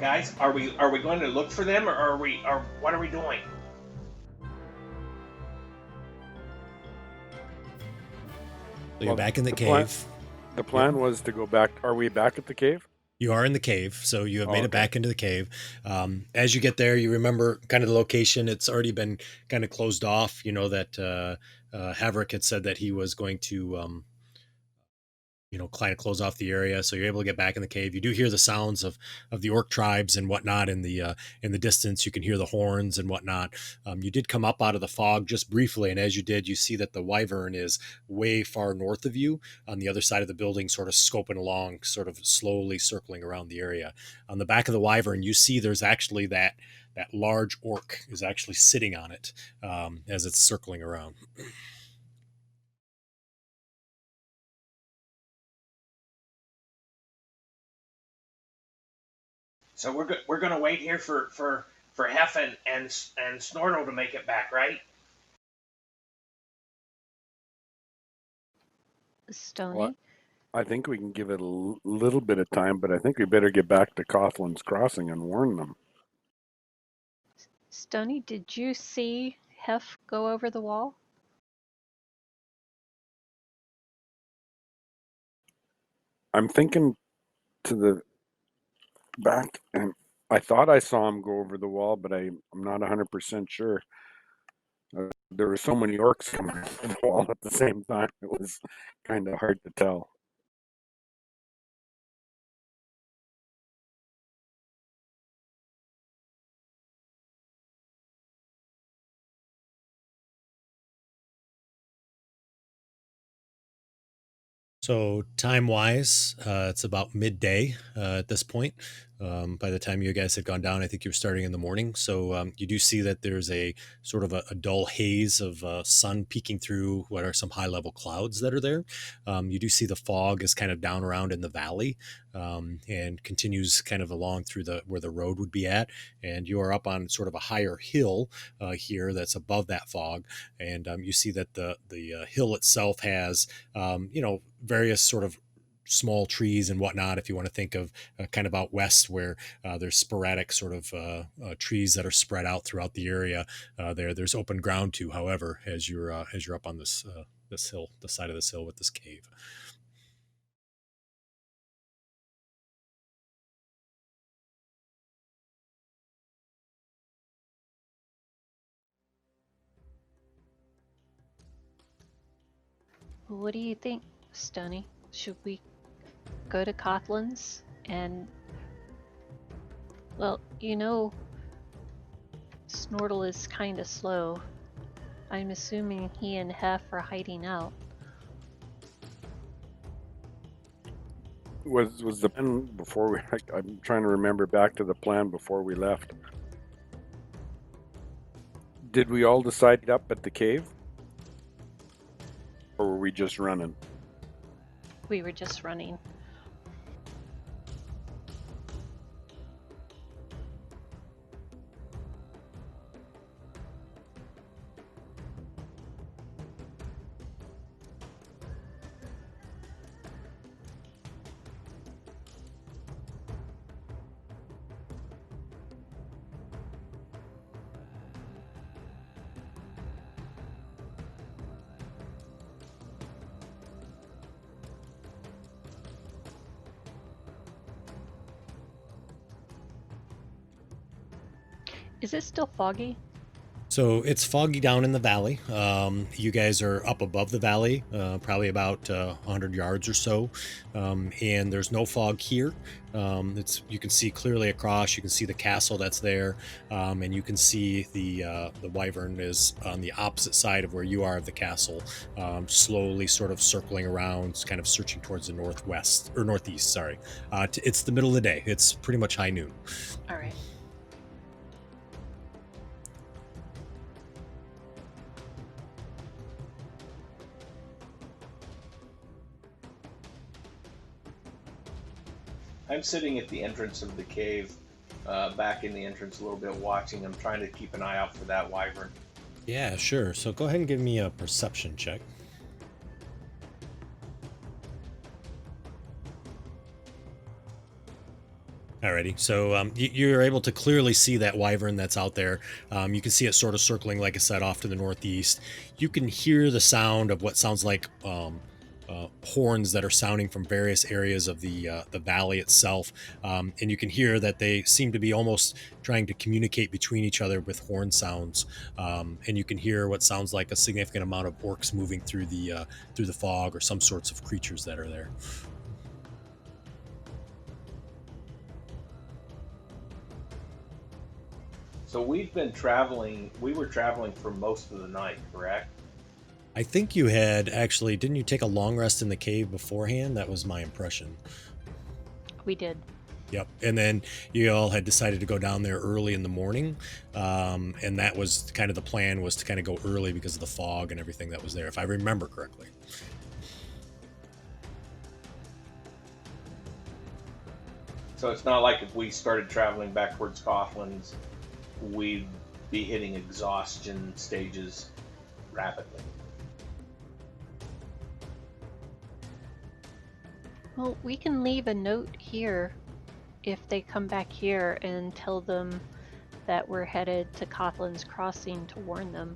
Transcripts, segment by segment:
guys, are we going to look for them, or what are we doing? So you're back in the plan, cave. the plan was to go back. Are we back at the cave? You are in the cave, so you have made it okay. back into the cave. As you get there, you remember kind of the location. It's already been kind of closed off. You know that Haverick had said that he was going to kind of close off the area, so you're able to get back in the cave. You do hear the sounds of the orc tribes and whatnot in the distance. You can hear the horns and whatnot. You did come up out of the fog just briefly, and as you did, you see that the wyvern is way far north of you on the other side of the building, sort of scoping along, sort of slowly circling around the area. On the back of the wyvern, you see there's actually that large orc is actually sitting on it as it's circling around. So we're going to wait here for Hef and Snortle to make it back, right? Stony? Well, I think we can give it a little bit of time, but I think we better get back to Coughlin's Crossing and warn them. Stony, did you see Hef go over the wall? I'm thinking to the back, and I thought I saw him go over the wall, but I'm not 100% sure. There were so many orcs coming over the wall at the same time. It was kind of hard to tell. So time wise, it's about midday at this point. By the time you guys had gone down, I think you were starting in the morning. So you do see that there's a sort of a dull haze of sun peeking through what are some high level clouds that are there. You do see the fog is kind of down around in the valley and continues kind of along through where the road would be at. And you are up on sort of a higher hill here that's above that fog. And you see that the hill itself has, various sort of small trees and whatnot. If you want to think of kind of out west where there's sporadic sort of trees that are spread out throughout the area, there's open ground too. However, as you're up on this hill, the side of this hill with this cave. What do you think, Stony? Should we go to Coughlin's and... Well, Snortle is kinda slow. I'm assuming he and Hef are hiding out. Was the plan before we... I'm trying to remember back to the plan before we left. Did we all decide up at the cave? Or were we just running? We were just running. Is it still foggy? So it's foggy down in the valley. You guys are up above the valley, probably about 100 yards or so, and there's no fog here. You can see clearly across. You can see the castle that's there, and you can see the wyvern is on the opposite side of where you are of the castle, slowly sort of circling around, kind of searching towards the northwest or northeast. Sorry, it's the middle of the day. It's pretty much high noon. All right. I'm sitting at the entrance of the cave, back in the entrance a little bit, watching. I'm trying to keep an eye out for that wyvern. Yeah, sure. So go ahead and give me a perception check. Alrighty, so you're able to clearly see that wyvern that's out there. You can see it sort of circling, like I said, off to the northeast. You can hear the sound of what sounds like horns that are sounding from various areas of the valley itself, and you can hear that they seem to be almost trying to communicate between each other with horn sounds. And you can hear what sounds like a significant amount of orcs moving through the fog, or some sorts of creatures that are there. So we were traveling for most of the night, correct? I think you had actually, didn't you take a long rest in the cave beforehand? That was my impression. We did. Yep. And then you all had decided to go down there early in the morning. And that was kind of the plan, was to kind of go early because of the fog and everything that was there, if I remember correctly. So it's not like if we started traveling back towards Coughlin's, we'd be hitting exhaustion stages rapidly. Well, we can leave a note here if they come back here and tell them that we're headed to Coughlin's Crossing to warn them.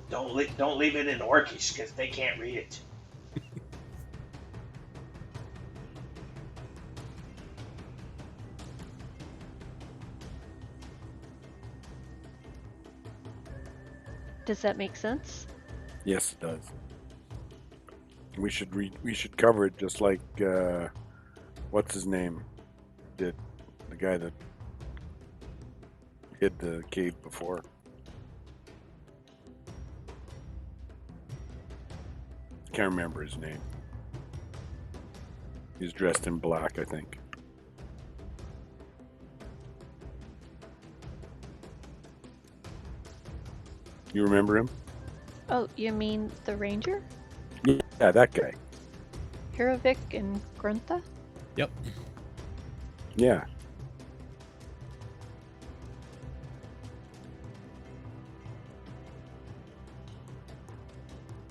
Don't leave it in Orcish because they can't read it. Does that make sense? Yes, it does. We should cover it just like what's his name did, the guy that hid the cave before. Can't remember his name. He's dressed in black, I think. You remember him? Oh, you mean the ranger? Yeah, that guy. Hirovic and Gruntha? Yep. Yeah.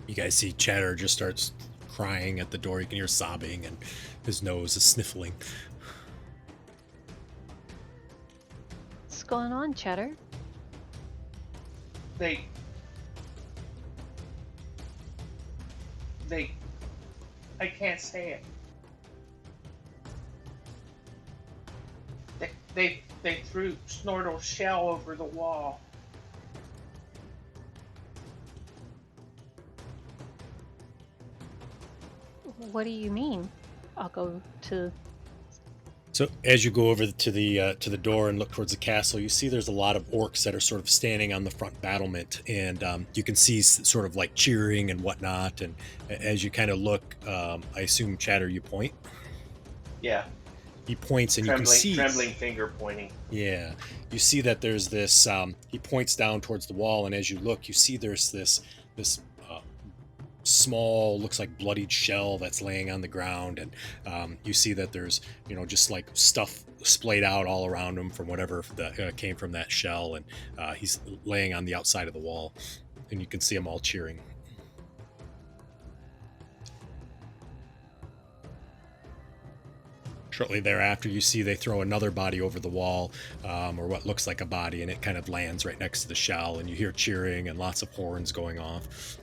You guys see Chatter just starts crying at the door. You can hear sobbing, and his nose is sniffling. What's going on, Chatter? I can't say it. They threw Snortle's shell over the wall. What do you mean? I'll go to... So as you go over to the door and look towards the castle, you see there's a lot of orcs that are sort of standing on the front battlement, and you can see sort of like cheering and whatnot. And as you kind of look, I assume, Chatter, you point. Yeah. He points, and you can see trembling finger pointing. Yeah, you see that there's this. He points down towards the wall, and as you look, you see there's this small, looks like bloodied shell that's laying on the ground, and you see that there's just like stuff splayed out all around him from whatever that came from that shell, and he's laying on the outside of the wall, and you can see them all cheering. Shortly thereafter, you see they throw another body over the wall, or what looks like a body, and it kind of lands right next to the shell, and you hear cheering and lots of horns going off.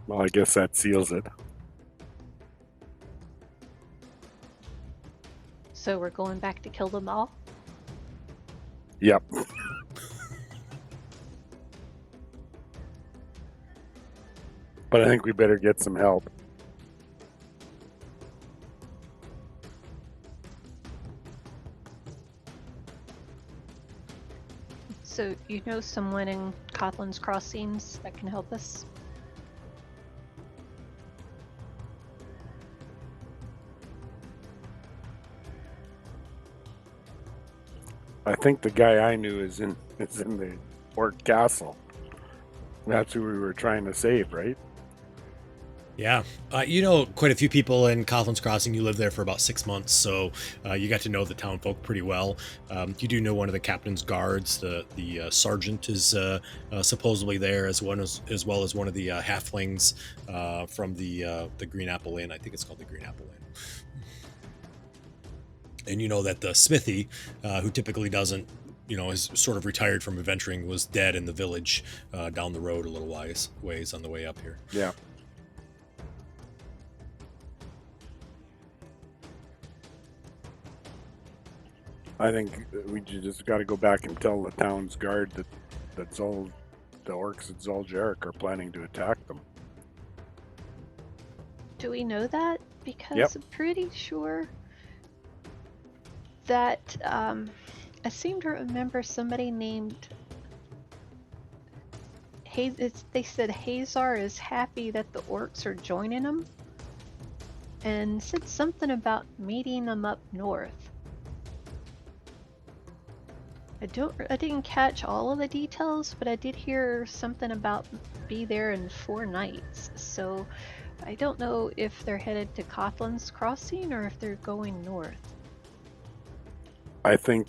Well, I guess that seals it. So we're going back to kill them all? Yep. But I think we better get some help. So you know someone in Coughlin's Crossings that can help us? I think the guy I knew is in the Orc Castle. That's who we were trying to save, right? Yeah. You know quite a few people in Coughlin's Crossing. You lived there for about 6 months, so you got to know the town folk pretty well. You do know one of the captain's guards. The sergeant is supposedly there, as well as one of the halflings from the Green Apple Inn. I think it's called the Green Apple Inn. And you know that the smithy, who typically doesn't, is sort of retired from adventuring, was dead in the village down the road a little ways on the way up here. Yeah. I think we just got to go back and tell the town's guard that that's all the orcs at Jarak are planning to attack them. Do we know that? Because Yep. I'm pretty sure that I seem to remember somebody named they said Hazar is happy that the orcs are joining them, and said something about meeting them up north. I didn't catch all of the details, but I did hear something about be there in 4 nights. So I don't know if they're headed to Coughlin's Crossing or if they're going north. I think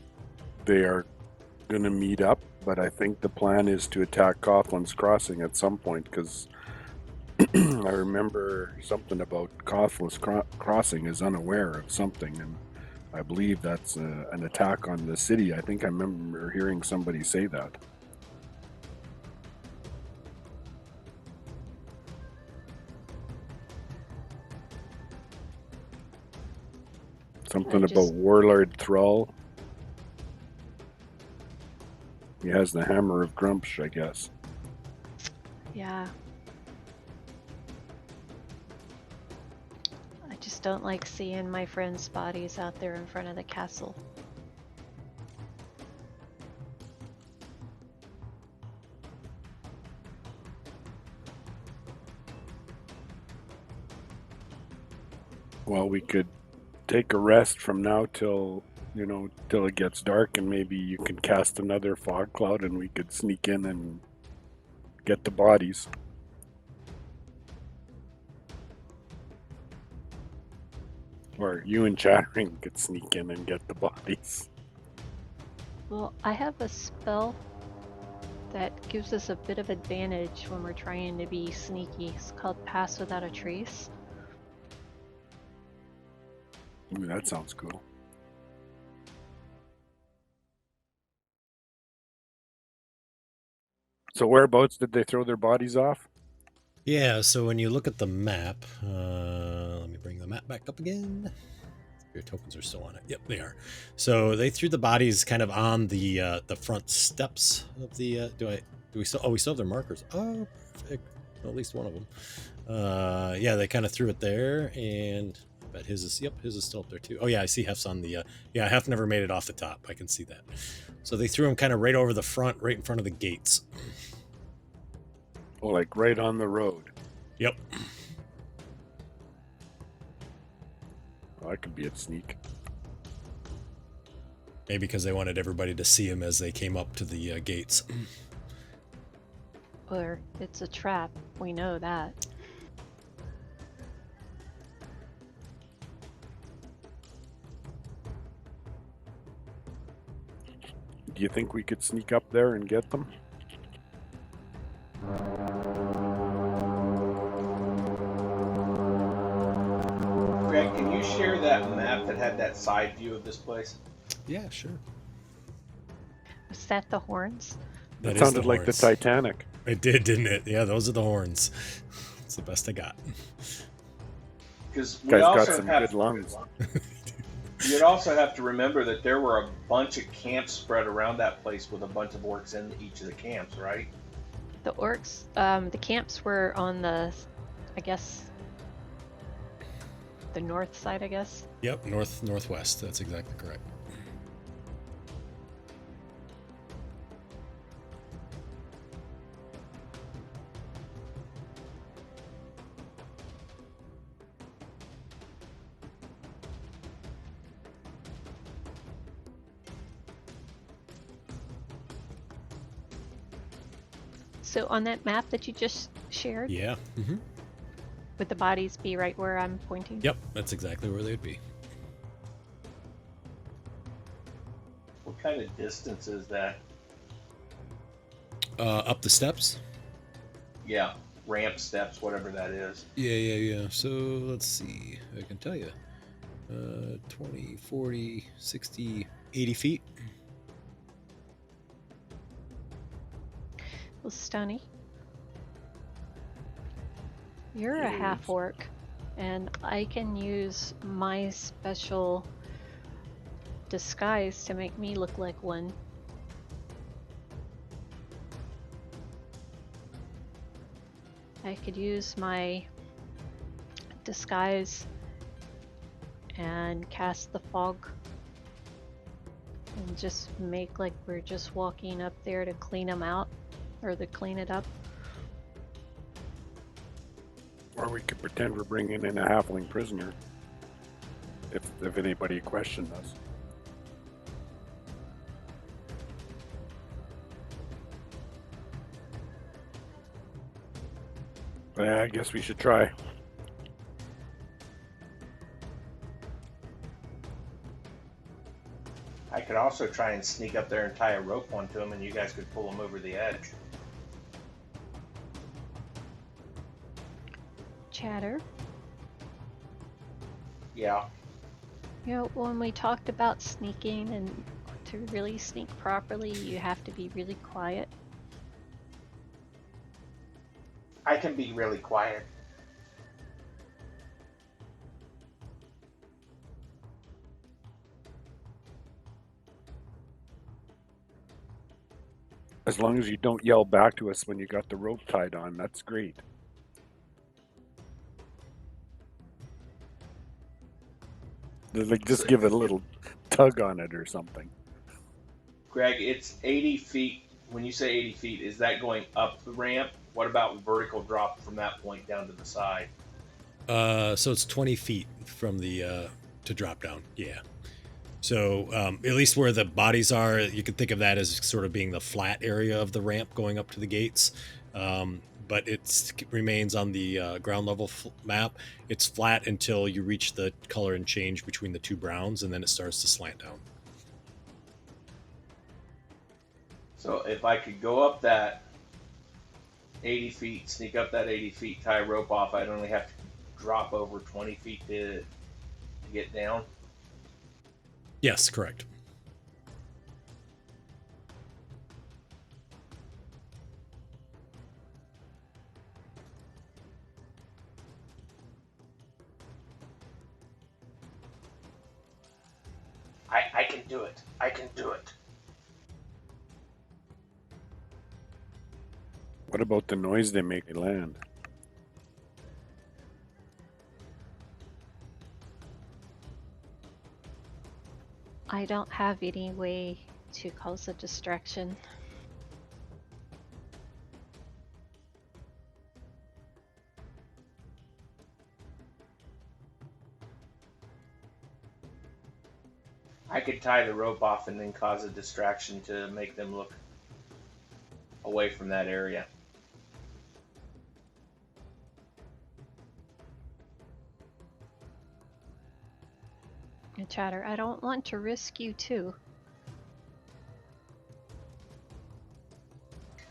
they are going to meet up, but I think the plan is to attack Coughlin's Crossing at some point, because I remember something about Coughlin's Crossing is unaware of something, and I believe that's an attack on the city. I think I remember hearing somebody say that. Something about Warlord Thrall. He has the Hammer of Grumsh, I guess. Yeah. I just don't like seeing my friends' bodies out there in front of the castle. Well, we could take a rest from now till it gets dark, and maybe you can cast another fog cloud and we could sneak in and get the bodies. Or you and Jarak could sneak in and get the bodies. Well, I have a spell that gives us a bit of advantage when we're trying to be sneaky. It's called Pass Without a Trace. Ooh, that sounds cool. So whereabouts did they throw their bodies off? Yeah, so when you look at the map, let me bring the map back up again. Your tokens are still on it. Yep, they are. So they threw the bodies kind of on the front steps of the. Do we still? Oh, we still have their markers. Oh, perfect. Well, at least one of them. Yeah, they kind of threw it there, and I bet his is. Yep, his is still up there too. Oh yeah, I see Hef's on the. Yeah, Hef never made it off the top. I can see that. So they threw him kind of right over the front, right in front of the gates. Oh, like right on the road. Yep. Well, that could be a sneak. Maybe because they wanted everybody to see him as they came up to the gates. Or it's a trap. We know that. Do you think we could sneak up there and get them? Greg, can you share that map that had that side view of this place? Yeah, sure. Was that the horns? That sounded like the Titanic. It did, didn't it? Yeah, those are the horns. It's the best I got. Because Guy's got some good lungs. You'd also have to remember that there were a bunch of camps spread around that place with a bunch of orcs in each of the camps, right? The orcs, the camps were on the, I guess, the north side, I guess. Yep, northwest. That's exactly correct. So on that map that you just shared, Yeah. Mm-hmm. Would the bodies be right where I'm pointing? Yep, that's exactly where they'd be. What kind of distance is that? Up the steps. Yeah, ramp steps, whatever that is. Yeah. So let's see. I can tell you. 20, 40, 60, 80 feet. Well, Stony, you're a Yes. half orc, and I can use my special disguise to make me look like one. I could use my disguise and cast the fog and just make like we're just walking up there to clean them out, or to clean it up. Or we could pretend we're bringing in a halfling prisoner. If anybody questioned us. Yeah, I guess we should try. I could also try and sneak up there and tie a rope onto him, and you guys could pull him over the edge. Chatter. Yeah. You know, when we talked about sneaking, and to really sneak properly, you have to be really quiet. I can be really quiet. As long as you don't yell back to us when you got the rope tied on, that's great. Like, just give it a little tug on it or something. Greg, it's 80 feet. When you say 80 feet, is that going up the ramp? What about vertical drop from that point down to the side? So it's 20 feet from the to drop down. Yeah. So at least where the bodies are, you can think of that as sort of being the flat area of the ramp going up to the gates. But it remains on the ground level map. It's flat until you reach the color and change between the two browns, and then it starts to slant down. So if I could go up that 80 feet, sneak up that 80 feet, tie a rope off, I'd only have to drop over 20 feet to get down. Yes, correct. I can do it. I can do it. What about the noise they make when they land? I don't have any way to cause a distraction. I could tie the rope off and then cause a distraction to make them look away from that area. Chatter, I don't want to risk you too.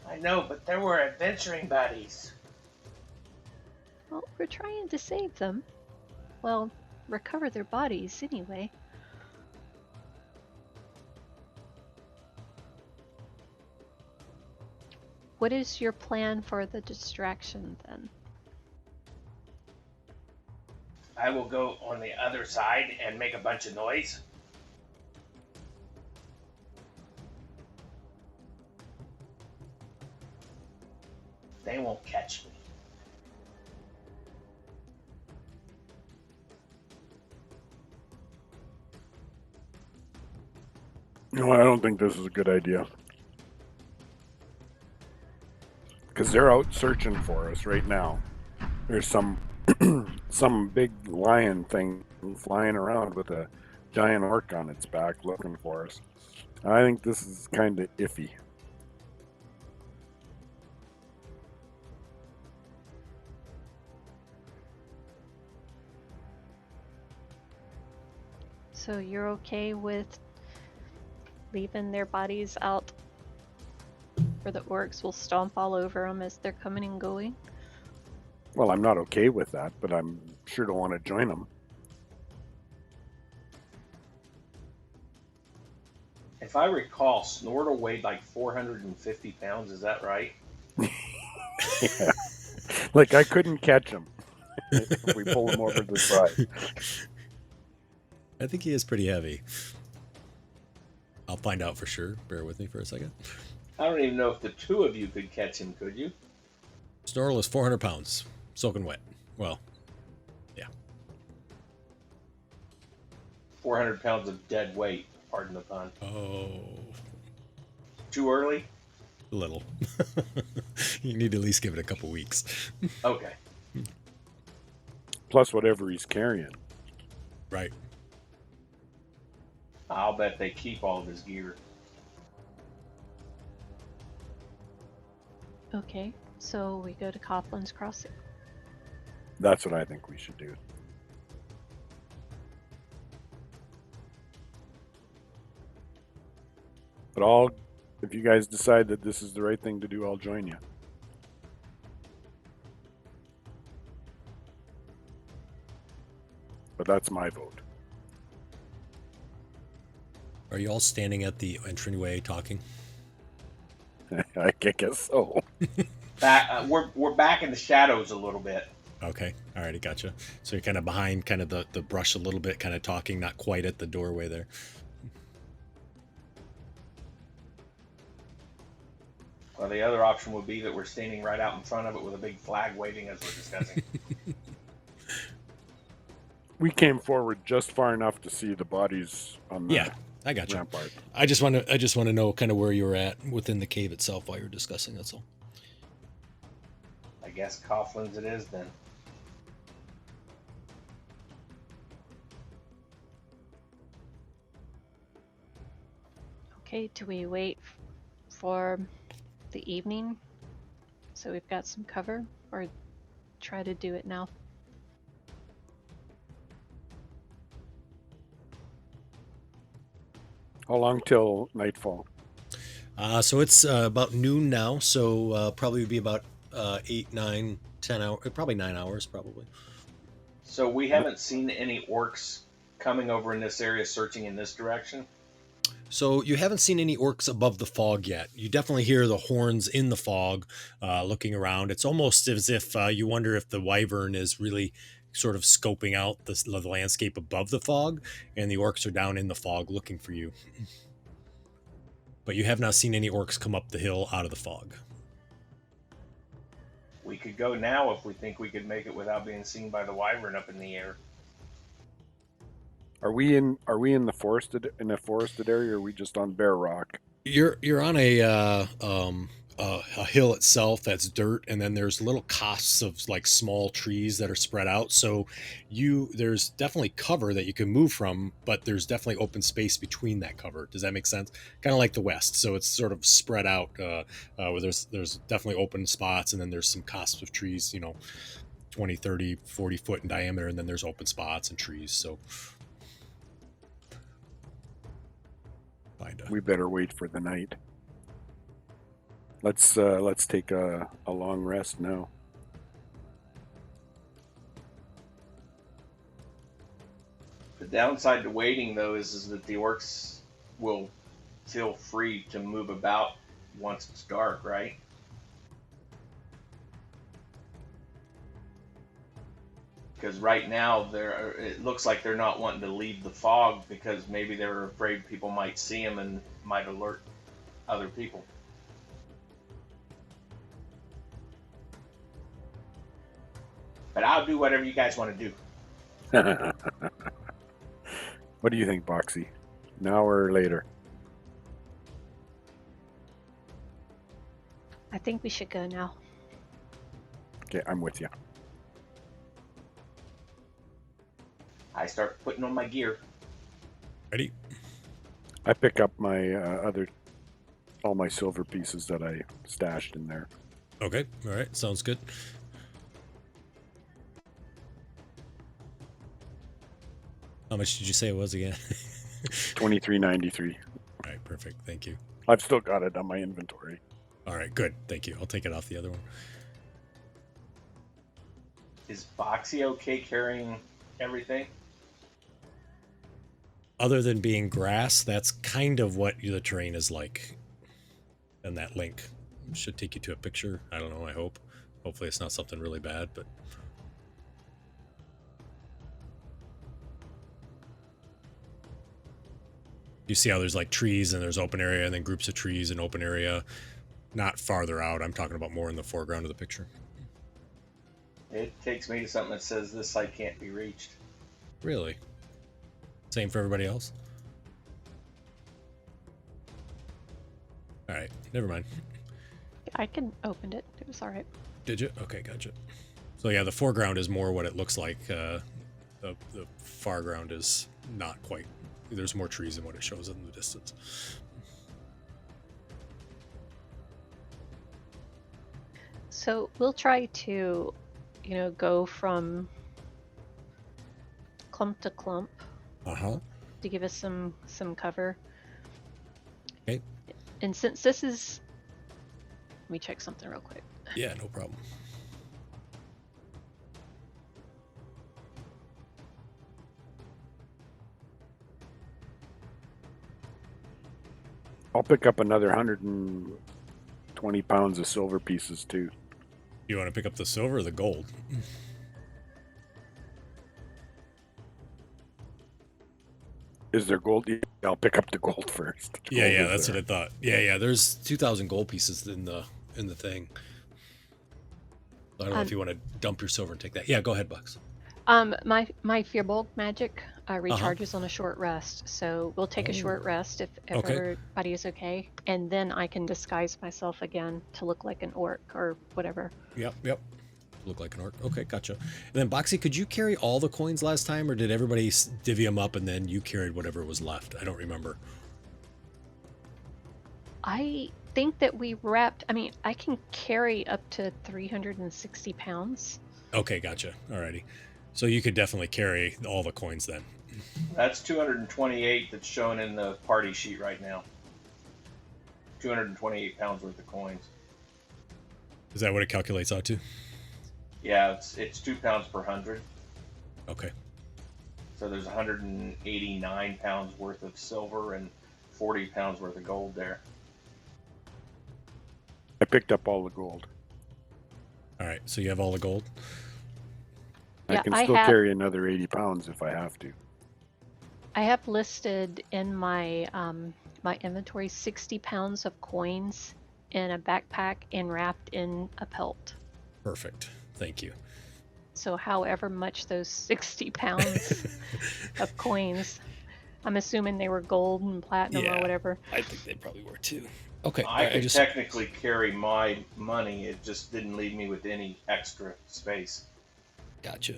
I know, but there were adventuring buddies. Well, we're trying to save them. Well, recover their bodies anyway. What is your plan for the distraction then? I will go on the other side and make a bunch of noise. They won't catch me. No, I don't think this is a good idea. Because they're out searching for us right now. There's some big lion thing flying around with a giant orc on its back looking for us. I think this is kind of iffy. So you're okay with leaving their bodies out where the orcs will stomp all over them as they're coming and going? Well, I'm not okay with that, but I'm sure don't want to join them. If I recall, Snortle weighed like 450 pounds. Is that right? Yeah. Like I couldn't catch him if we pull him over the side. I think he is pretty heavy. I'll find out for sure. Bear with me for a second. I don't even know if the two of you could catch him, could you? Snorkel is 400 pounds, soaking wet. Well, 400 pounds of dead weight, pardon the pun. oh, Too early? a little. You need to at least give it a couple weeks. Okay. Plus whatever he's carrying. Right. I'll bet they keep all of his gear. Okay, so we go to Coughlin's Crossing. That's what I think we should do. But if you guys decide that this is the right thing to do, I'll join you. But that's my vote. Are you all standing at the entryway talking? I guess so. We're back in the shadows a little bit. Okay. All right, I gotcha. So you're kind of behind kind of the brush a little bit, kind of talking, not quite at the doorway there. Well, the other option would be that we're standing right out in front of it with a big flag waving as we're discussing. We came forward just far enough to see the bodies on the Yeah, I got you. rampart. I just want to know kind of where you were at within the cave itself while you're discussing. That's all. I guess Coughlin's it is then. Okay, do we wait for the evening so we've got some cover, or try to do it now? How long till nightfall? So it's about noon now, so probably be about 8, 9, 10 hours, probably 9 hours, probably. So we haven't seen any orcs coming over in this area searching in this direction? So you haven't seen any orcs above the fog yet. You definitely hear the horns in the fog, looking around. It's almost as if you wonder if the wyvern is really sort of scoping out the landscape above the fog, and the orcs are down in the fog looking for you. But you have not seen any orcs come up the hill out of the fog. We could go now if we think we could make it without being seen by the wyvern up in the air. Are we in a forested area, or are we just on bare rock? You're on a hill itself that's dirt, and then there's little copses of like small trees that are spread out. So there's definitely cover that you can move from, but there's definitely open space between that cover. Does that make sense? Kind of like the west. So it's sort of spread out where there's definitely open spots, and then there's some copses of trees, 20, 30, 40 foot in diameter, and then there's open spots and trees. So We better wait for the night. Let's take a long rest now. The downside to waiting, though, is that the orcs will feel free to move about once it's dark, right? Because right now it looks like they're not wanting to leave the fog because maybe they're afraid people might see them and might alert other people. But I'll do whatever you guys want to do. What do you think, Boxy? Now or later? I think we should go now. Okay, I'm with you. I start putting on my gear. ready? I pick up my all my silver pieces that I stashed in there. Okay. All right. Sounds good. Good. How much did you say it was again? $23.93. All right, perfect. Thank you. I've still got it on my inventory. All right, good. Thank you. I'll take it off the other one. Is Boxy okay carrying everything? Other than being grass, that's kind of what the terrain is like. And that link should take you to a picture. I don't know, I hope. Hopefully it's not something really bad, but... You see how there's like trees and there's open area and then groups of trees and open area. Not farther out. I'm talking about more in the foreground of the picture. It takes me to something that says this site can't be reached. Really? Same for everybody else? All right, never mind. I can open it. It was all right. Did you? Okay, gotcha. So yeah, the foreground is more what it looks like. The foreground is not quite. There's more trees than what it shows in the distance. So we'll try to, go from clump to clump Uh-huh. to give us some cover. Okay. And since this is, let me check something real quick. Yeah, no problem. I'll pick up another 120 pounds of silver pieces too. You want to pick up the silver or the gold? Is there gold? Yeah, I'll pick up the gold first. Yeah, that's what I thought. Yeah, there's 2,000 gold pieces in the thing. I don't know if you want to dump your silver and take that. Yeah, go ahead, Bucks. My Fearbolg magic recharges on a short rest, so we'll take a short rest if everybody is okay, and then I can disguise myself again to look like an orc or whatever. Yep. Look like an orc. Okay, gotcha. And then Boxy, could you carry all the coins last time, or did everybody divvy them up and then you carried whatever was left? I don't remember. I think that we wrapped. I mean, I can carry up to 360 pounds. Okay, gotcha. Alrighty. So you could definitely carry all the coins then. That's 228 that's shown in the party sheet right now. 228 pounds worth of coins. Is that what it calculates out to? Yeah, it's 2 pounds per 100. Okay. So there's 189 pounds worth of silver and 40 pounds worth of gold there. I picked up all the gold. All right, so you have all the gold? Yeah, I can still carry another 80 pounds if I have to. I have listed in my my inventory 60 pounds of coins in a backpack and wrapped in a pelt. Perfect. Thank you. So however much those 60 pounds of coins, I'm assuming they were gold and platinum or whatever. I think they probably were too. Okay. I could technically carry my money. It just didn't leave me with any extra space. Gotcha.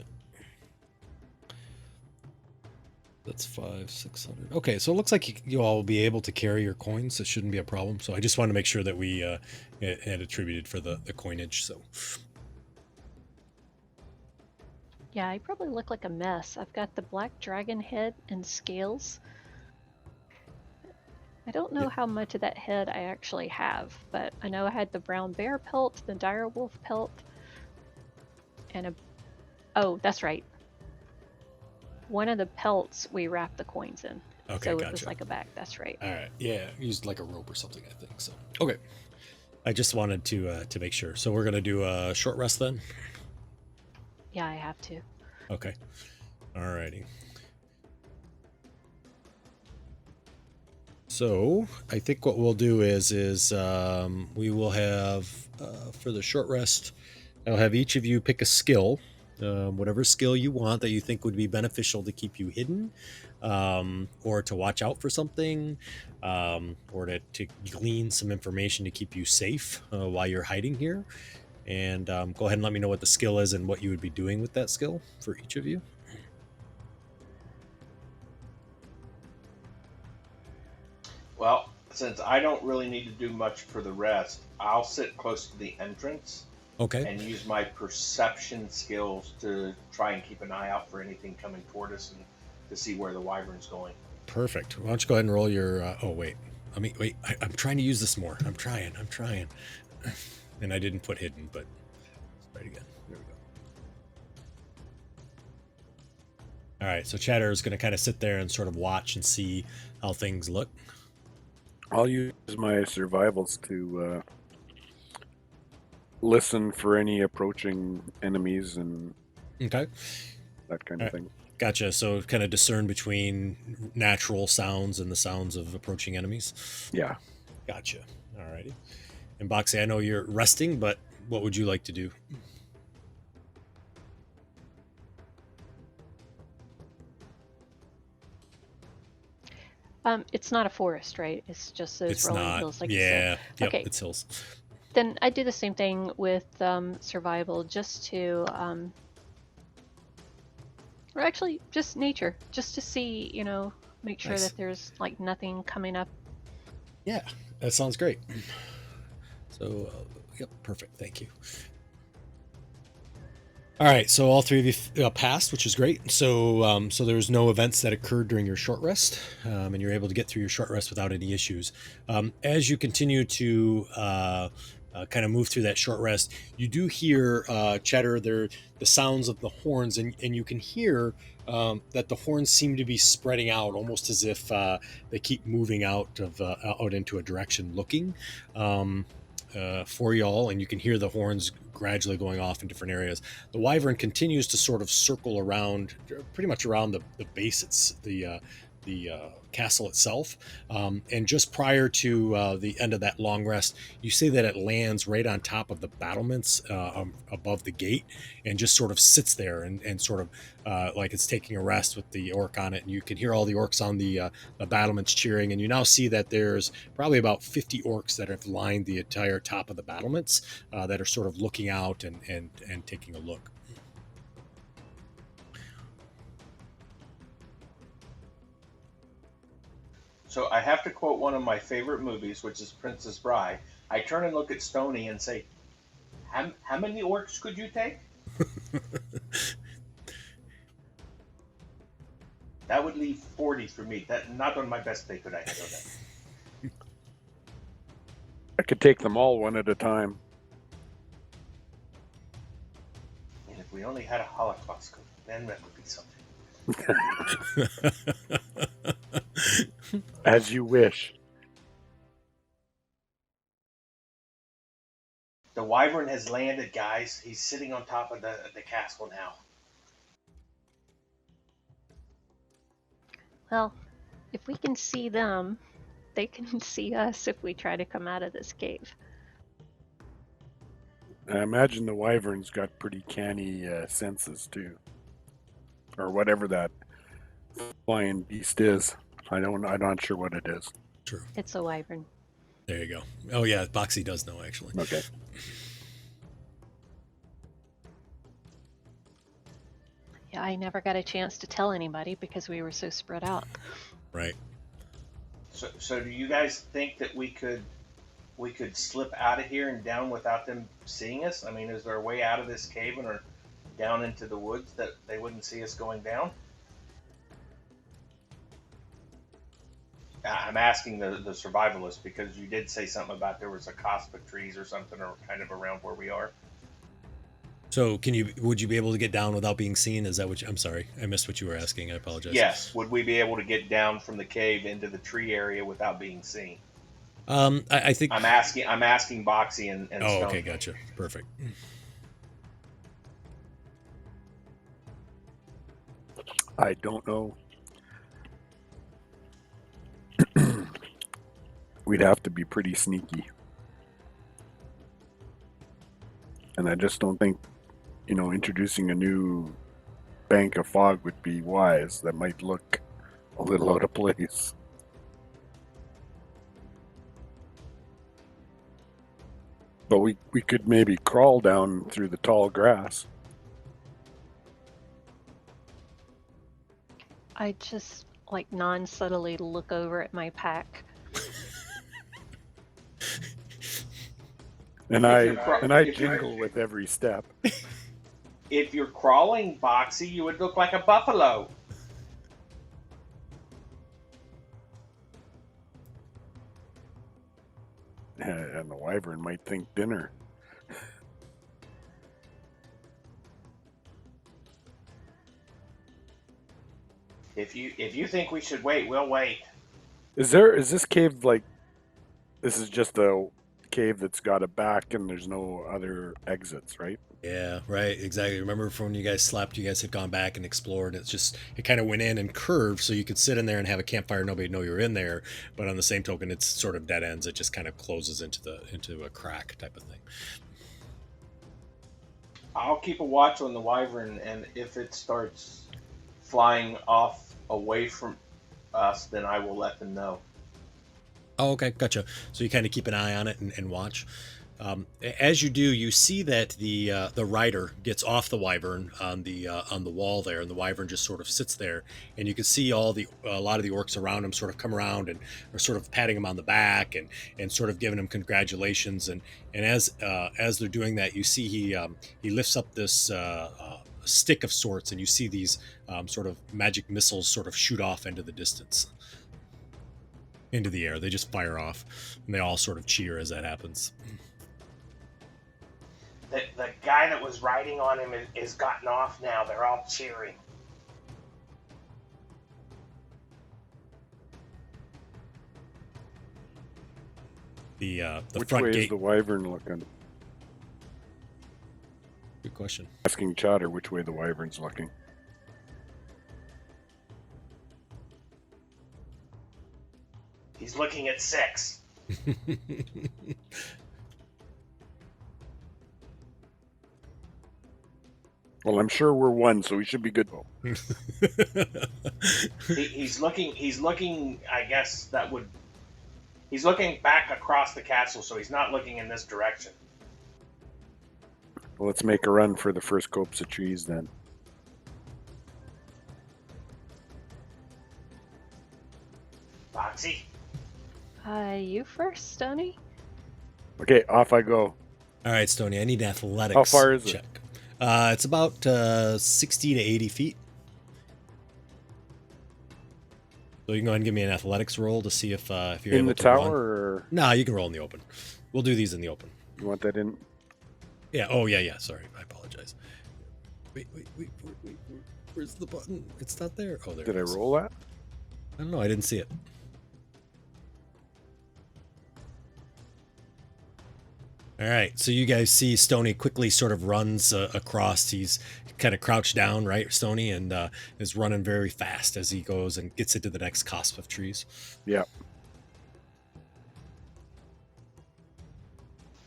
That's 500, 600. Okay, so it looks like you all will be able to carry your coins. It shouldn't be a problem. So I just want to make sure that we had attributed for the coinage. So. Yeah, I probably look like a mess. I've got the black dragon head and scales. I don't know how much of that head I actually have, but I know I had the brown bear pelt, the dire wolf pelt, and a... Oh, that's right. One of the pelts we wrapped the coins in. Okay, so gotcha. It was like a bag, that's right. All right, yeah, used like a rope or something, I think, so. Okay, I just wanted to make sure. So we're going to do a short rest then? Yeah, I have to. Okay, alrighty. So I think what we'll do is we will have, for the short rest, I'll have each of you pick a skill, whatever skill you want that you think would be beneficial to keep you hidden, or to watch out for something, or to glean some information to keep you safe while you're hiding here. And go ahead and let me know what the skill is and what you would be doing with that skill for each of you. Well, since I don't really need to do much for the rest, I'll sit close to the entrance. Okay. And use my perception skills to try and keep an eye out for anything coming toward us and to see where the wyvern's going. Perfect. Why don't you go ahead and roll your? Oh wait, let me wait. I'm trying to use this more. I'm trying. And I didn't put hidden, but let's try it again. There we go. All right. So Chatter is going to kind of sit there and sort of watch and see how things look. I'll use my survivals to listen for any approaching enemies and Okay. that kind of thing. Gotcha. So kind of discern between natural sounds and the sounds of approaching enemies. Yeah. Gotcha. All righty. And Boxy, I know you're resting, but what would you like to do? It's not a forest, right? It's just those rolling hills, like you yeah. said. Yep, Okay. it's hills. Then I do the same thing with survival, just to, or actually just nature, just to see, you know, make sure Nice. that there's like nothing coming up. Yeah, that sounds great. So, yep, perfect. Thank you. All right, so all three of you passed, which is great. So, so there's no events that occurred during your short rest, and you're able to get through your short rest without any issues. As you continue to kind of move through that short rest, you do hear chatter. There, the sounds of the horns, and you can hear that the horns seem to be spreading out, almost as if they keep moving out into a direction, looking. For y'all, and you can hear the horns gradually going off in different areas. The wyvern continues to sort of circle around, pretty much around the base. It's the castle itself, and just prior to the end of that long rest, you see that it lands right on top of the battlements above the gate, and just sort of sits there and sort of like it's taking a rest with the orc on it. And you can hear all the orcs on the battlements cheering, and you now see that there's probably about 50 orcs that have lined the entire top of the battlements that are sort of looking out and taking a look. So I have to quote one of my favorite movies, which is Princess Bride. I turn and look at Stony and say, how many orcs could you take? That would leave 40 for me. That not on my best day could I handle that. I could take them all one at a time. And if we only had a Holocaust code, then that would be something. As you wish. The wyvern has landed, guys. He's sitting on top of the castle now. Well, if we can see them, they can see us if we try to come out of this cave. I imagine the wyvern's got pretty canny senses too, or whatever that flying beast is. I'm not sure what it is. True. It's a wyvern. There you go. Oh yeah, Boxy does know actually. Okay. Yeah, I never got a chance to tell anybody because we were so spread out. Right. So do you guys think that we could slip out of here and down without them seeing us? I mean, is there a way out of this cave or down into the woods that they wouldn't see us going down? I'm asking the survivalist because you did say something about there was a cospa trees or something or kind of around where we are. So would you be able to get down without being seen? Is that what I'm sorry, I missed what you were asking. I apologize. Yes. Would we be able to get down from the cave into the tree area without being seen? I think I'm asking Boxy and oh, Stone. okay, gotcha. Perfect. I don't know. We'd have to be pretty sneaky. And I just don't think, introducing a new bank of fog would be wise. That might look a little out of place. But we could maybe crawl down through the tall grass. I just like non-subtly look over at my pack. And I jingle with every step. If you're crawling, Boxy, you would look like a buffalo. And the wyvern might think dinner. If you think we should wait, we'll wait. Is this cave like, this is just a cave that's got a back and there's no other exits, right? Yeah, right, exactly. Remember from when you guys slept, you guys had gone back and explored. It kind of went in and curved so you could sit in there and have a campfire. Nobody know you were in there. But on the same token, it's sort of dead ends. It just kind of closes into a crack type of thing. I'll keep a watch on the wyvern, and if it starts flying off away from us, then I will let them know. Oh, okay, gotcha. So you kind of keep an eye on it and watch. As you do, you see that the rider gets off the wyvern on the wall there, and the wyvern just sort of sits there, and you can see a lot of the orcs around him sort of come around and are sort of patting him on the back and sort of giving him congratulations, and as they're doing that, you see he lifts up this stick of sorts, and you see these sort of magic missiles sort of shoot off into the distance, into the air. They just fire off, and they all sort of cheer as that happens. The guy that was riding on him is gotten off now. They're all cheering. The Which front way gate. is the wyvern looking? Good question. Asking Chatter which way the wyvern's looking. He's looking at 6. Well, I'm sure we're 1, so we should be good. He's looking. I guess that would. He's looking back across the castle, so he's not looking in this direction. Well, let's make a run for the first copse of trees then. Foxy. You first, Stony. Okay, off I go. All right, Stoney, I need athletics. How far is it? check. It's about 60 to 80 feet. So you can go ahead and give me an athletics roll to see if you're In able the to tower, run. or No, you can roll in the open. We'll do these in the open. you want that in? Yeah. Oh, yeah. Sorry, I apologize. Wait. Where's the button? It's not there. Oh, there. Did it I is. roll that? I don't know. I didn't see it. All right. So you guys see Stoney quickly sort of runs across. He's kind of crouched down, right, Stoney, and is running very fast as he goes and gets into the next cusp of trees. Yeah.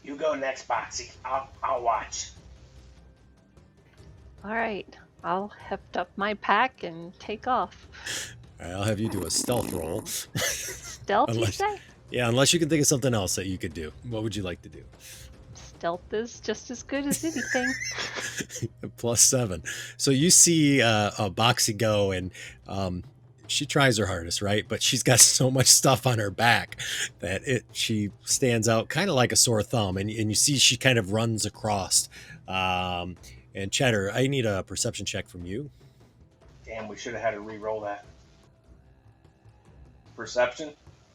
You go next, Foxy. I'll watch. All right, I'll heft up my pack and take off. All right, I'll have you do a stealth roll. Stealth, you Unless- say? Yeah, unless you can think of something else that you could do. What would you like to do? Stealth is just as good as anything. +7. So you see a Boxy go, and she tries her hardest, right? But she's got so much stuff on her back that she stands out kind of like a sore thumb. And you see she kind of runs across. And Cheddar, I need a perception check from you. Damn, we should have had to re-roll that. Perception?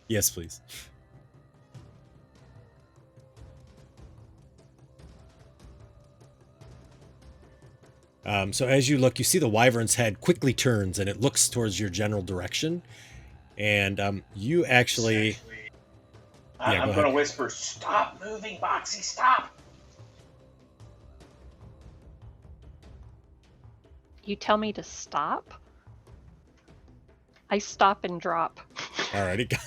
Yes, please. So as you look, you see the wyvern's head quickly turns and it looks towards your general direction. And you actually... Yeah, I'm go going to ahead. whisper, stop moving, Boxy, stop! You tell me to stop? I stop and drop. Alrighty.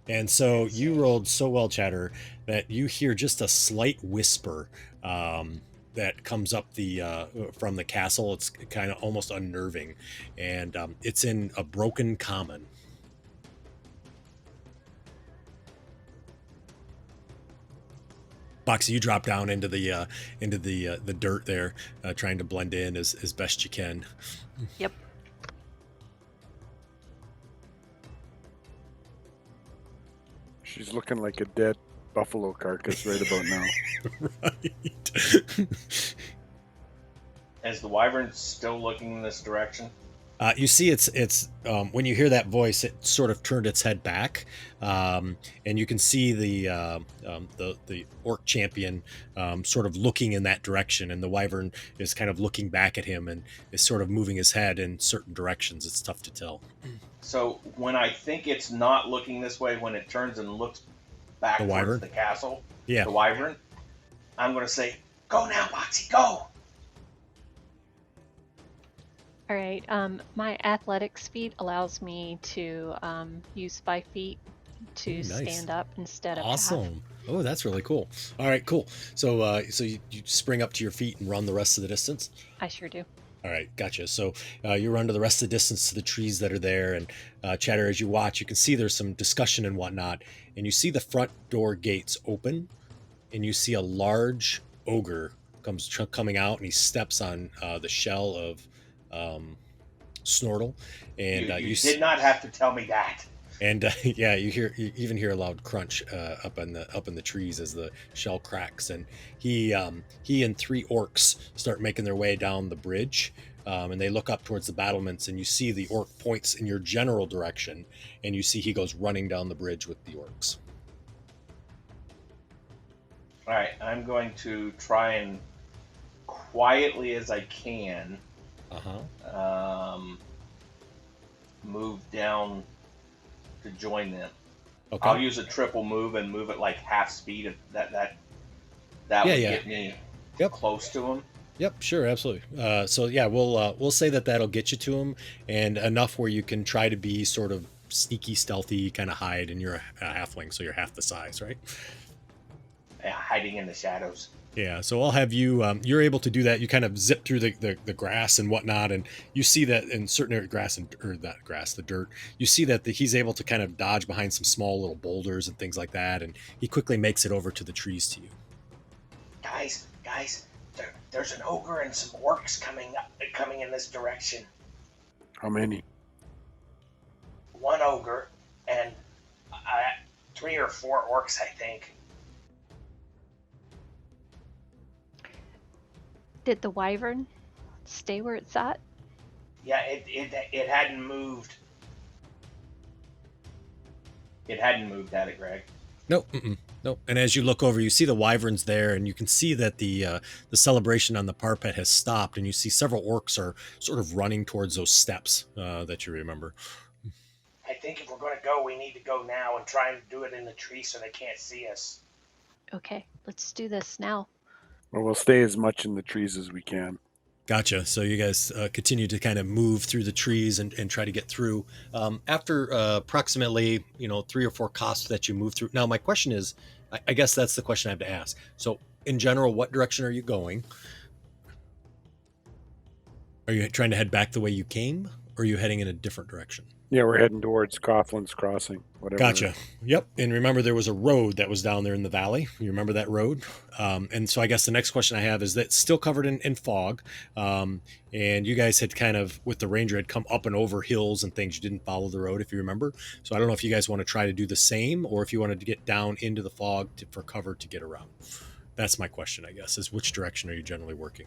And so you rolled so well, Chatter, that you hear just a slight whisper that comes up from the castle. It's kind of almost unnerving, and it's in a broken common. Boxy, you drop down into the dirt there, trying to blend in as best you can. Yep. She's looking like a dead buffalo carcass right about now. Right. Is the wyvern still looking in this direction? You see, it's when you hear that voice, it sort of turned its head back, and you can see the orc champion sort of looking in that direction, and the wyvern is kind of looking back at him and is sort of moving his head in certain directions. It's tough to tell. So when I think it's not looking this way, when it turns and looks The back towards wyvern, the castle, yeah. the wyvern, I'm going to say, "Go now, Boxy, go!" All right. My athletic speed allows me to use 5 feet to Ooh, nice. stand up instead of half. Awesome. Oh, that's really cool. All right, cool. So, you spring up to your feet and run the rest of the distance. I sure do. All right, gotcha. So you run to the rest of the distance to the trees that are there, and Chatter, as you watch, you can see there's some discussion and whatnot, and you see the front door gates open, and you see a large ogre coming out, and he steps on the shell of Snortle, and You did not have to tell me that. and yeah, you even hear a loud crunch up in the trees as the shell cracks, and he and 3 orcs start making their way down the bridge, and they look up towards the battlements, and you see the orc points in your general direction, and you see he goes running down the bridge with the orcs. All right, I'm going to try and quietly as I can move down to join them. Okay. I'll use a triple move and move at like half speed. If that would get me close to them. Yep, sure, absolutely. So yeah, we'll say that'll get you to him, and enough where you can try to be sort of sneaky, stealthy, kind of hide, and you're a halfling, so you're half the size, right? Yeah, hiding in the shadows. Yeah, so I'll have you. You're able to do that. You kind of zip through the grass and whatnot, and you see that in certain areas, the dirt. You see that he's able to kind of dodge behind some small little boulders and things like that, and he quickly makes it over to the trees to you. Guys, there's an ogre and some orcs coming in this direction. How many? 1 ogre and 3 or 4 orcs, I think. Did the wyvern stay where it's at? Yeah, it hadn't moved. It hadn't moved, had it, Greg? Nope. Nope. And as you look over, you see the wyverns there, and you can see that the celebration on the parapet has stopped, and you see several orcs are sort of running towards those steps that you remember. I think if we're going to go, we need to go now and try and do it in the tree so they can't see us. Okay, let's do this now. Well, we'll stay as much in the trees as we can. Gotcha. So you guys continue to kind of move through the trees and try to get through. After approximately 3 or 4 costs that you move through. Now my question is, I guess that's the question I have to ask. So in general, what direction are you going? Are you trying to head back the way you came, or are you heading in a different direction? Yeah, we're heading towards Coughlin's Crossing. Whatever. Gotcha. Yep. And remember, there was a road that was down there in the valley. You remember that road? And so I guess the next question I have is that still covered in fog. And you guys had kind of, with the ranger, had come up and over hills and things. You didn't follow the road, if you remember. So I don't know if you guys want to try to do the same, or if you wanted to get down into the fog for cover to get around. That's my question, I guess, is which direction are you generally working?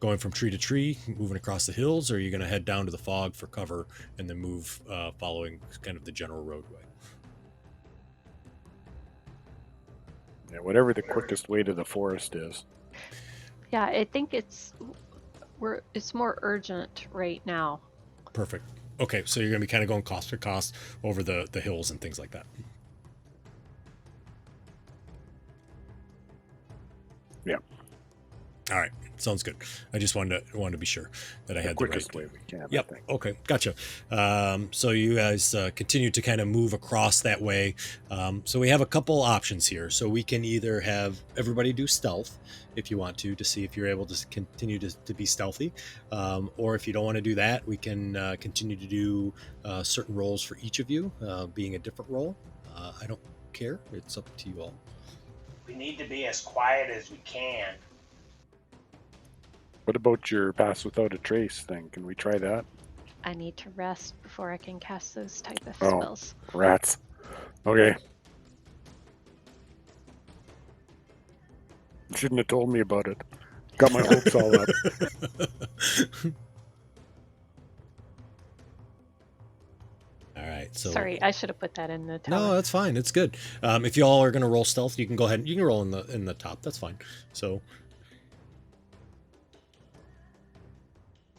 Going from tree to tree, moving across the hills, or are you going to head down to the fog for cover and then move following kind of the general roadway? Yeah, whatever the quickest way to the forest is. Yeah, I think it's more urgent right now. Perfect. Okay, so you're going to be kind of going cost for cost over the hills and things like that. Yeah. All right. Sounds good. I just wanted to be sure that I had the quickest right way we can. Yep. I think. Okay. Gotcha. So you guys continue to kind of move across that way. So we have a couple options here. So we can either have everybody do stealth if you want to see if you're able to continue to be stealthy, or if you don't want to do that, we can continue to do certain roles for each of you, being a different role. I don't care. It's up to you all. We need to be as quiet as we can. What about your pass without a trace thing? Can we try that? I need to rest before I can cast those type of spells. Rats. Okay. You shouldn't have told me about it. Got my hopes all up. right. So Sorry, I should have put that in the tower. no, that's fine. It's good. If you all are going to roll stealth, you can go ahead. You can roll in the top. That's fine. So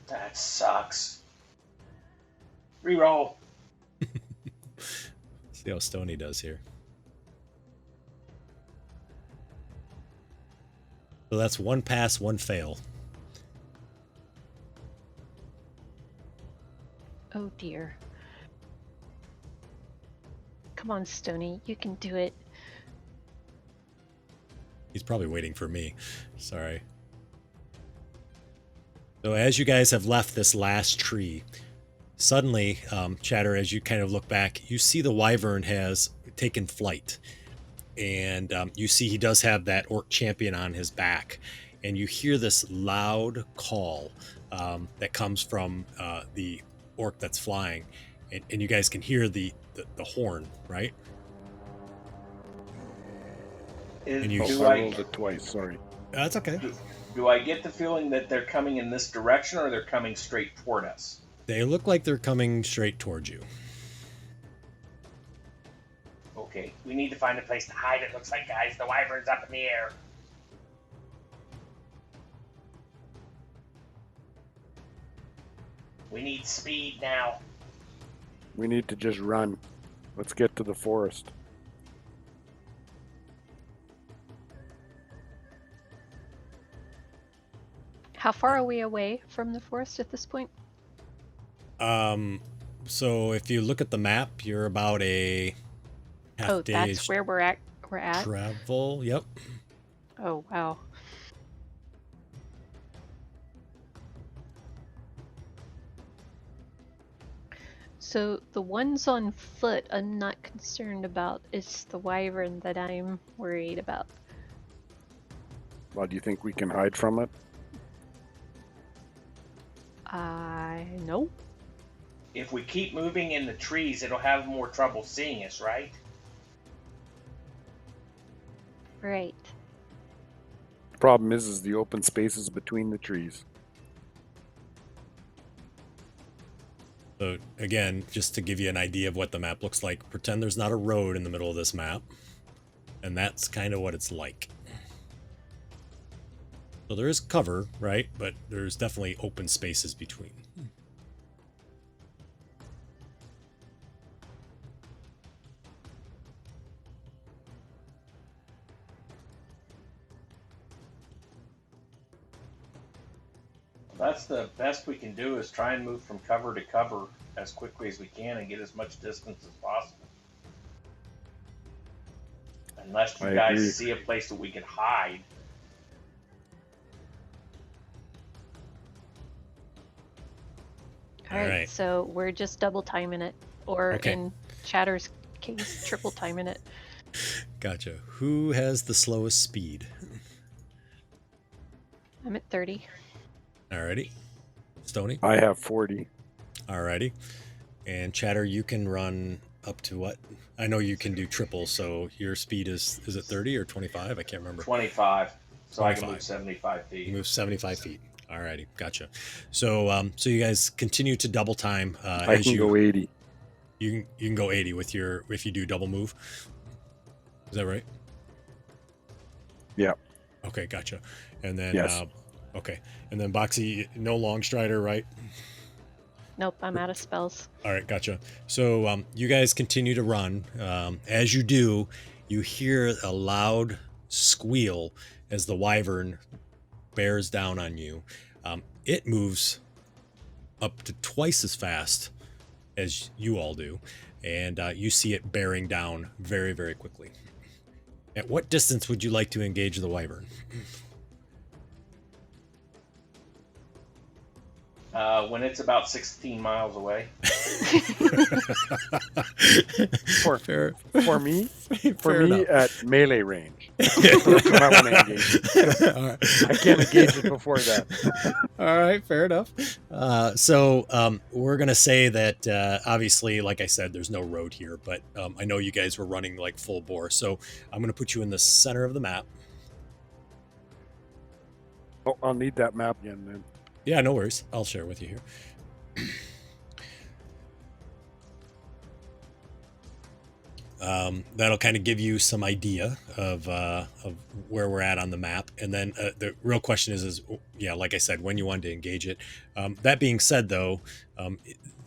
That sucks. Reroll. see how Stony does here. So that's one pass, one fail. Oh dear. Come on, Stony, you can do it. He's probably waiting for me. Sorry. So as you guys have left this last tree, suddenly, Chatter, as you kind of look back, you see the wyvern has taken flight. And you see he does have that orc champion on his back. And you hear this loud call that comes from the orc that's flying. And you guys can hear the horn, right? And you I rolled it twice, sorry. That's okay. Do I get the feeling that they're coming in this direction or they're coming straight toward us? They look like they're coming straight towards you. Okay, we need to find a place to hide, it looks like, guys. The wyvern's up in the air. We need speed now. We need to just run. Let's get to the forest. How far are we away from the forest at this point? So if you look at the map, you're about a half Oh, day's that's where we're at. travel. Yep. Oh, wow. So the ones on foot I'm not concerned about. It's the wyvern that I'm worried about. Well, do you think we can hide from it? No. If we keep moving in the trees, it'll have more trouble seeing us, right? Right. Problem is the open spaces between the trees. So again, just to give you an idea of what the map looks like, pretend there's not a road in the middle of this map. And that's kind of what it's like. So there is cover, right? But there's definitely open spaces between. That's the best we can do, is try and move from cover to cover as quickly as we can and get as much distance as possible. Unless you I guys agree. see a place that we can hide. All right, right. so we're just double timing it, or Okay. in Chatter's case, triple timing it. Gotcha. Who has the slowest speed? I'm at 30. Alrighty. Stony? I have 40. Alrighty. And Chatter, you can run up to what? I know you can do triple, so your speed is it 30 or 25? I can't remember. 25. So I can 25. move 75 feet. You move 75 feet. Alrighty, gotcha. So so you guys continue to double time I as can go 80. you can go 80 with your if you do double move. Is that right? Yeah. Okay, gotcha. And then Yes. okay. And then Boxy, no long strider, right? Nope, I'm out of spells. All right, gotcha. So you guys continue to run. As you do, you hear a loud squeal as the wyvern bears down on you. It moves up to twice as fast as you all do, and you see it bearing down very, very quickly. At what distance would you like to engage the wyvern? When it's about 16 miles away. For Fair, for me, fair enough. at melee range. That's when I want to engage it. All right. I can't engage it before that. All right, fair enough. So we're gonna say that obviously, like I said, there's no road here, but I know you guys were running like full bore, so I'm gonna put you in the center of the map. Oh, I'll need that map again then. Yeah, no worries. I'll share with you here. That'll kind of give you some idea of where we're at on the map. And then the real question is, yeah, like I said, when you want to engage it. That being said, though,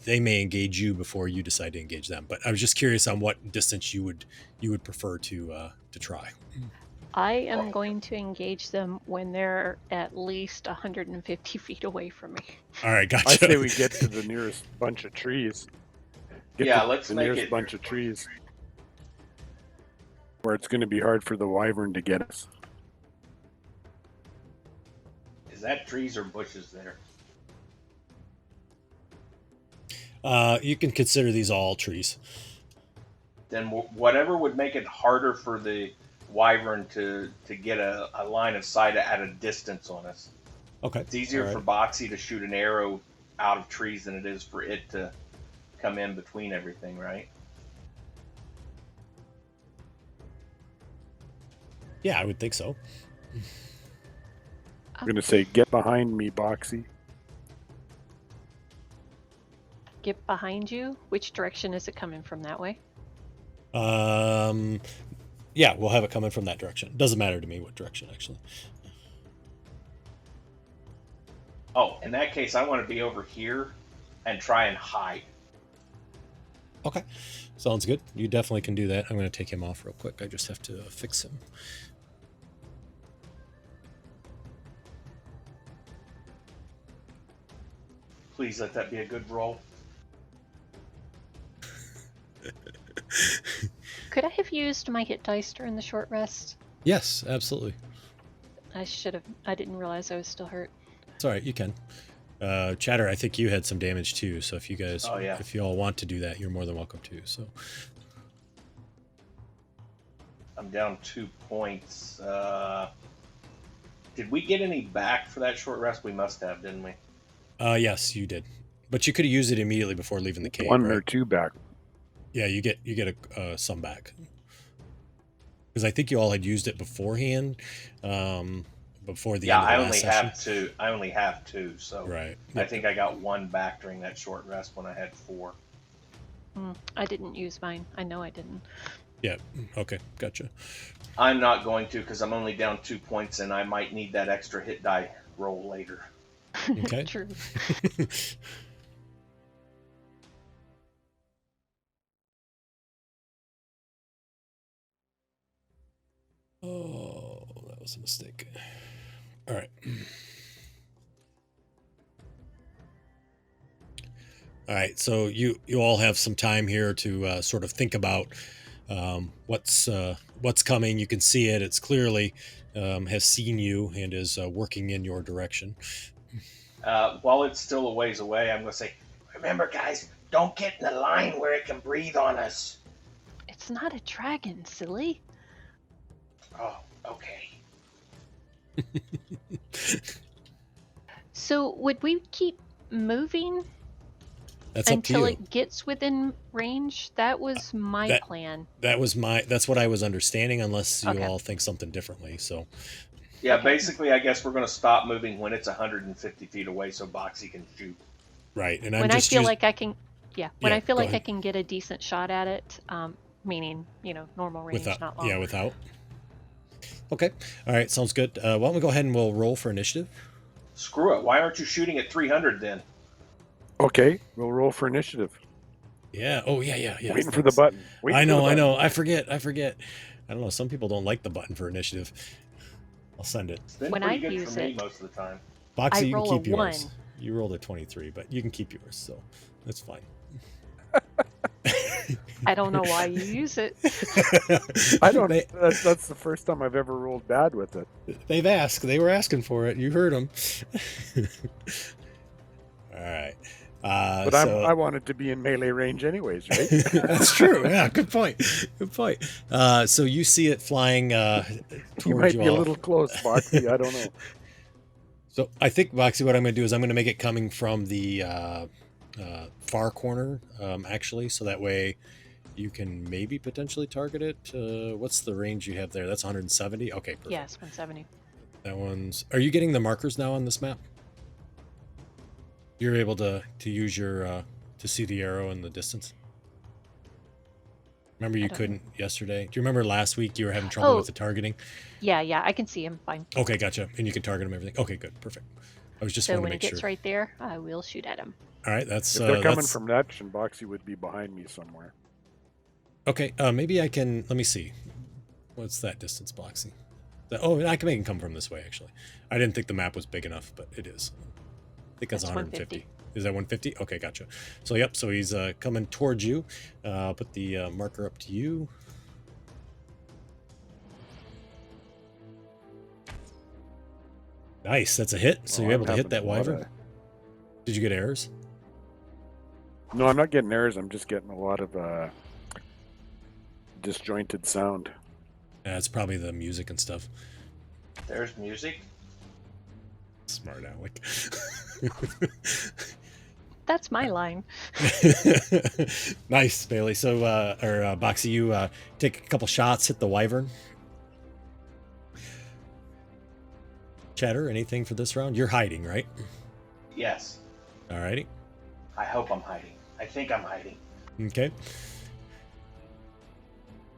they may engage you before you decide to engage them. But I was just curious on what distance you would prefer to try. I am going to engage them when they're at least 150 feet away from me. All right, gotcha. I say we get to the nearest bunch of trees. Yeah, to let's the make nearest it- bunch of trees where it's going to be hard for the wyvern to get us. Is that trees or bushes there? You can consider these all trees. Then whatever would make it harder for the wyvern to get a line of sight at a distance on us. Okay. It's easier for Boxy to shoot an arrow out of trees than it is for it to come in between everything, right? Yeah, I would think so. I'm going to say, get behind me, Boxy. Get behind you? Which direction is it coming from that way? Yeah, we'll have it coming from that direction. Doesn't matter to me what direction, actually. Oh, in that case, I want to be over here and try and hide. Okay, sounds good. You definitely can do that. I'm going to take him off real quick. I just have to fix him. Please let that be a good roll. Could I have used my hit dice during the short rest? Yes, absolutely. I should have. I didn't realize I was still hurt. It's all right. You can. Chatter, I think you had some damage too. So if you guys, if you all want to do that, you're more than welcome to. So I'm down 2 points. Did we get any back for that short rest? We must have, didn't we? Yes, you did. But you could have used it immediately before leaving the cave. 1 right? or 2 back. Yeah, you get some back. Because I think you all had used it beforehand. Before the end of the last session. I only have 2, so right. I think I got 1 back during that short rest when I had 4. I didn't use mine. I know I didn't. Yeah. Okay. Gotcha. I'm not going to because I'm only down 2 points and I might need that extra hit die roll later. Okay. True. Oh, that was a mistake. All right. All right. So you all have some time here to sort of think about what's coming. You can see it. It's clearly has seen you and is working in your direction. While it's still a ways away, I'm going to say, remember, guys, don't get in the line where it can breathe on us. It's not a dragon, silly. Oh, okay. So would we keep moving That's up until to you. it gets within range? That was my plan. That's what I was understanding, unless you Okay. all think something differently. So Yeah, Okay. basically, I guess we're going to stop moving when it's 150 feet away so Boxy can shoot. right, and When I feel like I can, when Yeah, I feel go like I ahead. can get a decent shot at it, meaning normal range, without not long. yeah without. Okay, all right, sounds good. Why don't we go ahead and we'll roll for initiative? Screw it. Why aren't you shooting at 300 then? Okay, we'll roll for initiative. Yeah. Oh yeah. Waiting for the button. I know. I forget. I don't know. Some people don't like the button for initiative. I'll send it. It's been When pretty I good use for me it, most of the time. Boxy, you can roll a keep yours. 1. You rolled a 23, but you can keep yours, so that's fine. I don't know why you use it. I don't. That's the first time I've ever rolled bad with it. They've asked. They were asking for it. You heard them. All right. But I want it to be in melee range anyways, right? That's true. Yeah, good point. Good point. So you see it flying towards You might be all. a little close, Boxy. I don't know. So I think, Boxy, what I'm going to do is I'm going to make it coming from the far corner, actually, so that way you can maybe potentially target it. What's the range you have there? That's 170? Okay, perfect. Yes, 170. That one's... Are you getting the markers now on this map? You're able to use your... to see the arrow in the distance? Remember you don't know. couldn't yesterday? Do you remember last week you were having trouble with Oh, the targeting? yeah, I can see him fine. Okay, gotcha. And you can target him, everything. Okay, good, perfect. I was just So wanting to when he make sure. gets right there, I will shoot at him. All right, that's If they're coming from that direction, Boxy would be behind me somewhere. okay. Maybe I can. Let me see. What's that distance, Boxy? Oh, I can make him come from this way. Actually, I didn't think the map was big enough, but it is. I think that's 150. 150. Is that 150? Okay, gotcha. So yep. So he's coming towards you. I'll put the marker up to you. Nice. That's a hit. So you're able to hit that wyvern. Did you get errors? No, I'm not getting errors. I'm just getting a lot of disjointed sound. Yeah, it's probably the music and stuff. There's music. Smart Alec. That's my line. Nice, Bailey. So, Boxy, you take a couple shots, hit the wyvern. Chatter, anything for this round? You're hiding, right? Yes. Alrighty. I hope I'm hiding. I think I'm hiding. Okay.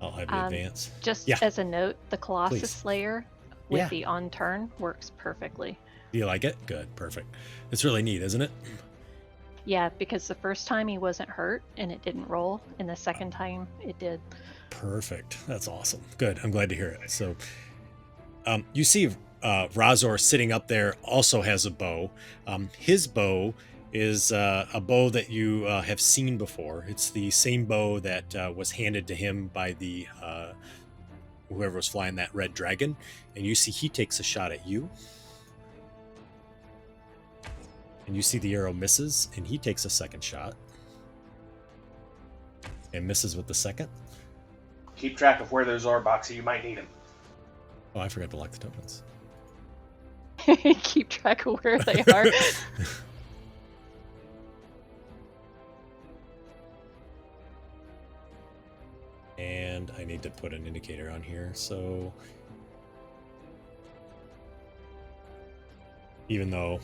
I'll have you advance. Just as a note, the Colossus Please. Slayer with the on turn works perfectly. Do you like it? Good, perfect. It's really neat, isn't it? Yeah, because the first time he wasn't hurt and it didn't roll, and the second time it did. Perfect. That's awesome. Good. I'm glad to hear it. So, you see Razor sitting up there also has a bow. His bow is a bow that you have seen before. It's the same bow that was handed to him by the whoever was flying that red dragon. And you see he takes a shot at you. And you see the arrow misses, and he takes a second shot. And misses with the second. Keep track of where those are, Boxy. You might need them. Oh, I forgot to lock the tokens. Keep track of where they are. And I need to put an indicator on here, so even though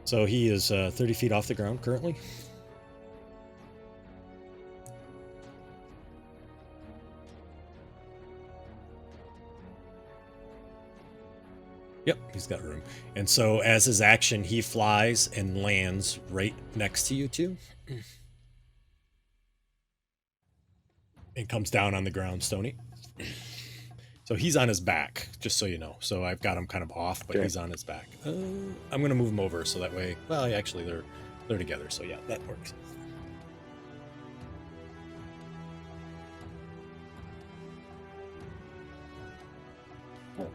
so he is 30 feet off the ground currently. Yep, he's got room. And so as his action, he flies and lands right next to you two. And comes down on the ground, Stony. So he's on his back, just so you know. So I've got him kind of off, but he's on his back. I'm going to move him over so that way, well, actually they're together. So yeah, that works.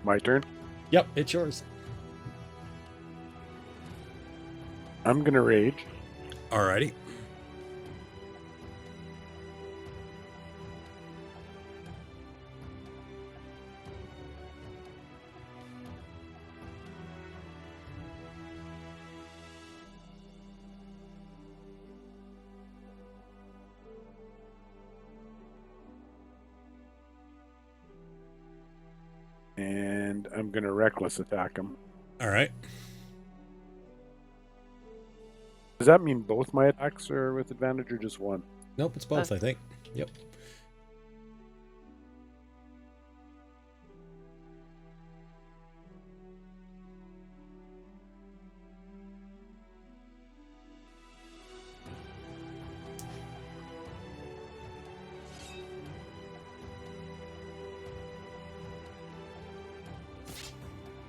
My turn? Yep, it's yours. I'm going to rage. Alrighty. And I'm going to reckless attack him. All right. Does that mean both my attacks are with advantage or just one? Nope, it's both, I think. Yep.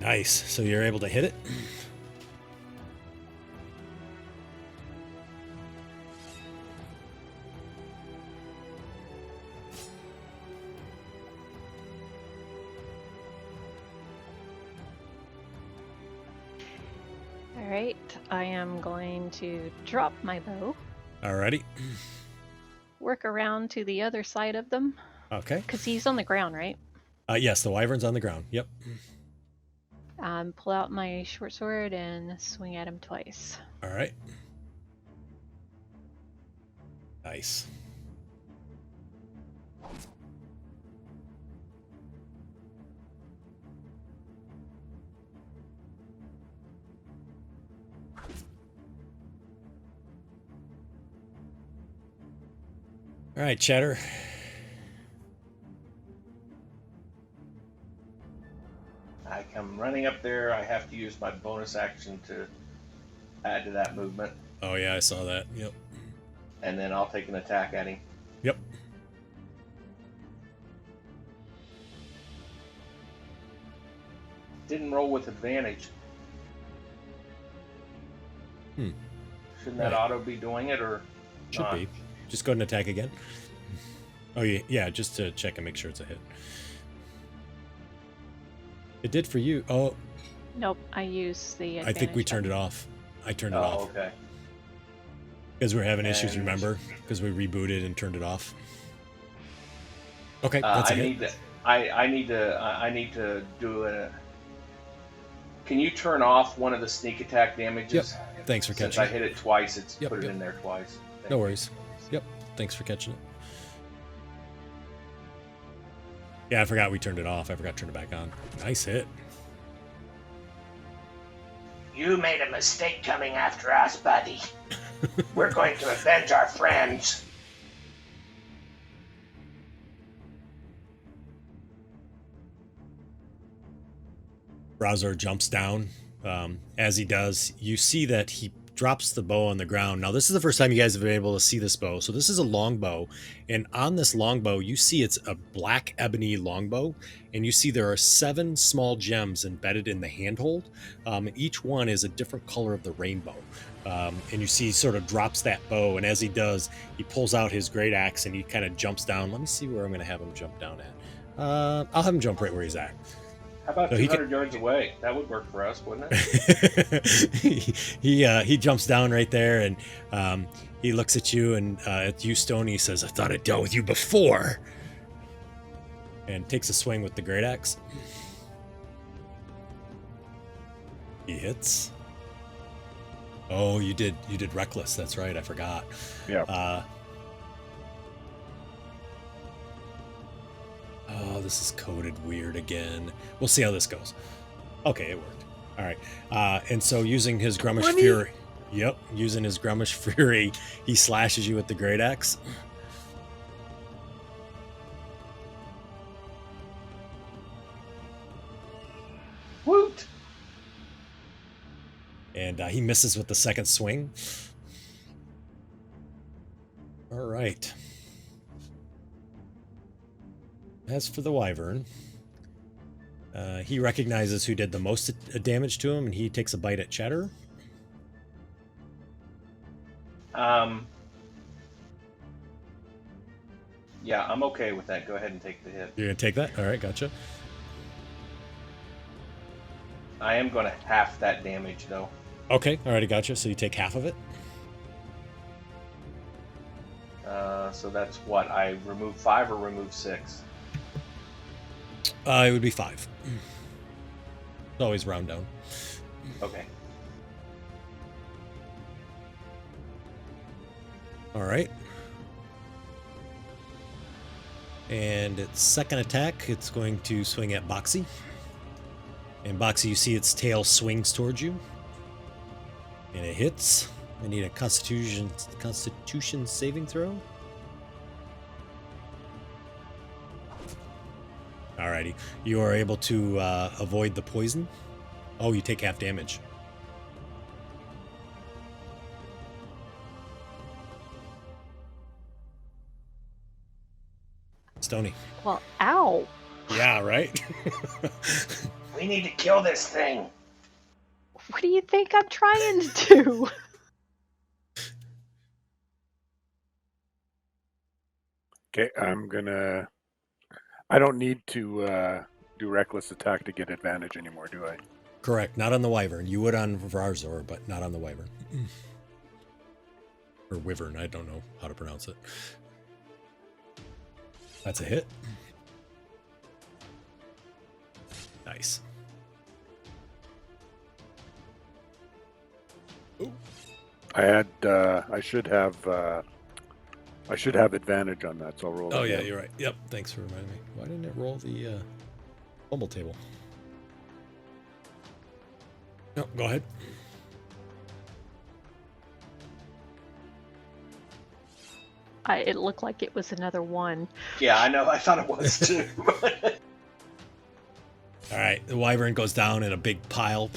Nice. So you're able to hit it? Alright, I am going to drop my bow. Alrighty. Work around to the other side of them. Okay. Because he's on the ground, right? Yes, the wyvern's on the ground. Yep. Pull out my short sword and swing at him twice. All right. Nice. All right, Chatter. I come running up there. I have to use my bonus action to add to that movement, Oh yeah, I saw that. Yep. and then I'll take an attack at him. Yep. Didn't roll with advantage. Hmm. Shouldn't that Right. auto be doing it, or Should not? be. Just go ahead and attack again. Oh yeah, just to check and make sure it's a hit. It did for you. Oh, Nope, I use the I think we advantage turned it button. off. I turned it Oh, off okay. because we're having issues. And Remember, because we rebooted and turned it off. Okay, that's a I hit. need to. I need to do a. Can you turn off one of the sneak attack damages? Yep. Thanks for Since catching I it. hit it twice, it's Yep, put it yep. in there twice. Thank No you. worries. Yep. Thanks for catching it. Yeah, I forgot we turned it off. I forgot to turn it back on. Nice hit. You made a mistake coming after us, buddy. We're going to avenge our friends. Browser jumps down. As he does, you see that he drops the bow on the ground. Now, this is the first time you guys have been able to see this bow. So this is a longbow, and on this longbow, you see it's a black ebony longbow, and you see there are 7 small gems embedded in the handhold. And each one is a different color of the rainbow. And you see he sort of drops that bow, and as he does, he pulls out his great axe and he kind of jumps down. Let me see where I'm going to have him jump down at. I'll have him jump right where he's at. How about So he 200 yards away? That would work for us, wouldn't it? he jumps down right there, and he looks at you and at you, Stone. He says, "I thought I dealt with you before," and takes a swing with the great axe. He hits. Oh, you did reckless. That's right. I forgot. Yeah. Oh, this is coded weird again. We'll see how this goes. Okay, it worked. All right. And so using his Grummish Fury. Yep, using his Grummish Fury, he slashes you with the great axe. Woot! And he misses with the second swing. All right. As for the Wyvern, he recognizes who did the most damage to him, and he takes a bite at Chatter. Yeah, I'm okay with that. Go ahead and take the hit. You're going to take that? All right, gotcha. I am going to half that damage, though. Okay, alrighty, gotcha. So you take half of it? So that's what? I remove 5 or remove 6? It would be 5. It's always round down. Okay. All right. And its second attack, it's going to swing at Boxy. And Boxy, you see its tail swings towards you. And it hits. I need a Constitution saving throw. Alrighty. You are able to avoid the poison. Oh, you take half damage. Stony. Well, ow. Yeah, right? We need to kill this thing. What do you think I'm trying to do? Okay, I don't need to do reckless attack to get advantage anymore, do I? Correct. Not on the Wyvern. You would on Varzor, but not on the Wyvern. Or Wyvern. I don't know how to pronounce it. That's a hit. Nice. Ooh. I should have advantage on that, so I'll roll. Oh again. yeah, you're right. Yep. Thanks for reminding me. Why didn't it roll the fumble table? No, go ahead. It looked like it was another one. Yeah, I know. I thought it was too. All right, the wyvern goes down in a big pile.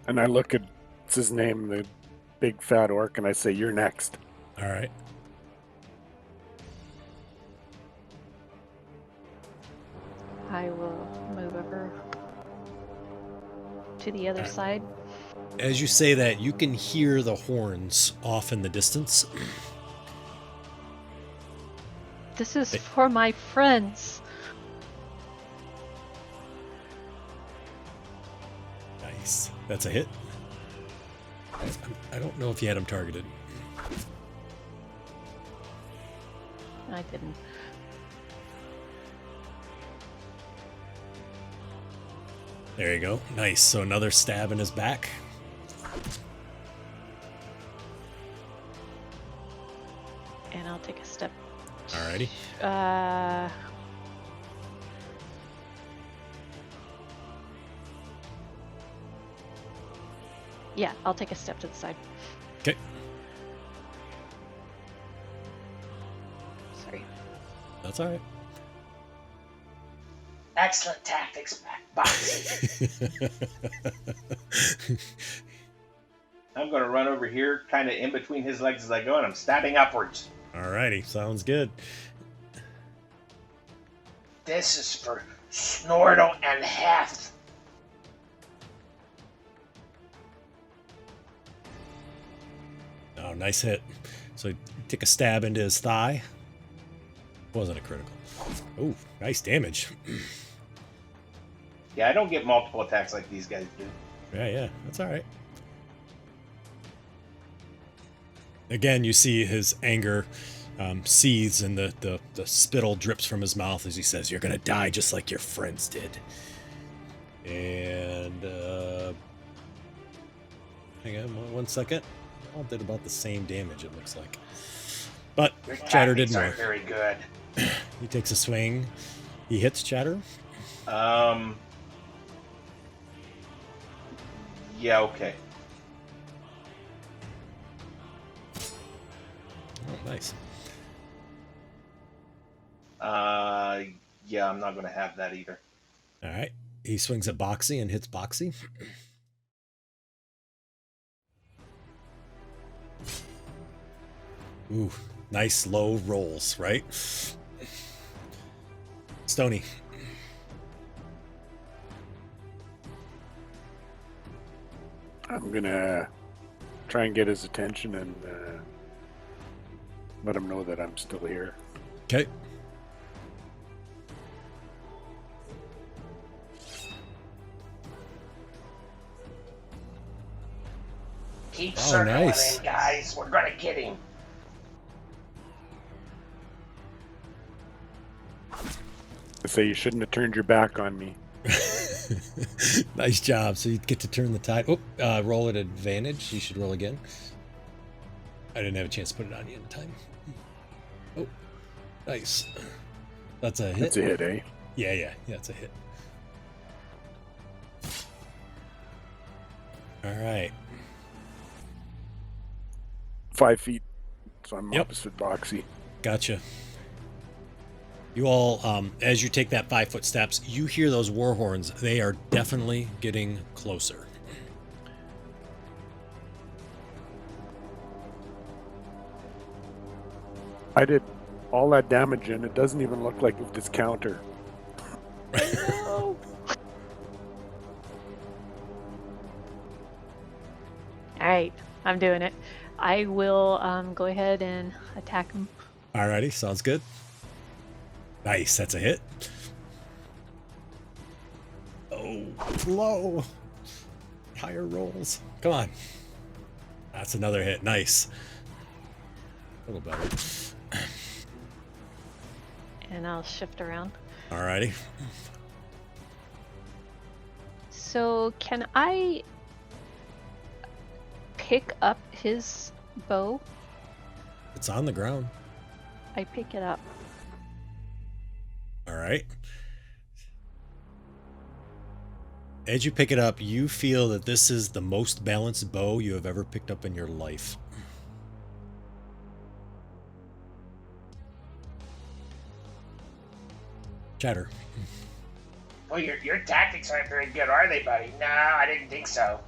And I look at what's his name, the big fat orc, and I say, "You're next." All right. I will move over to the other side. As you say that, you can hear the horns off in the distance. This is for my friends. Nice. That's a hit. I don't know if you had him targeted. I didn't. There you go. Nice. So another stab in his back. And I'll take a step. Alrighty. Yeah, I'll take a step to the side. Okay. Sorry. That's all right. Excellent tactics, Boxy. I'm going to run over here, kind of in between his legs as I go, and I'm stabbing upwards. Alrighty. Sounds good. This is for Snortle and Heth. Oh, nice hit. So you take a stab into his thigh. Wasn't a critical. Oh, nice damage. Yeah, I don't get multiple attacks like these guys do. Yeah, that's all right. Again, you see his anger seethes and the spittle drips from his mouth as he says, "You're gonna die just like your friends did." And hang on 1 second. All did about the same damage, it looks like. But Your Chatter did tactics more. aren't very good. He takes a swing. He hits Chatter. Yeah, okay. Oh, nice. Yeah, I'm not going to have that either. All right. He swings at Boxy and hits Boxy. Ooh, nice low rolls, right? Stony. I'm gonna try and get his attention and let him know that I'm still here. Okay. Keep circling nice. him, guys. We're going to get him. I say you shouldn't have turned your back on me. Nice job. So you get to turn the tide. Oh, roll at advantage. You should roll again. I didn't have a chance to put it on you in time. Oh, nice. That's a hit. That's a hit, eh? Yeah, it's a hit. All right. 5 feet. So I'm Yep. opposite Boxy. Gotcha. You all, as you take that 5 foot steps, you hear those war horns. They are definitely getting closer. I did all that damage and it doesn't even look like a discounter. All right, I'm doing it. I will go ahead and attack him. Alrighty, sounds good. Nice, that's a hit. Oh, low. Higher rolls. Come on. That's another hit. Nice. A little better. And I'll shift around. Alrighty. So can I pick up his bow? It's on the ground. I pick it up. All right. As you pick it up, you feel that this is the most balanced bow you have ever picked up in your life. Chatter. Well, your tactics aren't very good, are they, buddy? No, I didn't think so.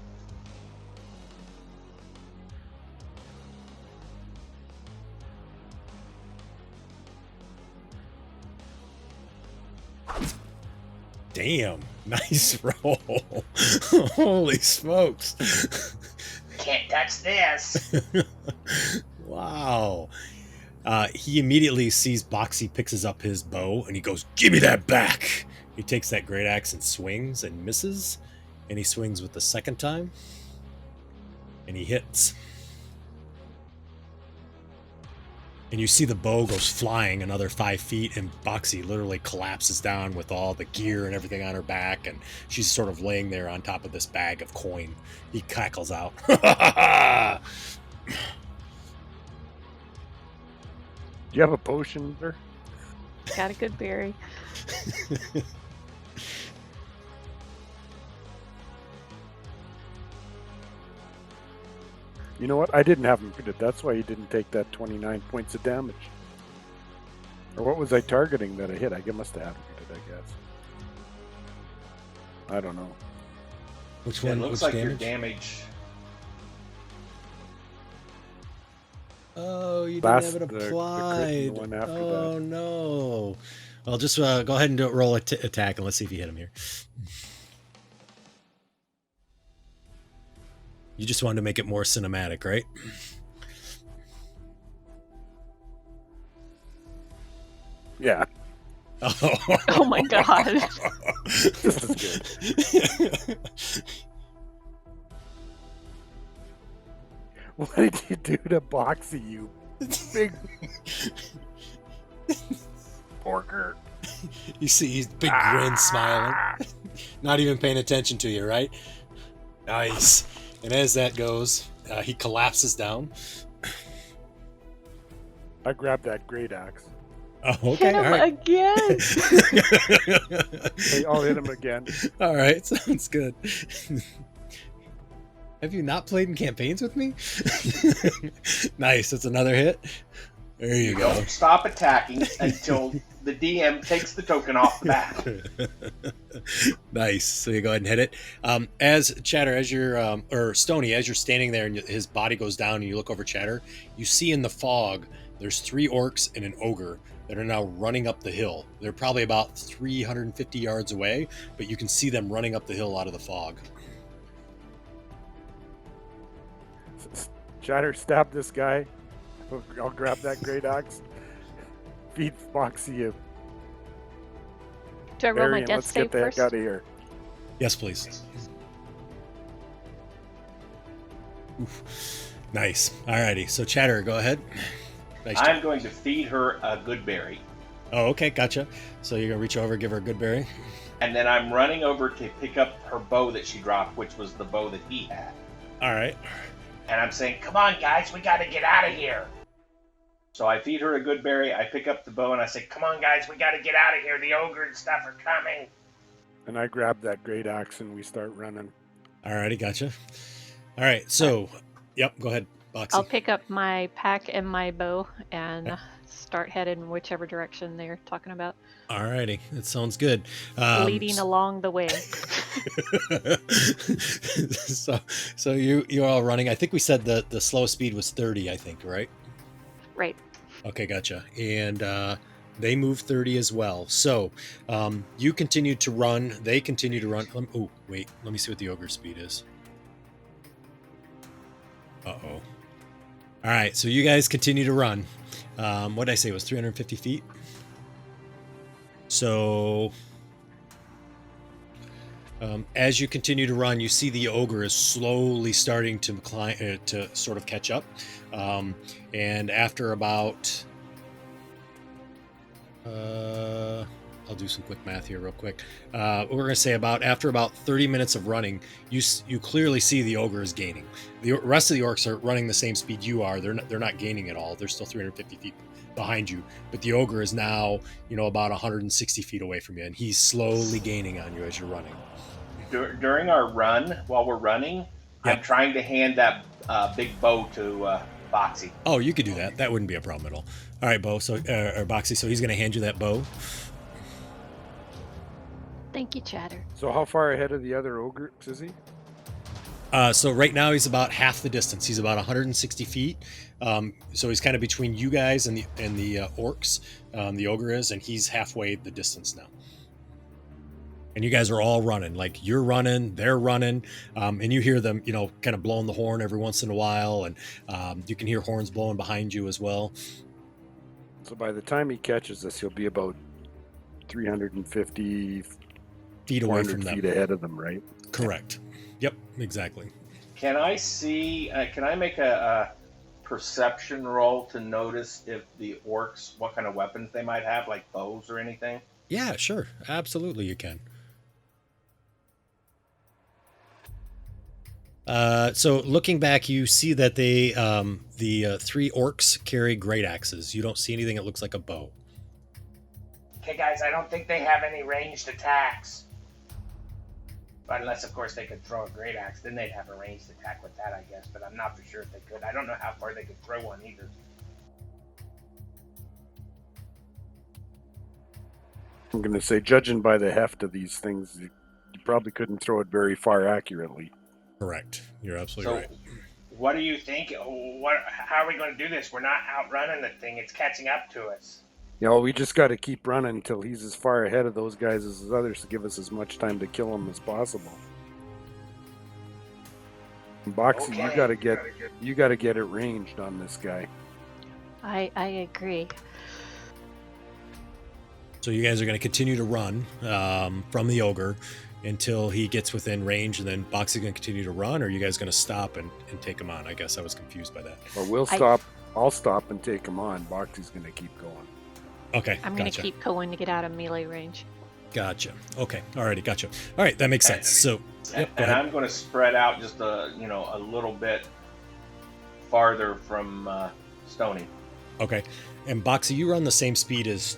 Damn, nice roll. Holy smokes. Can't touch this. Wow. He immediately sees Boxy picks up his bow and he goes, "Give me that back!" He takes that great axe and swings and misses. And he swings with the second time. And he hits. And you see the bow goes flying another 5 feet, and Boxy literally collapses down with all the gear and everything on her back, and she's sort of laying there on top of this bag of coin. He cackles out. Do you have a potion there? Got a good berry. You know what? I didn't have him critted. That's why he didn't take that 29 points of damage. Or what was I targeting that I hit? I must have had him critted, I guess. I don't know. Which It one? looks Which like damage? your damage. Oh, you didn't Last- have it the crit and the applied. one after Oh that. no. Well, just go ahead and roll attack, and let's see if you hit him here. You just wanted to make it more cinematic, right? Yeah, Oh my god. this is good. What did you do to Boxy, you big porker? You see his big grin smiling, not even paying attention to you, right? Nice. And as that goes, he collapses down. I grabbed that great axe. Oh, okay, Hit him all right. again. Hey, I'll hit him again. All right, sounds good. Have you not played in campaigns with me? Nice, that's another hit. There you go. Don't stop attacking until the DM takes the token off the back. Nice. So you go ahead and hit it. As Chatter, as you're, or Stony, as you're standing there and his body goes down and you look over Chatter, you see in the fog, there's 3 orcs and an ogre that are now running up the hill. They're probably about 350 yards away, but you can see them running up the hill out of the fog. Chatter, stab this guy. I'll grab that great axe. Feed Foxy a Do I roll berry my and death let's save get the heck first? out of here. Yes, please. Oof. Nice. Alrighty. So Chatter, go ahead. Nice I'm job. going to feed her a good berry. Oh, okay, gotcha. So you're gonna reach over, give her a good berry. And then I'm running over to pick up her bow that she dropped, which was the bow that he had. All right. And I'm saying, come on, guys, we got to get out of here. So I feed her a good berry, I pick up the bow, and I say, come on, guys, we got to get out of here. The ogre and stuff are coming. And I grab that great axe and we start running. Alrighty, gotcha. All right. So, yep. Go ahead, Boxy. I'll pick up my pack and my bow and start heading whichever direction they're talking about. Alrighty, that sounds good. Leading along the way. so you're all running. I think we said the slowest speed was 30. I think, right? Right. Okay, gotcha. And they move 30 as well. So you continue to run. They continue to run. Oh, wait. Let me see what the ogre speed is. Uh-oh. All right. So you guys continue to run. What did I say? It was 350 feet? So as you continue to run, you see the ogre is slowly starting to climb, to sort of catch up. And after about... I'll do some quick math here real quick. We're going to say after about 30 minutes of running, you clearly see the ogre is gaining. The rest of the orcs are running the same speed you are. They're not gaining at all. They're still 350 feet behind you, but the ogre is now about 160 feet away from you, and he's slowly gaining on you as you're running. during our run, while we're running, I'm Yep. trying to hand that big bow to Boxy. Oh, you could do that. That wouldn't be a problem at all. All right, Bo. So, or Boxy. So he's going to hand you that bow. Thank you, Chatter. So how far ahead of the other ogres is he? So right now he's about half the distance. He's about 160 feet. So he's kind of between you guys and the orcs. The ogre is, and he's halfway the distance now. And you guys are all running. Like you're running, they're running, and you hear them, kind of blowing the horn every once in a while, and you can hear horns blowing behind you as well. So by the time he catches us, he'll be about 350 Feet away from them. feet ahead of them, right? Correct. Yep, exactly. Can I see? Can I make a perception roll to notice if the orcs, what kind of weapons they might have, like bows or anything? Yeah, sure. Absolutely, you can. So looking back, you see that the 3 orcs carry great axes. You don't see anything that looks like a bow. Okay, guys, I don't think they have any ranged attacks. Unless, of course, they could throw a great axe. Then they'd have a ranged attack with that, I guess. But I'm not for sure if they could. I don't know how far they could throw one either. I'm going to say, judging by the heft of these things, you probably couldn't throw it very far accurately. Correct. You're absolutely right. What do you think? How are we going to do this? We're not outrunning the thing. It's catching up to us. We just got to keep running until he's as far ahead of those guys as the others to give us as much time to kill him as possible. And Boxy, Okay. you got to get it ranged on this guy. I agree. So you guys are going to continue to run from the ogre until he gets within range, and then Boxy's going to continue to run, or are you guys going to stop and take him on? I guess I was confused by that. Well, stop. I'll stop and take him on. Boxy's going to keep going. Okay, I'm going to keep going to get out of melee range. Gotcha. Okay, alrighty, gotcha. All right, that makes sense. So, yep, go And ahead. I'm going to spread out just a little bit farther from Stony. Okay, and Boxy, you run the same speed as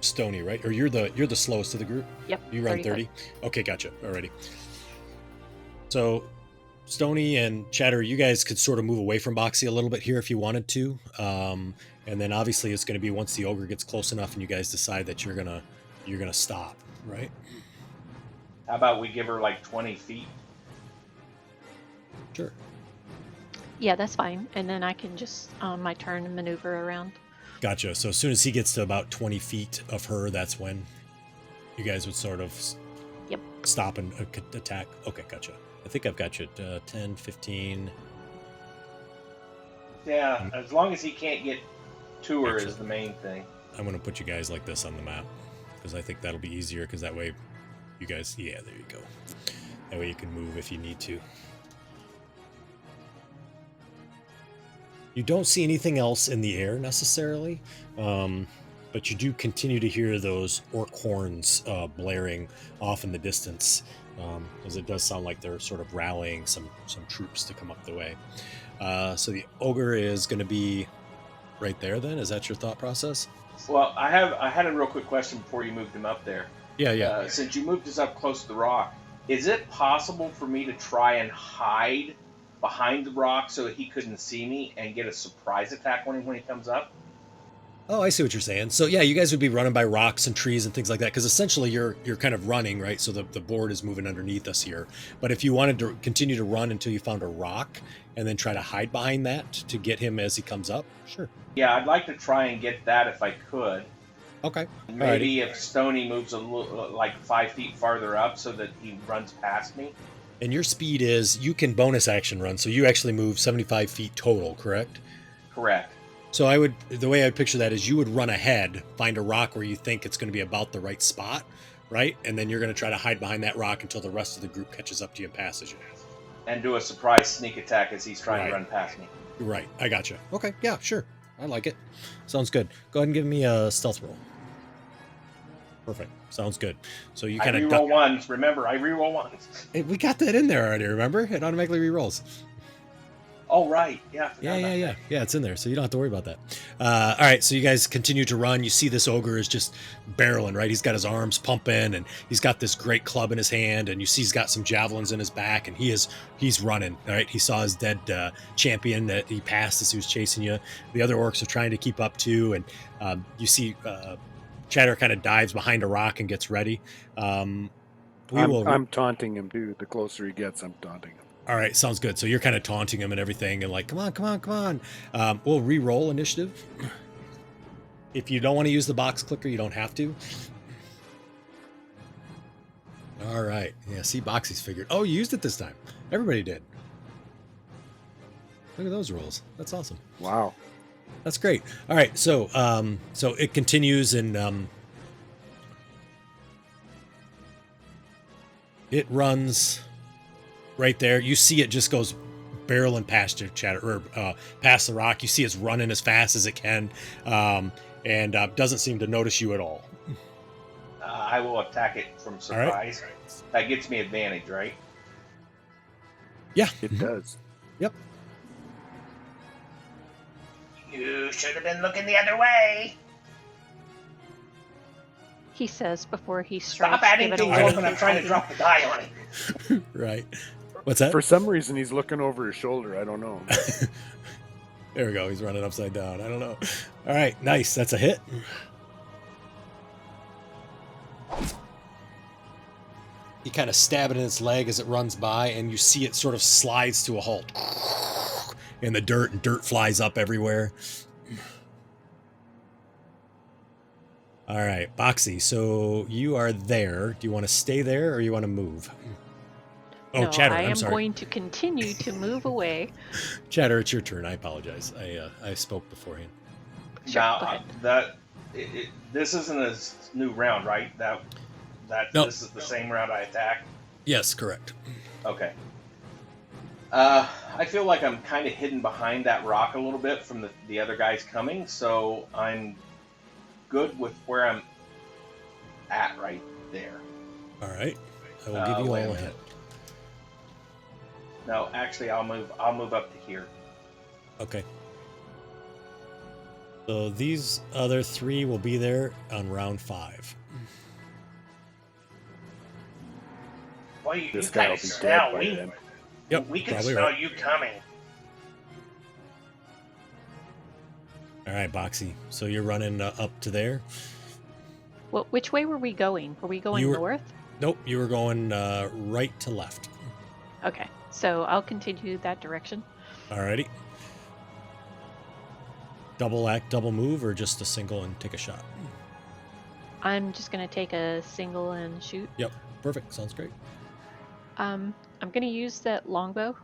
Stony, right? Or you're the slowest of the group? Yep. You run 30? Okay, gotcha. Alrighty. So Stony and Chatter, you guys could sort of move away from Boxy a little bit here if you wanted to. And then obviously it's going to be once the ogre gets close enough and you guys decide that you're gonna stop, right? How about we give her like 20 feet? Sure. Yeah, that's fine. And then I can just, on my turn, maneuver around. Gotcha. So as soon as he gets to about 20 feet of her, that's when you guys would sort of stop and attack. Okay, gotcha. I think I've got you at 10, 15. Yeah, as long as he can't get to her is the main thing. I'm going to put you guys like this on the map because I think that'll be easier because that way you guys, yeah, there you go. That way you can move if you need to. You don't see anything else in the air necessarily, but you do continue to hear those orc horns blaring off in the distance, because it does sound like they're sort of rallying some troops to come up the way. So the ogre is going to be right there then? Is that your thought process? Well, I had a real quick question before you moved him up there. Yeah. Since you moved us up close to the rock, is it possible for me to try and hide behind the rock so that he couldn't see me and get a surprise attack when he comes up? Oh, I see what you're saying. So yeah, you guys would be running by rocks and trees and things like that, because essentially you're kind of running, right? So the board is moving underneath us here. But if you wanted to continue to run until you found a rock and then try to hide behind that to get him as he comes up, sure. Yeah, I'd like to try and get that if I could. Okay. Maybe if Stony moves a little, like 5 feet farther up so that he runs past me. And your speed is, you can bonus action run, so you actually move 75 feet total, correct? Correct. So the way I would picture that is you would run ahead, find a rock where you think it's going to be about the right spot, right? And then you're going to try to hide behind that rock until the rest of the group catches up to you and passes you. And do a surprise sneak attack as he's trying to run past me. Right, I gotcha. Okay, yeah, sure. I like it. Sounds good. Go ahead and give me a stealth roll. Perfect. Sounds good. So you kind of reroll ones. Remember, I reroll ones. We got that in there already, remember? It automatically rerolls. Oh, right. Yeah. I forgot Yeah, about yeah, yeah. that. Yeah, it's in there, so you don't have to worry about that. All right, so you guys continue to run. You see this ogre is just barreling, right? He's got his arms pumping, and he's got this great club in his hand, and you see he's got some javelins in his back, and he's running. All right, he saw his dead champion that he passed as he was chasing you. The other orcs are trying to keep up too, and you see Chatter kind of dives behind a rock and gets ready. I'm taunting him too. The closer he gets, I'm taunting him. All right, sounds good. So you're kind of taunting him and everything, and like, come on, come on, come on. We'll re-roll initiative. If you don't want to use the box clicker, you don't have to. All right. Yeah, see, Boxy's figured. Oh, you used it this time. Everybody did. Look at those rolls. That's awesome. Wow. That's great. All right, so so it continues, and it runs right there. You see it just goes barreling past your Chatter, or past the rock. You see it's running as fast as it can, and doesn't seem to notice you at all. I will attack it from surprise. That gets me advantage, right? Yeah, It does. Yep. You should have been looking the other way. He says before he strikes. Stop adding give it a things little up when I'm trying to drop the die on it. Right. What's that? For some reason, he's looking over his shoulder. I don't know. There we go. He's running upside down. I don't know. All right, nice. That's a hit. You kind of stab it in its leg as it runs by, and you see it sort of slides to a halt in the dirt, and dirt flies up everywhere. All right, Boxy, so you are there. Do you want to stay there, or you want to move? Oh, no, Chatter, I am I'm sorry. going to continue to move away. Chatter, it's your turn. I apologize. I spoke beforehand. Sure, go Now, ahead. this isn't a new round, right? No. This is the same round I attacked. Yes, correct. Okay. I feel like I'm kind of hidden behind that rock a little bit from the other guys coming, so I'm good with where I'm at right there. All right. I will give you all wait a a minute. hit. No, actually, I'll move up to here. Okay. So these other three will be there on round 5. Boy, you This kind guy will of be dead smell. by We, then. Yep, we can probably smell right. you coming. All right, Boxy. So you're running up to there. Well, which way were we going? Were we going You were- north? Nope, you were going right to left. Okay, so I'll continue that direction. Alrighty. Double act, double move, or just a single and take a shot? I'm just going to take a single and shoot. Yep, perfect. Sounds great. I'm going to use that longbow.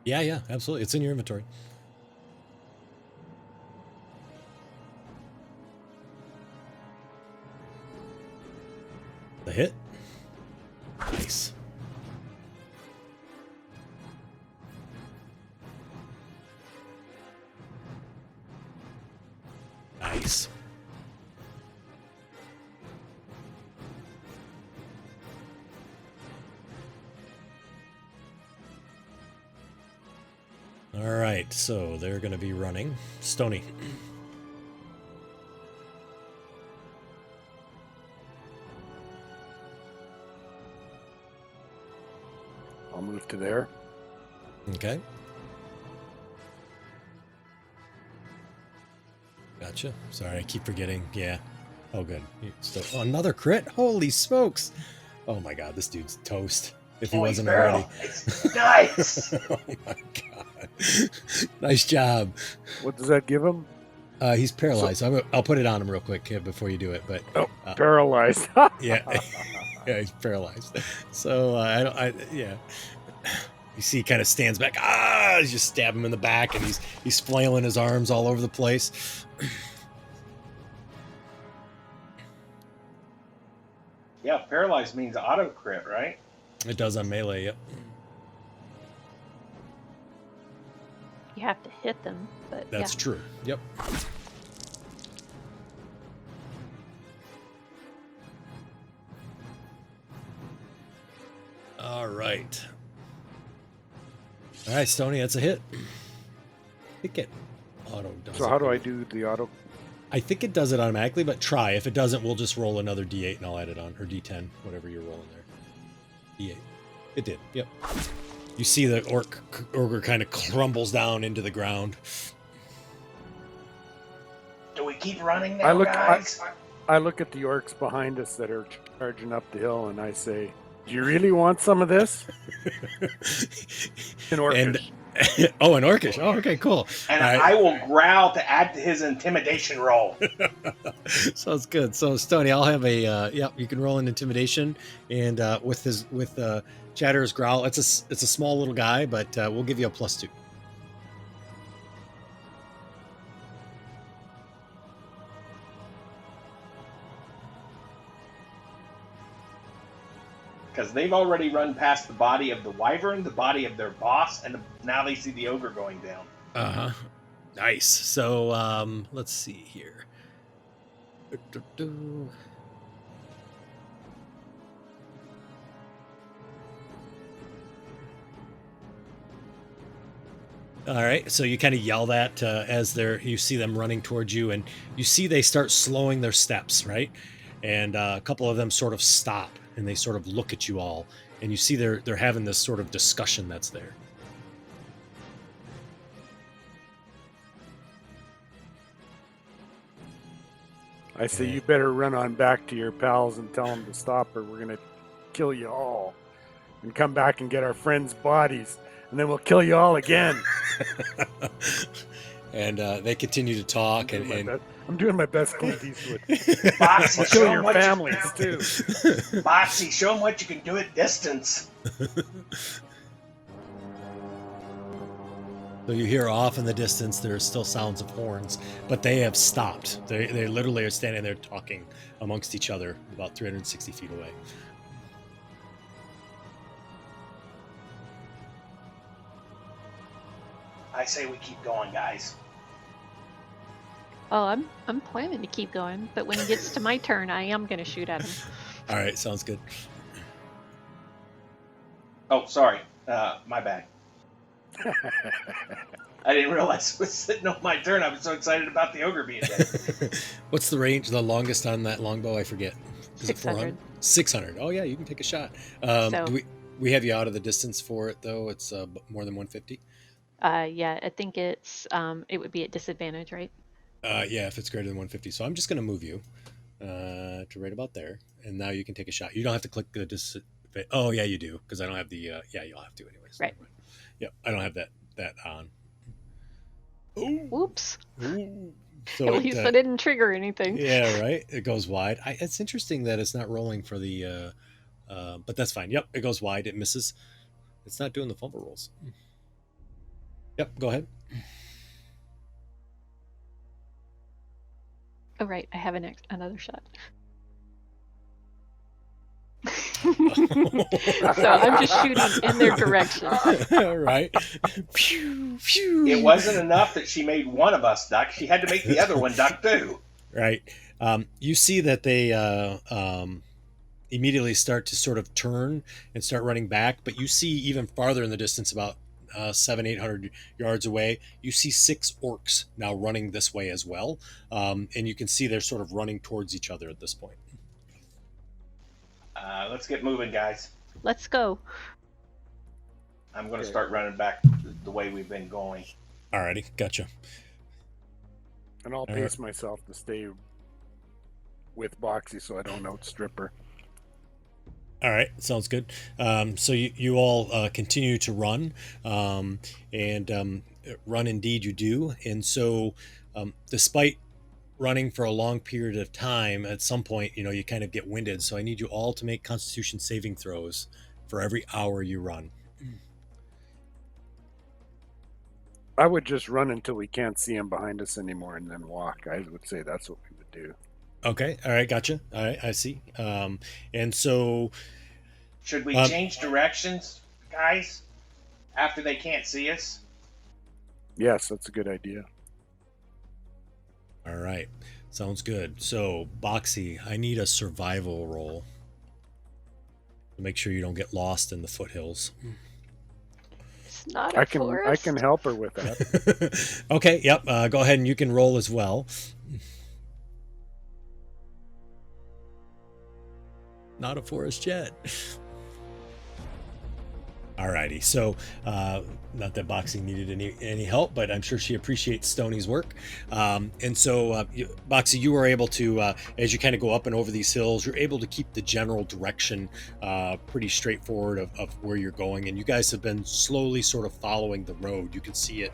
Yeah, absolutely. It's in your inventory. The hit. Nice. Nice. All right, so they're going to be running. Stony. I'll move to there. Okay. Gotcha. Sorry, I keep forgetting. Yeah. Oh, good. Oh, another crit? Holy smokes. Oh my god, this dude's toast. If he wasn't already. Nice. Oh my god. Nice job. What does that give him? He's paralyzed. I'll put it on him real quick before you do it. But Paralyzed. yeah, yeah, he's paralyzed. So yeah. You see, he kind of stands back. You just stab him in the back, and he's flailing his arms all over the place. Yeah, paralyzed means auto crit, right? It does on melee. Yep. You have to hit them, but That's yeah. true. Yep. All right. All right, Stoney, that's a hit. think it auto does So it. how do I do the auto? I think it does it automatically, but try. If it doesn't, we'll just roll another D8 and I'll add it on, or D10, whatever you're rolling there. D8. It did. Yep. You see the ogre kind of crumbles down into the ground. Do we keep running now, guys? I look at the orcs behind us that are charging up the hill, and I say, "Do you really want some of this?" In Orcish. Oh, an Orcish. Oh, okay, cool. And I will growl to add to his intimidation roll. Sounds good. So, Stoney, I'll have a you can roll an intimidation, and with Chatter's growl, it's a small little guy, but we'll give you a +2. Because they've already run past the body of the wyvern, the body of their boss, and now they see the ogre going down. Nice. So let's see here. All right, so you kind of yell that as you see them running towards you, and you see they start slowing their steps, right? And a couple of them sort of stop, and they sort of look at you all, and you see they're having this sort of discussion that's there. I say, you better run on back to your pals and tell them to stop, or we're gonna kill you all, and come back and get our friends' bodies, and then we'll kill you all again. And they continue to talk, I'm doing my best, Clint Eastwood. Boxy, I'll kill your families too. Boxy, show them what you can do at distance. So you hear off in the distance, there are still sounds of horns, but they have stopped. They literally are standing there talking amongst each other about 360 feet away. I say we keep going, guys. Oh, I'm planning to keep going, but when it gets to my turn, I am going to shoot at him. All right, sounds good. Oh, sorry. My bad. I didn't realize it was sitting on my turn. I was so excited about the ogre being dead. What's the range, the longest on that longbow? I forget. Is 600. 600. Oh, yeah, you can take a shot. Do we have you out of the distance for it, though? It's more than 150? Yeah, I think it would be at disadvantage, right? Yeah, if it's greater than 150. So I'm just going to move you to right about there. And now you can take a shot. You don't have to click the disadvantage. Oh, yeah, you do. Because I don't have the... yeah, you'll have to anyways. Right. Yep, I don't have that on. Ooh. Whoops. Ooh. So at least I didn't trigger anything. Yeah, right. It goes wide. It's interesting that it's not rolling for the... but that's fine. Yep, it goes wide. It misses. It's not doing the fumble rolls. Yep, go ahead. Oh, right. I have another shot. So I'm just shooting in their direction. Right. Pew, pew. It wasn't enough that she made one of us duck. She had to make the other one duck too. Right. You see that they immediately start to sort of turn and start running back, but you see even farther in the distance, about 700-800 yards away, you see 6 orcs now running this way as well. And you can see they're sort of running towards each other at this point. Let's get moving, guys. Let's go. I'm going to start running back the way we've been going. Alrighty, gotcha. And I'll pace myself to stay with Boxy so I don't outstrip her. All right, sounds good. So you all continue to run, and run indeed you do. And so despite running for a long period of time, at some point, you kind of get winded. So I need you all to make Constitution saving throws for every hour you run. I would just run until we can't see him behind us anymore and then walk. I would say that's what we would do. Okay. All right. Gotcha. All right. I see. And so... Should we change directions, guys, after they can't see us? Yes, that's a good idea. All right. Sounds good. So, Boxy, I need a survival roll to make sure you don't get lost in the foothills. It's not I a can forest. help her with that. Okay, yep. Go ahead and you can roll as well. Not a forest yet. Alrighty, so not that Boxy needed any help, but I'm sure she appreciates Stoney's work. And so, Boxy, you were able to, as you kind of go up and over these hills, you're able to keep the general direction pretty straightforward of where you're going. And you guys have been slowly sort of following the road. You can see it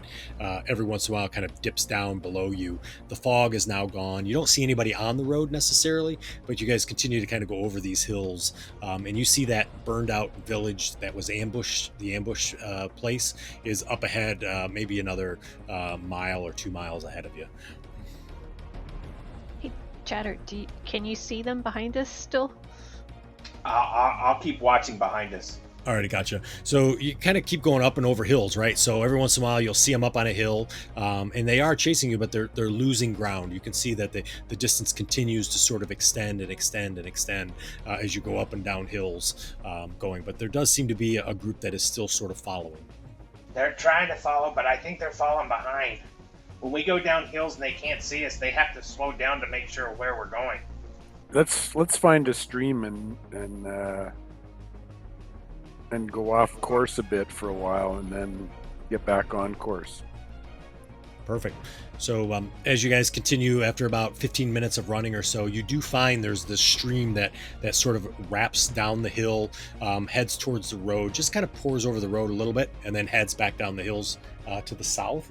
every once in a while kind of dips down below you. The fog is now gone. You don't see anybody on the road necessarily, but you guys continue to kind of go over these hills. And you see that burned out village that was ambushed. The ambush place is up ahead, maybe another mile or 2 miles ahead of you. Hey, Jarak, can you see them behind us still? I'll keep watching behind us. Alrighty, gotcha. So you kind of keep going up and over hills, right? So every once in a while you'll see them up on a hill, and they are chasing you, but they're losing ground. You can see that the distance continues to sort of extend and extend and extend as you go up and down hills going. But there does seem to be a group that is still sort of following. They're trying to follow, but I think they're falling behind. When we go down hills and they can't see us, they have to slow down to make sure where we're going. Let's find a stream and go off course a bit for a while, and then get back on course. Perfect. So as you guys continue, after about 15 minutes of running or so, you do find there's this stream that sort of wraps down the hill, heads towards the road, just kind of pours over the road a little bit, and then heads back down the hills to the south.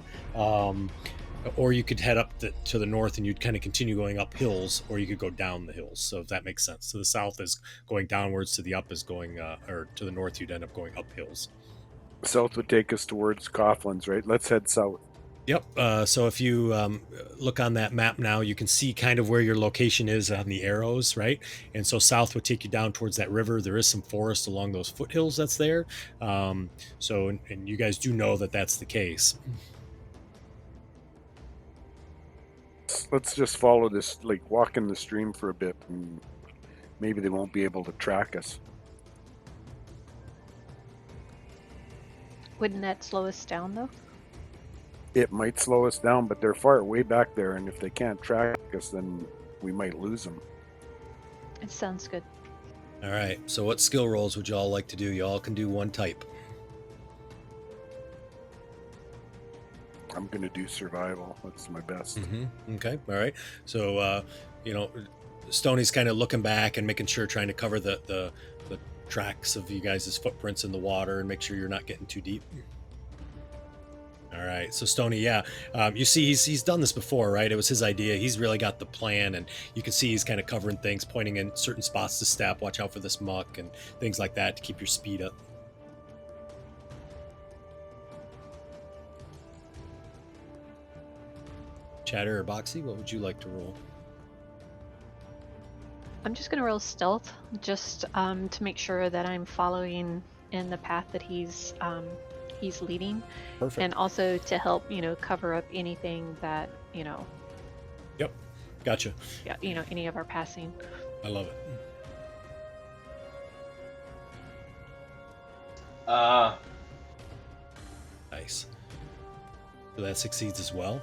Or you could head up to the north and you'd kind of continue going up hills, or you could go down the hills. So if that makes sense. So the south is going downwards, to the up is going, or to the north, you'd end up going up hills. South would take us towards Coughlin's, right? Let's head south. Yep. So if you look on that map now, you can see kind of where your location is on the arrows, right? And so south would take you down towards that river. There is some forest along those foothills that's there. And you guys do know that that's the case. Let's just follow this, like walk in the stream for a bit, and maybe they won't be able to track us. Wouldn't that slow us down, though? It might slow us down, but they're far way back there, and if they can't track us, then we might lose them. It sounds good. All right. So what skill rolls would y'all like to do? Y'all can do one type. I'm going to do survival. That's my best. Mm-hmm. Okay. All right. So, Stoney's kind of looking back and making sure, trying to cover the tracks of you guys' footprints in the water and make sure you're not getting too deep. All right. So Stoney, yeah, you see he's done this before, right? It was his idea. He's really got the plan, and you can see he's kind of covering things, pointing in certain spots to step, watch out for this muck and things like that to keep your speed up. Chatter or Boxy, what would you like to roll? I'm just gonna roll stealth, just to make sure that I'm following in the path that he's leading. Perfect. And also to help, cover up anything that, Yep. Gotcha. yeah, any of our passing. I love it. Nice. So that succeeds as well.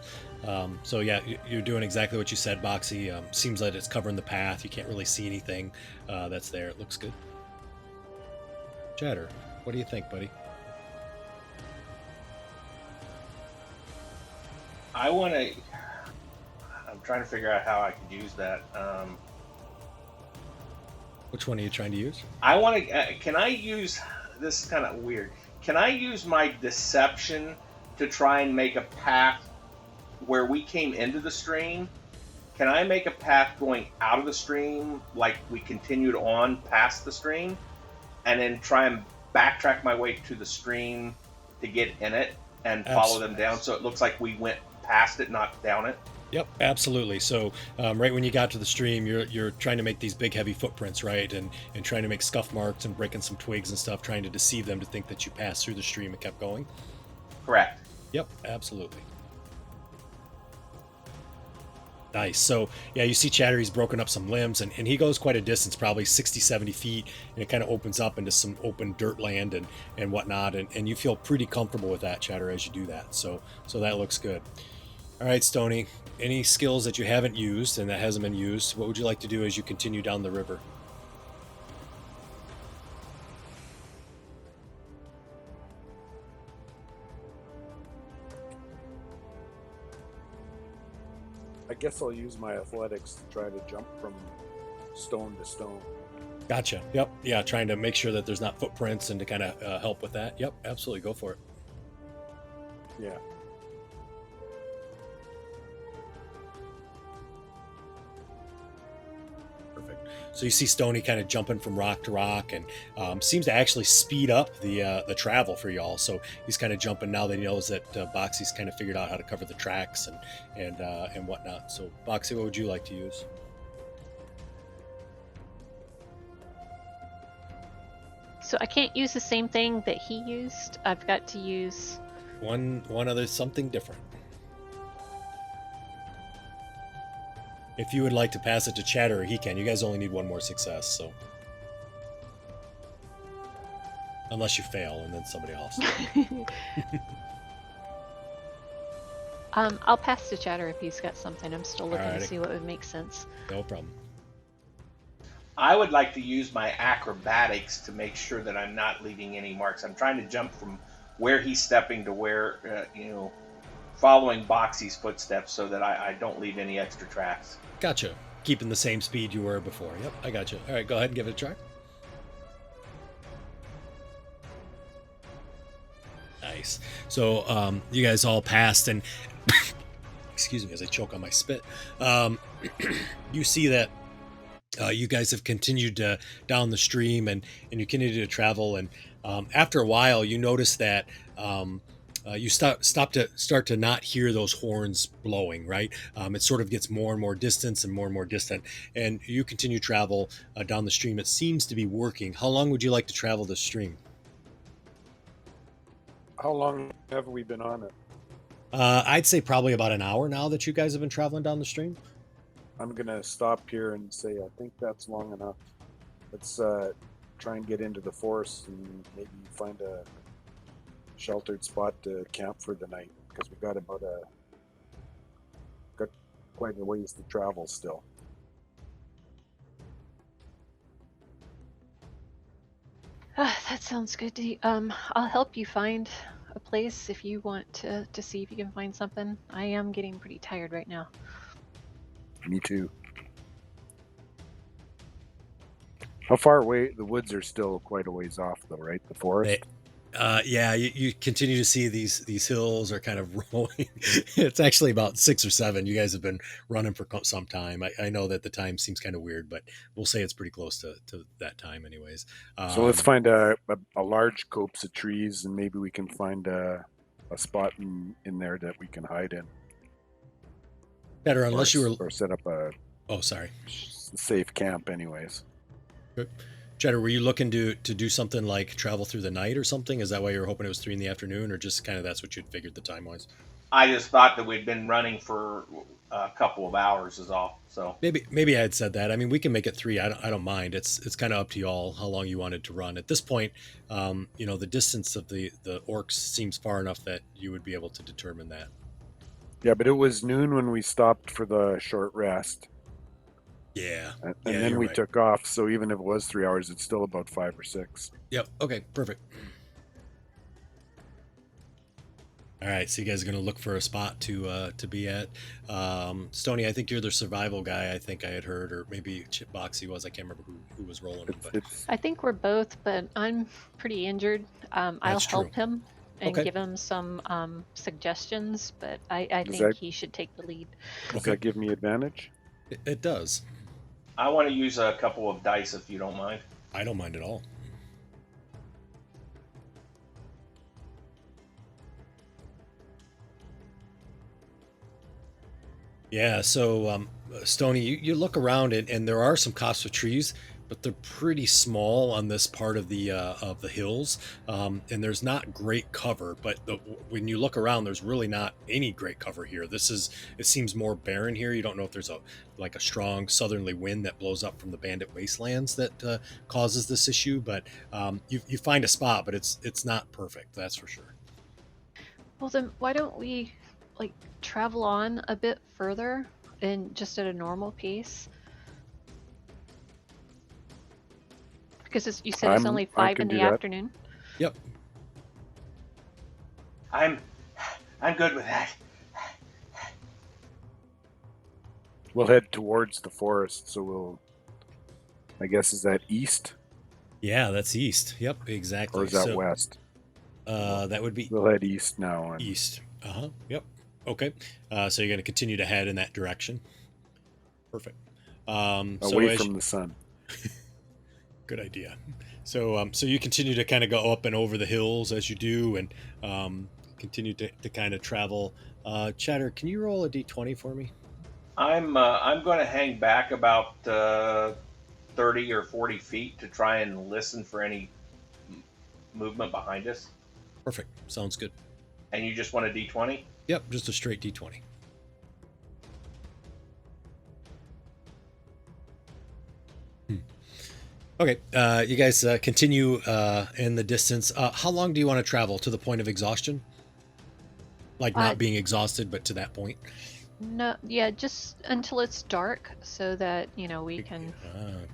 So yeah, you're doing exactly what you said, Boxy. Seems like it's covering the path. You can't really see anything that's there. It looks good. Chatter, what do you think, buddy? I'm trying to figure out how I could use that. Which one are you trying to use? I want to. Can I use? This is kind of weird. Can I use my deception to try and make a path where we came into the stream? Can I make a path going out of the stream, like we continued on past the stream, and then try and backtrack my way to the stream to get in it and follow them down, so it looks like we went past it, not down it? Yep, absolutely. So right when you got to the stream, you're trying to make these big heavy footprints, right? And trying to make scuff marks and breaking some twigs and stuff, trying to deceive them to think that you passed through the stream and kept going. Correct. Yep, absolutely. Nice. So, yeah, you see Chatter, he's broken up some limbs, and he goes quite a distance, probably 60, 70 feet, and it kind of opens up into some open dirt land and whatnot, and you feel pretty comfortable with that, Chatter, as you do that. So that looks good. All right, Stony, any skills that you haven't used and that hasn't been used, what would you like to do as you continue down the river? I guess I'll use my athletics to try to jump from stone to stone. Gotcha. Yep. Yeah, trying to make sure that there's not footprints and to kind of help with that. Yep, absolutely. Go for it. Yeah. Perfect. So you see Stony kind of jumping from rock to rock, and seems to actually speed up the travel for y'all. So he's kind of jumping now that he knows that Boxy's kind of figured out how to cover the tracks and whatnot. So Boxy, what would you like to use? So I can't use the same thing that he used. I've got to use One other something different. If you would like to pass it to Chatter, he can. You guys only need one more success, so unless you fail and then somebody else. I'll pass to Chatter if he's got something. I'm still looking Alrighty. to see what would make sense. No problem. I would like to use my acrobatics to make sure that I'm not leaving any marks. I'm trying to jump from where he's stepping to where, following Boxy's footsteps so that I don't leave any extra tracks. Gotcha. Keeping the same speed you were before. Yep, I gotcha. All right, go ahead and give it a try. Nice. So you guys all passed, and excuse me as I choke on my spit. You see that you guys have continued down the stream, and you continue to travel, and after a while, you notice that you start to not hear those horns blowing. Right, it sort of gets more and more distant and more distant, and you continue travel down the stream. It seems to be working. How long would you like to travel this stream? How long have we been on it? I'd say probably about an hour now that you guys have been traveling down the stream. I'm gonna stop here and say I think that's long enough. Let's try and get into the forest and maybe find a sheltered spot to camp for the night, because we got quite a ways to travel still. That sounds good. I'll help you find a place if you want to see if you can find something. I am getting pretty tired right now. Me too. How far away? The woods are still quite a ways off, though, right? The forest. Yeah, you continue to see these hills are kind of rolling. It's actually about 6 or 7. You guys have been running for some time. I know that the time seems kind of weird, but we'll say it's pretty close to that time anyways. So let's find a large copse of trees, and maybe we can find a spot in there that we can hide in. Better unless you were... Or set up a... Oh, sorry. Safe camp anyways. Good. Cheddar, were you looking to do something like travel through the night or something? Is that why you were hoping it was 3 PM, or just kind of that's what you'd figured the time was? I just thought that we'd been running for a couple of hours is all. So maybe I had said that. I mean, we can make it 3. I don't mind. It's kind of up to y'all how long you wanted to run. At this point, the distance of the orcs seems far enough that you would be able to determine that. Yeah, but it was noon when we stopped for the short rest. Yeah. And then we took off, so even if it was 3 hours, it's still about 5 or 6. Yep. Okay, perfect. All right, so you guys are going to look for a spot to be at. Stony, I think you're the survival guy, I think I had heard, or maybe Chip Boxy was. I can't remember who was rolling. But I think we're both, but I'm pretty injured. I'll help him and give him some suggestions, but I think he should take the lead. Does that give me advantage? It does. I want to use a couple of dice if you don't mind. I don't mind at all. Yeah, so Stony, you look around and there are some copses of trees, but they're pretty small on this part of the hills, and there's not great cover. But when you look around, there's really not any great cover here. It seems more barren here. You don't know if there's a strong southerly wind that blows up from the Bandit Wastelands that causes this issue. But you find a spot, but it's not perfect. That's for sure. Well, then why don't we like travel on a bit further and just at a normal pace? Because you said it's only I 5 can in do the that. afternoon. Yep. I'm good with that. We'll head towards the forest, so I guess, is that east? Yeah, that's east. Yep, exactly. Or is that west? That would be We'll head east now. east. Yep. Okay. So you're going to continue to head in that direction. Perfect. Away from the sun. Good idea. So you continue to kind of go up and over the hills as you do, and continue to kind of travel. Chatter, can you roll a d20 for me? I'm going to hang back about 30 or 40 feet to try and listen for any movement behind us. Perfect. Sounds good. And you just want a d20? Yep, just a straight d20. Okay, you guys continue in the distance. How long do you want to travel to the point of exhaustion? Like not being exhausted, but to that point? No, yeah, just until it's dark so that, we can...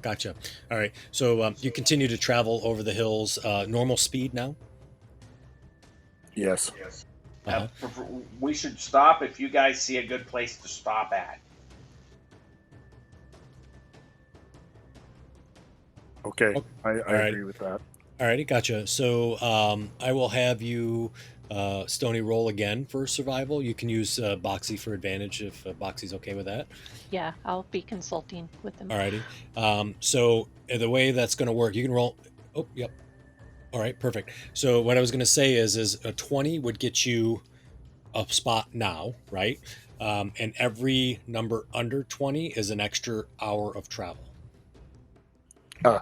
Gotcha. All right, so you continue to travel over the hills. Normal speed now? Yes. We should stop if you guys see a good place to stop at. Okay, I agree with that. Alrighty, gotcha. So I will have you, Stony, roll again for survival. You can use Boxy for advantage if Boxy's okay with that. Yeah, I'll be consulting with them. Alrighty. So the way that's going to work, you can roll. Oh, yep. All right, perfect. So what I was going to say is a 20 would get you a spot now, right? And every number under 20 is an extra hour of travel. All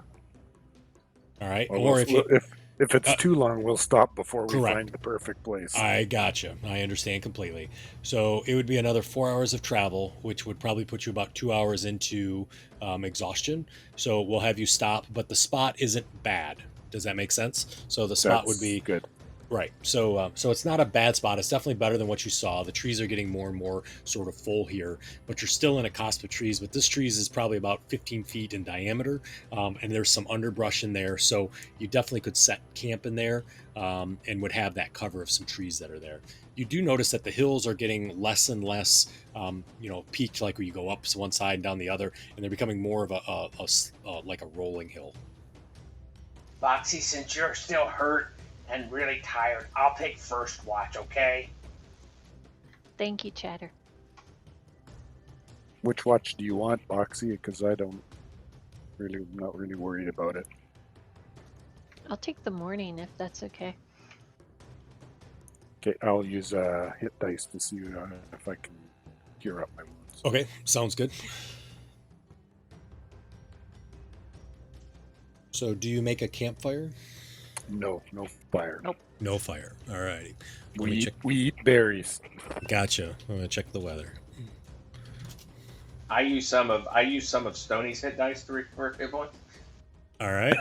right. Well, or if it's too long, we'll stop before we correct. find the perfect place. I gotcha. I understand completely. So it would be another 4 hours of travel, which would probably put you about 2 hours into exhaustion. So we'll have you stop, but the spot isn't bad. Does that make sense? So the spot would be good. Right. So it's not a bad spot. It's definitely better than what you saw. The trees are getting more and more sort of full here, but you're still in a copse of trees. But this trees is probably about 15 feet in diameter, and there's some underbrush in there. So you definitely could set camp in there and would have that cover of some trees that are there. You do notice that the hills are getting less and less, peaked, like where you go up one side and down the other, and they're becoming more of like a rolling hill. Boxy, since you're still hurt and really tired, I'll take first watch, okay? Thank you, Chatter. Which watch do you want, Boxy? Because I'm not really worried about it. I'll take the morning if that's okay. Okay, I'll use hit dice to see if I can cure up my wounds. Okay, sounds good. So do you make a campfire? No fire. Nope. No fire. All righty. We eat berries. Gotcha. I'm gonna check the weather. I use some of Stoney's hit dice to recover hit points. All right.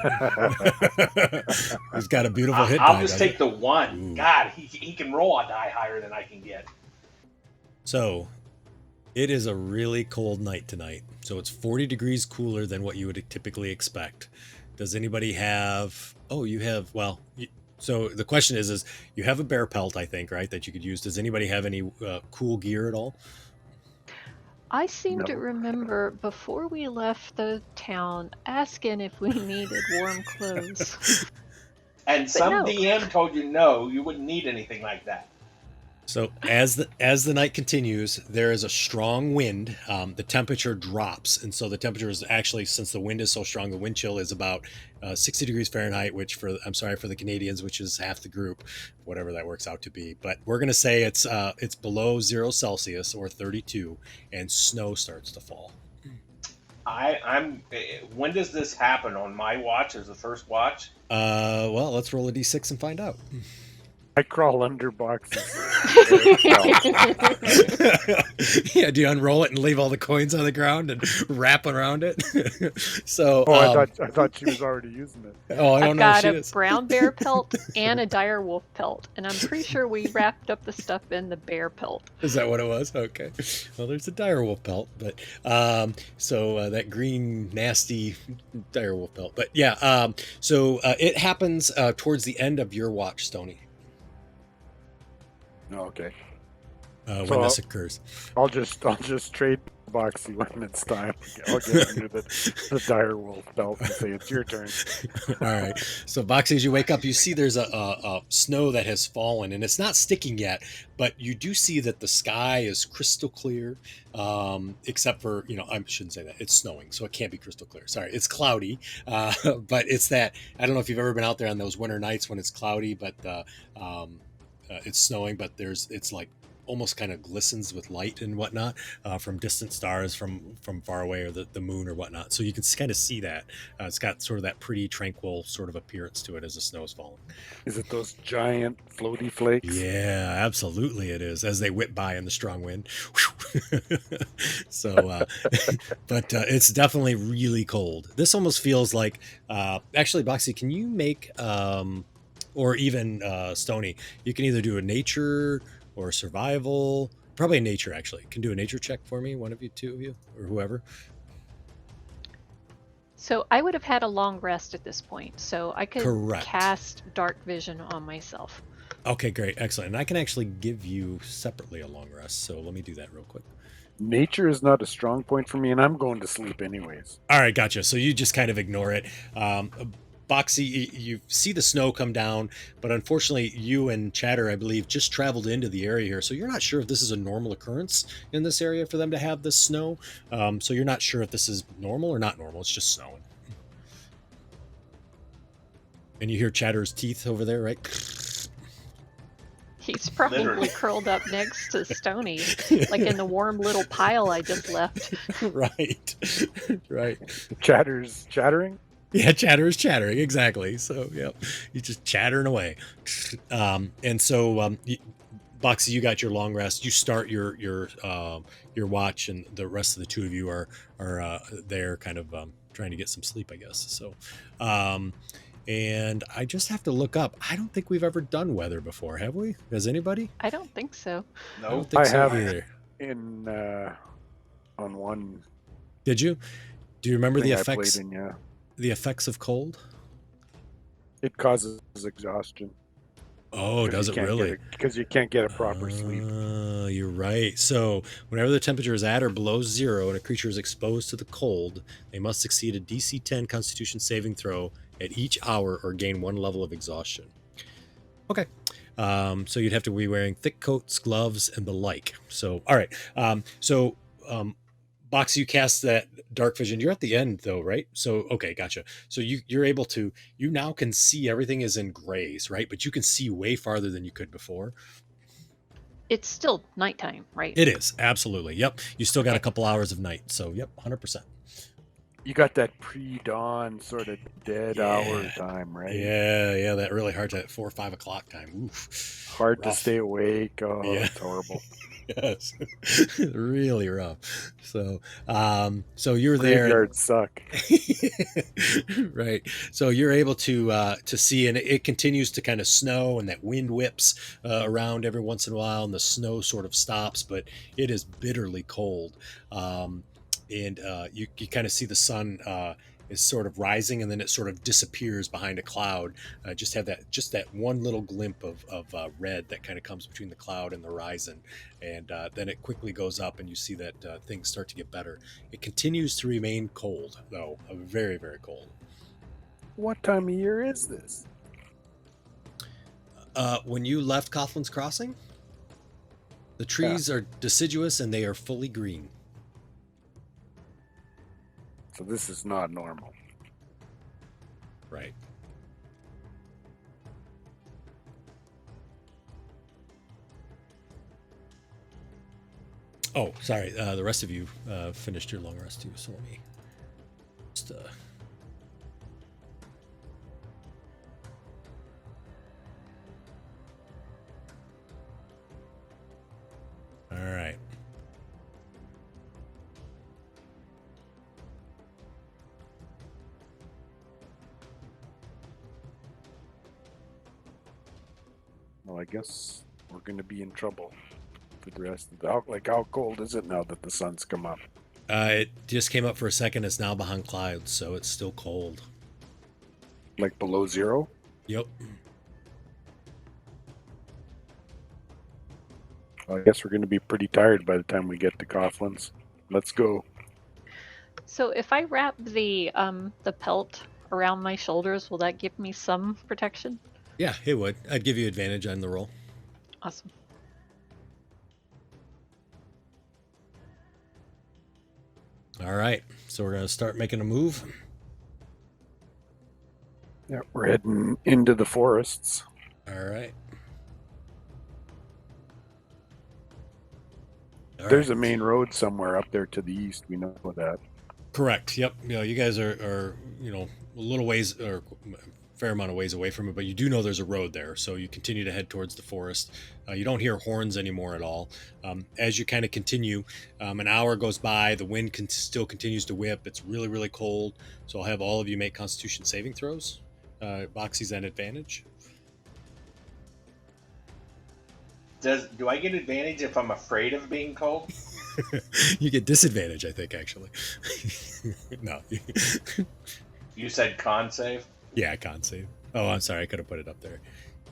He's got a beautiful hit die. I'll just take the one. Ooh. God, he can roll a die higher than I can get. So it is a really cold night tonight. So it's 40 degrees cooler than what you would typically expect. Does anybody have... Oh, you have... Well, so the question is you have a bear pelt, I think, right, that you could use. Does anybody have any cool gear at all? I seem to remember before we left the town asking if we needed warm clothes. And some DM told you no, you wouldn't need anything like that. So as the night continues, there is a strong wind. The temperature drops, and so the temperature is actually, since the wind is so strong, the wind chill is about 60 degrees Fahrenheit, which for the Canadians, which is half the group, whatever that works out to be. But we're gonna say it's below 0 Celsius or 32, and snow starts to fall. I'm. When does this happen? On my watch as the first watch? Well, let's roll a d6 and find out. I crawl under boxes. Yeah, do you unroll it and leave all the coins on the ground and wrap around it? So, Oh, I thought she was already using it. oh, I don't I've know if got she a is. brown bear pelt and a dire wolf pelt, and I'm pretty sure we wrapped up the stuff in the bear pelt. Is that what it was? Okay. Well, there's a direwolf pelt, but so that green nasty direwolf pelt. But yeah, so it happens towards the end of your watch, Stony, Oh, okay. when So this occurs. I'll just trade Boxy when it's time. I'll get under the dire wolf belt and say it's your turn. All right. So, Boxy, as you wake up, you see there's a snow that has fallen, and it's not sticking yet, but you do see that the sky is crystal clear, except for, I shouldn't say that. It's snowing, so it can't be crystal clear. Sorry, it's cloudy, but it's that. I don't know if you've ever been out there on those winter nights when it's cloudy, but it's snowing, but it's like almost kind of glistens with light and whatnot from distant stars from far away, or the moon or whatnot. So you can kind of see that it's got sort of that pretty tranquil sort of appearance to it as the snow is falling. Is it those giant floaty flakes? Yeah, absolutely it is, as they whip by in the strong wind. So but it's definitely really cold. This almost feels like actually, Boxy, can you make or even Stony, you can either do a nature or survival, probably nature. Actually, can do a nature check for me, one of you, two of you, or whoever. So I would have had a long rest at this point, so I could Correct. cast dark vision on myself. Okay, great, excellent. And I can actually give you separately a long rest, so let me do that real quick. Nature is not a strong point for me, and I'm going to sleep anyways. All right, gotcha. So you just kind of ignore it. Boxy, you see the snow come down, but unfortunately you and Chatter, I believe, just traveled into the area here, so you're not sure if this is a normal occurrence in this area for them to have this snow. So you're not sure if this is normal or not normal. It's just snowing. And you hear Chatter's teeth over there, right? He's probably Literally. curled up next to Stony, like in the warm little pile I just left. Right. Right. Chatter's chattering? Yeah, chatter is chattering, exactly. So, yeah, you're just chattering away. And so, Boxy, you got your long rest. You start your watch, and the rest of the two of you are there, kind of trying to get some sleep, I guess. So, and I just have to look up. I don't think we've ever done weather before, have we? Has anybody? I don't think so. I don't Nope. think I so have either. in on one Did you? Do you remember the thing I played effects? in, yeah. The effects of cold? It causes exhaustion. Oh, does it really? Because you can't get a proper sleep. You're right. So, whenever the temperature is at or below zero and a creature is exposed to the cold, they must succeed a DC 10 Constitution saving throw at each hour or gain one level of exhaustion. Okay. So you'd have to be wearing thick coats, gloves, and the like. So, all right. Box, you cast that dark vision. You're at the end though, right? So, okay, gotcha. So you're able to, you now can see everything is in grays, right? But you can see way farther than you could before. It's still nighttime, right? It is, absolutely. Yep. You still got a couple hours of night. So, yep, 100%. You got that pre-dawn sort of dead Yeah. hour time, right? Yeah, that really hard, that 4 or 5 o'clock time. Oof. Hard Rough. to stay awake. Oh, Yeah. it's horrible. Yes. Really rough. So you're there. Graveyards suck. Right. So you're able to see, and it continues to kind of snow, and that wind whips around every once in a while, and the snow sort of stops, but it is bitterly cold. And you kind of see the sun is sort of rising, and then it sort of disappears behind a cloud. Just that one little glint of red that kind of comes between the cloud and the horizon, and then it quickly goes up, and you see that things start to get better. It continues to remain cold, though, very, very cold. What time of year is this? When you left Coughlin's Crossing, the trees are deciduous and they are fully green. So this is not normal. Right. Oh, sorry. The rest of you finished your long rest too. So let me All right. Well, I guess we're going to be in trouble for the rest of the. Like, how cold is it now that the sun's come up? It just came up for a second. It's now behind clouds, so it's still cold. Like below zero? Yep. Well, I guess we're going to be pretty tired by the time we get to Coughlin's. Let's go. So if I wrap the pelt around my shoulders, will that give me some protection? Yeah, it would. I'd give you advantage on the roll. Awesome. All right. So we're going to start making a move. Yeah, we're heading into the forests. All right. There's a main road somewhere up there to the east. We know that. Correct. Yep. You know, you guys are a little ways or a fair amount of ways away from it, but you do know there's a road there. So you continue to head towards the forest. You don't hear horns anymore at all. As you kind of continue, an hour goes by. The wind still continues to whip. It's really, really cold. So I'll have all of you make Constitution saving throws. Boxy's at advantage. Do I get advantage if I'm afraid of being cold? You get disadvantage, I think, actually. No. You said con save? Yeah, con save. Oh, I'm sorry. I could have put it up there.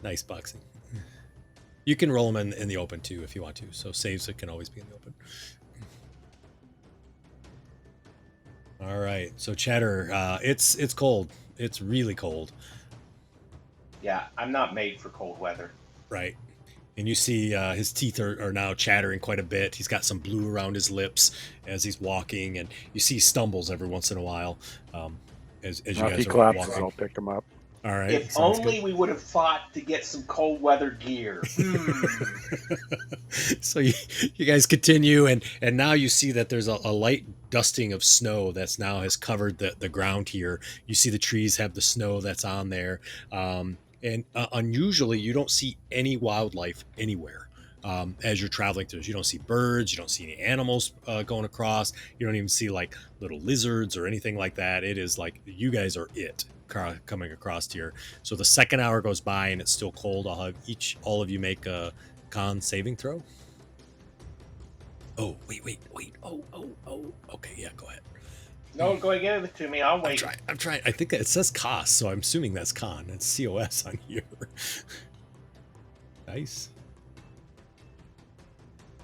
Nice boxing. You can roll them in the open, too, if you want to. So saves, it can always be in the open. All right. So, Chatter, it's cold. It's really cold. Yeah, I'm not made for cold weather. Right. And you see his teeth are now chattering quite a bit. He's got some blue around his lips as he's walking, and you see he stumbles every once in a while as you guys he are collapses, walking. I'll pick him up. All right. If only we would have fought to get some cold weather gear. So you guys continue, and now you see that there's a light dusting of snow that's now has covered the ground here. You see the trees have the snow that's on there. And unusually, you don't see any wildlife anywhere as you're traveling through this. You don't see birds. You don't see any animals going across. You don't even see like little lizards or anything like that. It is like you guys are coming across here. So the second hour goes by and it's still cold. I'll have all of you make a con saving throw. Oh, wait. Oh. Okay, yeah, go ahead. No, go ahead, give it to me. I'll wait. I'm trying. I think it says cost, so I'm assuming that's con. It's COS on here. Nice.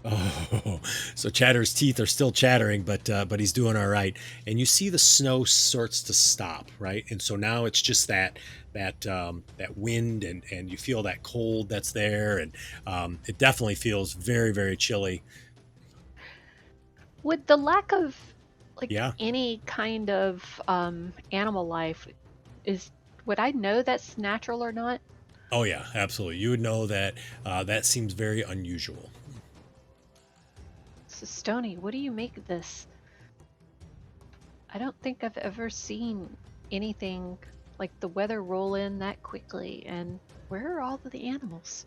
Oh, so Chatter's teeth are still chattering, but he's doing all right. And you see the snow starts to stop, right? And so now it's just that wind, and you feel that cold that's there, and it definitely feels very, very chilly. Would the lack of Yeah. any kind of animal life would I know that's natural or not? Oh yeah, absolutely. You would know that that seems very unusual. So Stony, what do you make of this? I don't think I've ever seen anything like the weather roll in that quickly, and where are all of the animals?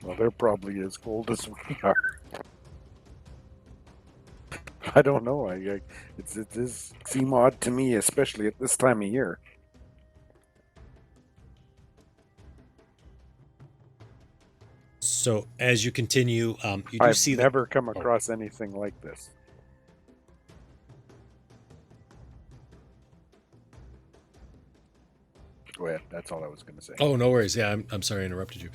Well, they're probably as cold as we are. I don't know. It does seem odd to me, especially at this time of year. So as you continue, you do see that. I've never come across anything like this. Go ahead. That's all I was going to say. Oh, no worries. Yeah, I'm sorry I interrupted you.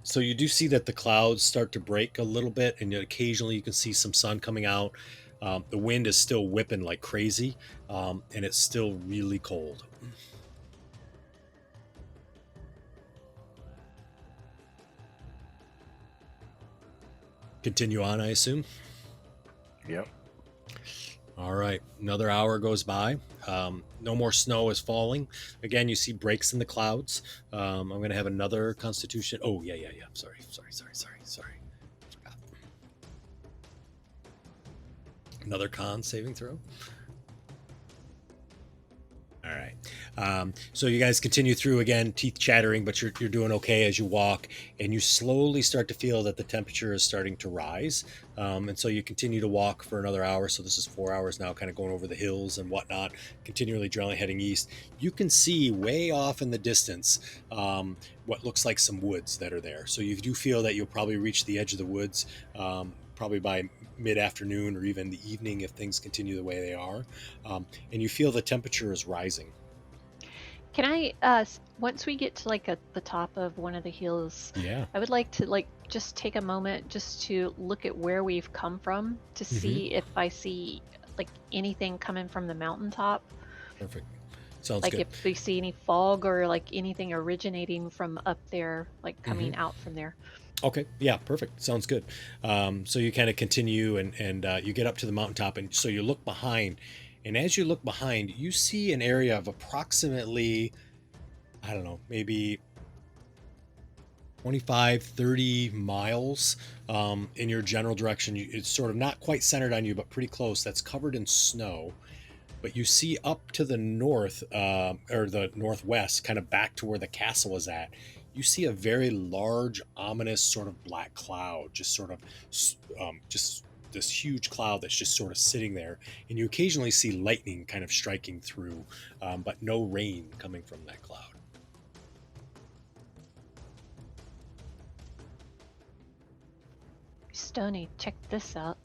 So you do see that the clouds start to break a little bit, and occasionally you can see some sun coming out. The wind is still whipping like crazy, and it's still really cold. Continue on, I assume? Yep. All right. Another hour goes by. No more snow is falling. Again, you see breaks in the clouds. I'm going to have another constitution. Oh, yeah. Sorry. Forgot. Another con saving throw. All right. So you guys continue through again, teeth chattering, but you're doing okay as you walk, and you slowly start to feel that the temperature is starting to rise. And so you continue to walk for another hour. So this is 4 hours now, kind of going over the hills and whatnot, continually drilling, heading east. You can see way off in the distance what looks like some woods that are there. So you do feel that you'll probably reach the edge of the woods probably by mid-afternoon or even the evening if things continue the way they are. And you feel the temperature is rising. Can I, once we get to like the top of one of the hills, Yeah. I would like to like just take a moment just to look at where we've come from to see if I see like anything coming from the mountaintop. Perfect. Sounds Like good. if we see any fog or like anything originating from up there, like coming out from there. Okay. Yeah. Perfect. Sounds good. So you kind of continue and you get up to the mountaintop, and so you look behind, and as you look behind, you see an area of approximately, I don't know, maybe 25, 30 miles in your general direction. It's sort of not quite centered on you, but pretty close. That's covered in snow. But you see up to the north or the northwest, kind of back to where the castle is at, you see a very large, ominous sort of black cloud, just sort of just this huge cloud that's just sort of sitting there. And you occasionally see lightning kind of striking through, but no rain coming from that cloud. Stony, check this out.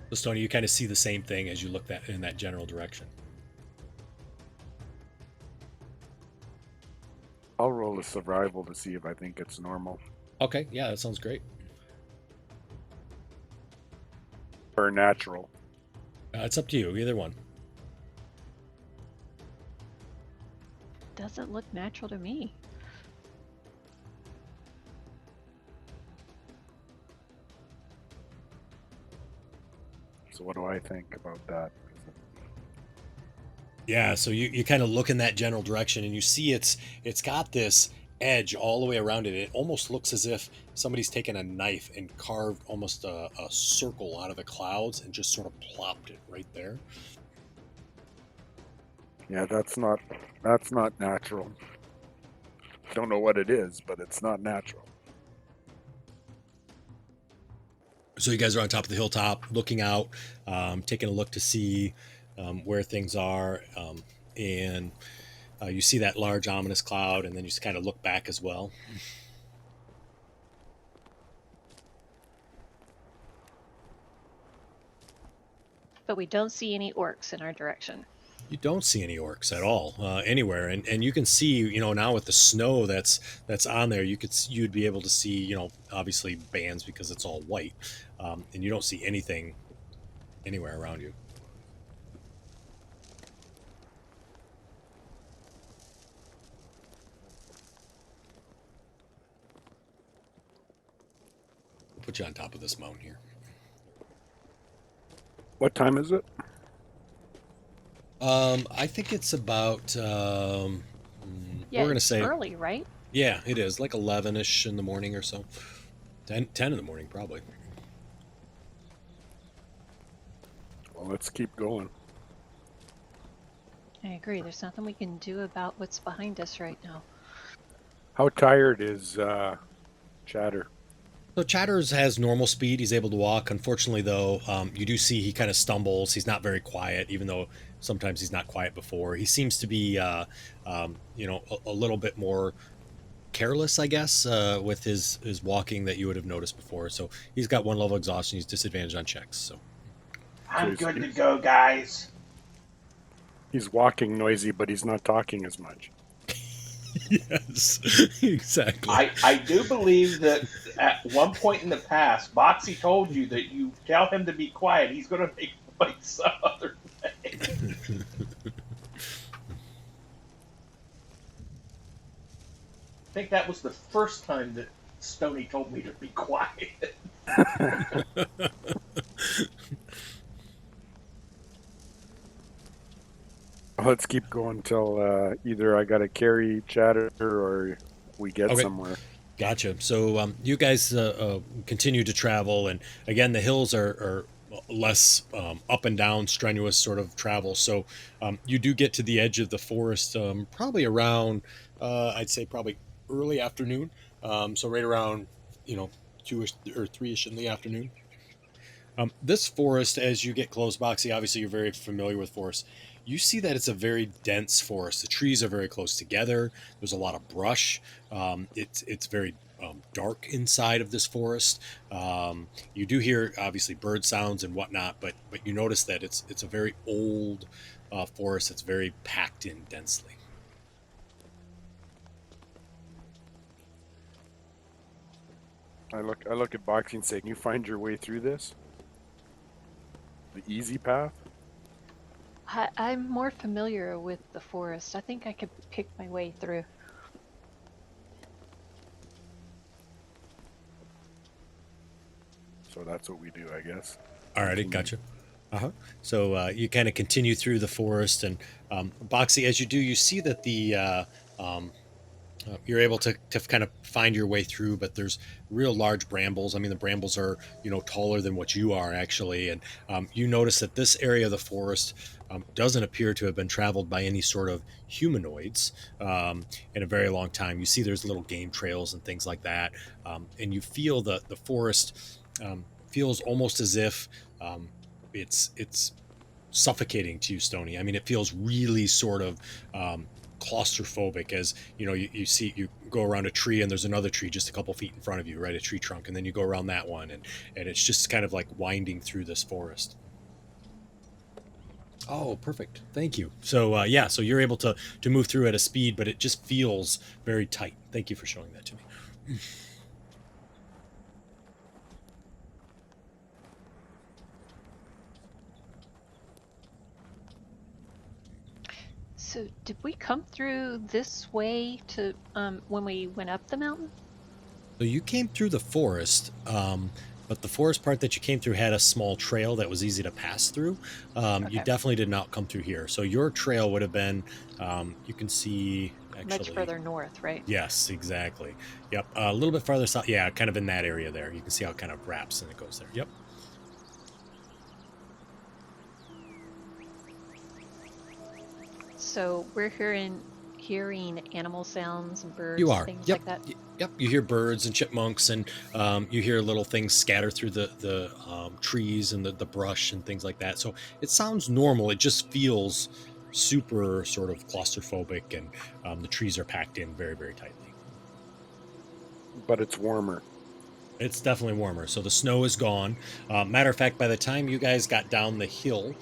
So, Stony, you kind of see the same thing as you look in that general direction. I'll roll a survival to see if I think it's normal Okay, yeah, that sounds great. or natural. It's up to you, either one. Doesn't look natural to me. So what do I think about that? Yeah, so you kind of look in that general direction, and you see it's got this edge all the way around it. It almost looks as if somebody's taken a knife and carved almost a circle out of the clouds and just sort of plopped it right there. Yeah, that's not natural. Don't know what it is, but it's not natural. So you guys are on top of the hilltop, looking out, taking a look to see where things are, and you see that large ominous cloud, and then you just kind of look back as well. But we don't see any orcs in our direction. You don't see any orcs at all anywhere, and you can see, now with the snow that's on there, you'd be able to see, obviously bands because it's all white, and you don't see anything anywhere around you. We'll put you on top of this mountain here. What time is it? I think it's about Yeah, we're gonna it's say early, right? Yeah, it is like 11ish in the morning or so. 10 in the morning probably. Well, let's keep going. I agree. There's nothing we can do about what's behind us right now. How tired is Chatter? So Chatters has normal speed. He's able to walk. Unfortunately, though, you do see he kind of stumbles. He's not very quiet, even though sometimes he's not quiet before. He seems to be, a little bit more careless, I guess, with his walking that you would have noticed before. So he's got one level of exhaustion. He's disadvantaged on checks. So I'm good to go, guys. He's walking noisy, but he's not talking as much. yes, exactly. I do believe that at one point in the past, Boxy told you that you tell him to be quiet. He's going to make noise some other way. I think that was the first time that Stony told me to be quiet. Let's keep going till either I got to carry Chatter or we get Okay. somewhere. Gotcha. So you guys continue to travel, and again, the hills are less up and down, strenuous sort of travel. So you do get to the edge of the forest probably around, I'd say probably early afternoon. So right around, 2ish or 3ish in the afternoon. This forest, as you get close, Boxy, obviously you're very familiar with forests. You see that it's a very dense forest. The trees are very close together. There's a lot of brush. It's very dark inside of this forest. You do hear obviously bird sounds and whatnot, but you notice that it's a very old forest. It's very packed in densely. I look at Boxy and say, "Can you find your way through this? The easy path?" I'm more familiar with the forest. I think I could pick my way through. So that's what we do, I guess. Alrighty, gotcha. So you kind of continue through the forest, and Boxy, as you do, you see that you're able to kind of find your way through, but there's real large brambles. I mean, the brambles are taller than what you are actually, and you notice that this area of the forest doesn't appear to have been traveled by any sort of humanoids in a very long time. You see there's little game trails and things like that, and you feel the forest feels almost as if it's suffocating to you, Stony. I mean, it feels really sort of claustrophobic as you see you go around a tree and there's another tree just a couple feet in front of you, right? A tree trunk, and then you go around that one, and it's just kind of like winding through this forest. Oh, perfect. Thank you. So yeah, so you're able to move through at a speed, but it just feels very tight. Thank you for showing that to me. So did we come through this way to when we went up the mountain? So you came through the forest, but the forest part that you came through had a small trail that was easy to pass through. You Okay. definitely did not come through here. So your trail would have been, you can see Much actually. further north, right? Yes, exactly. Yep, a little bit farther south. Yeah, kind of in that area there. You can see how it kind of wraps and it goes there. Yep. So we're hearing animal sounds and birds, You are. things Yep. like that. Yep. You hear birds and chipmunks, and you hear little things scatter through the trees and the brush and things like that. So it sounds normal. It just feels super sort of claustrophobic, and the trees are packed in very, very tightly. But it's warmer. It's definitely warmer. So the snow is gone. Matter of fact, by the time you guys got down the hill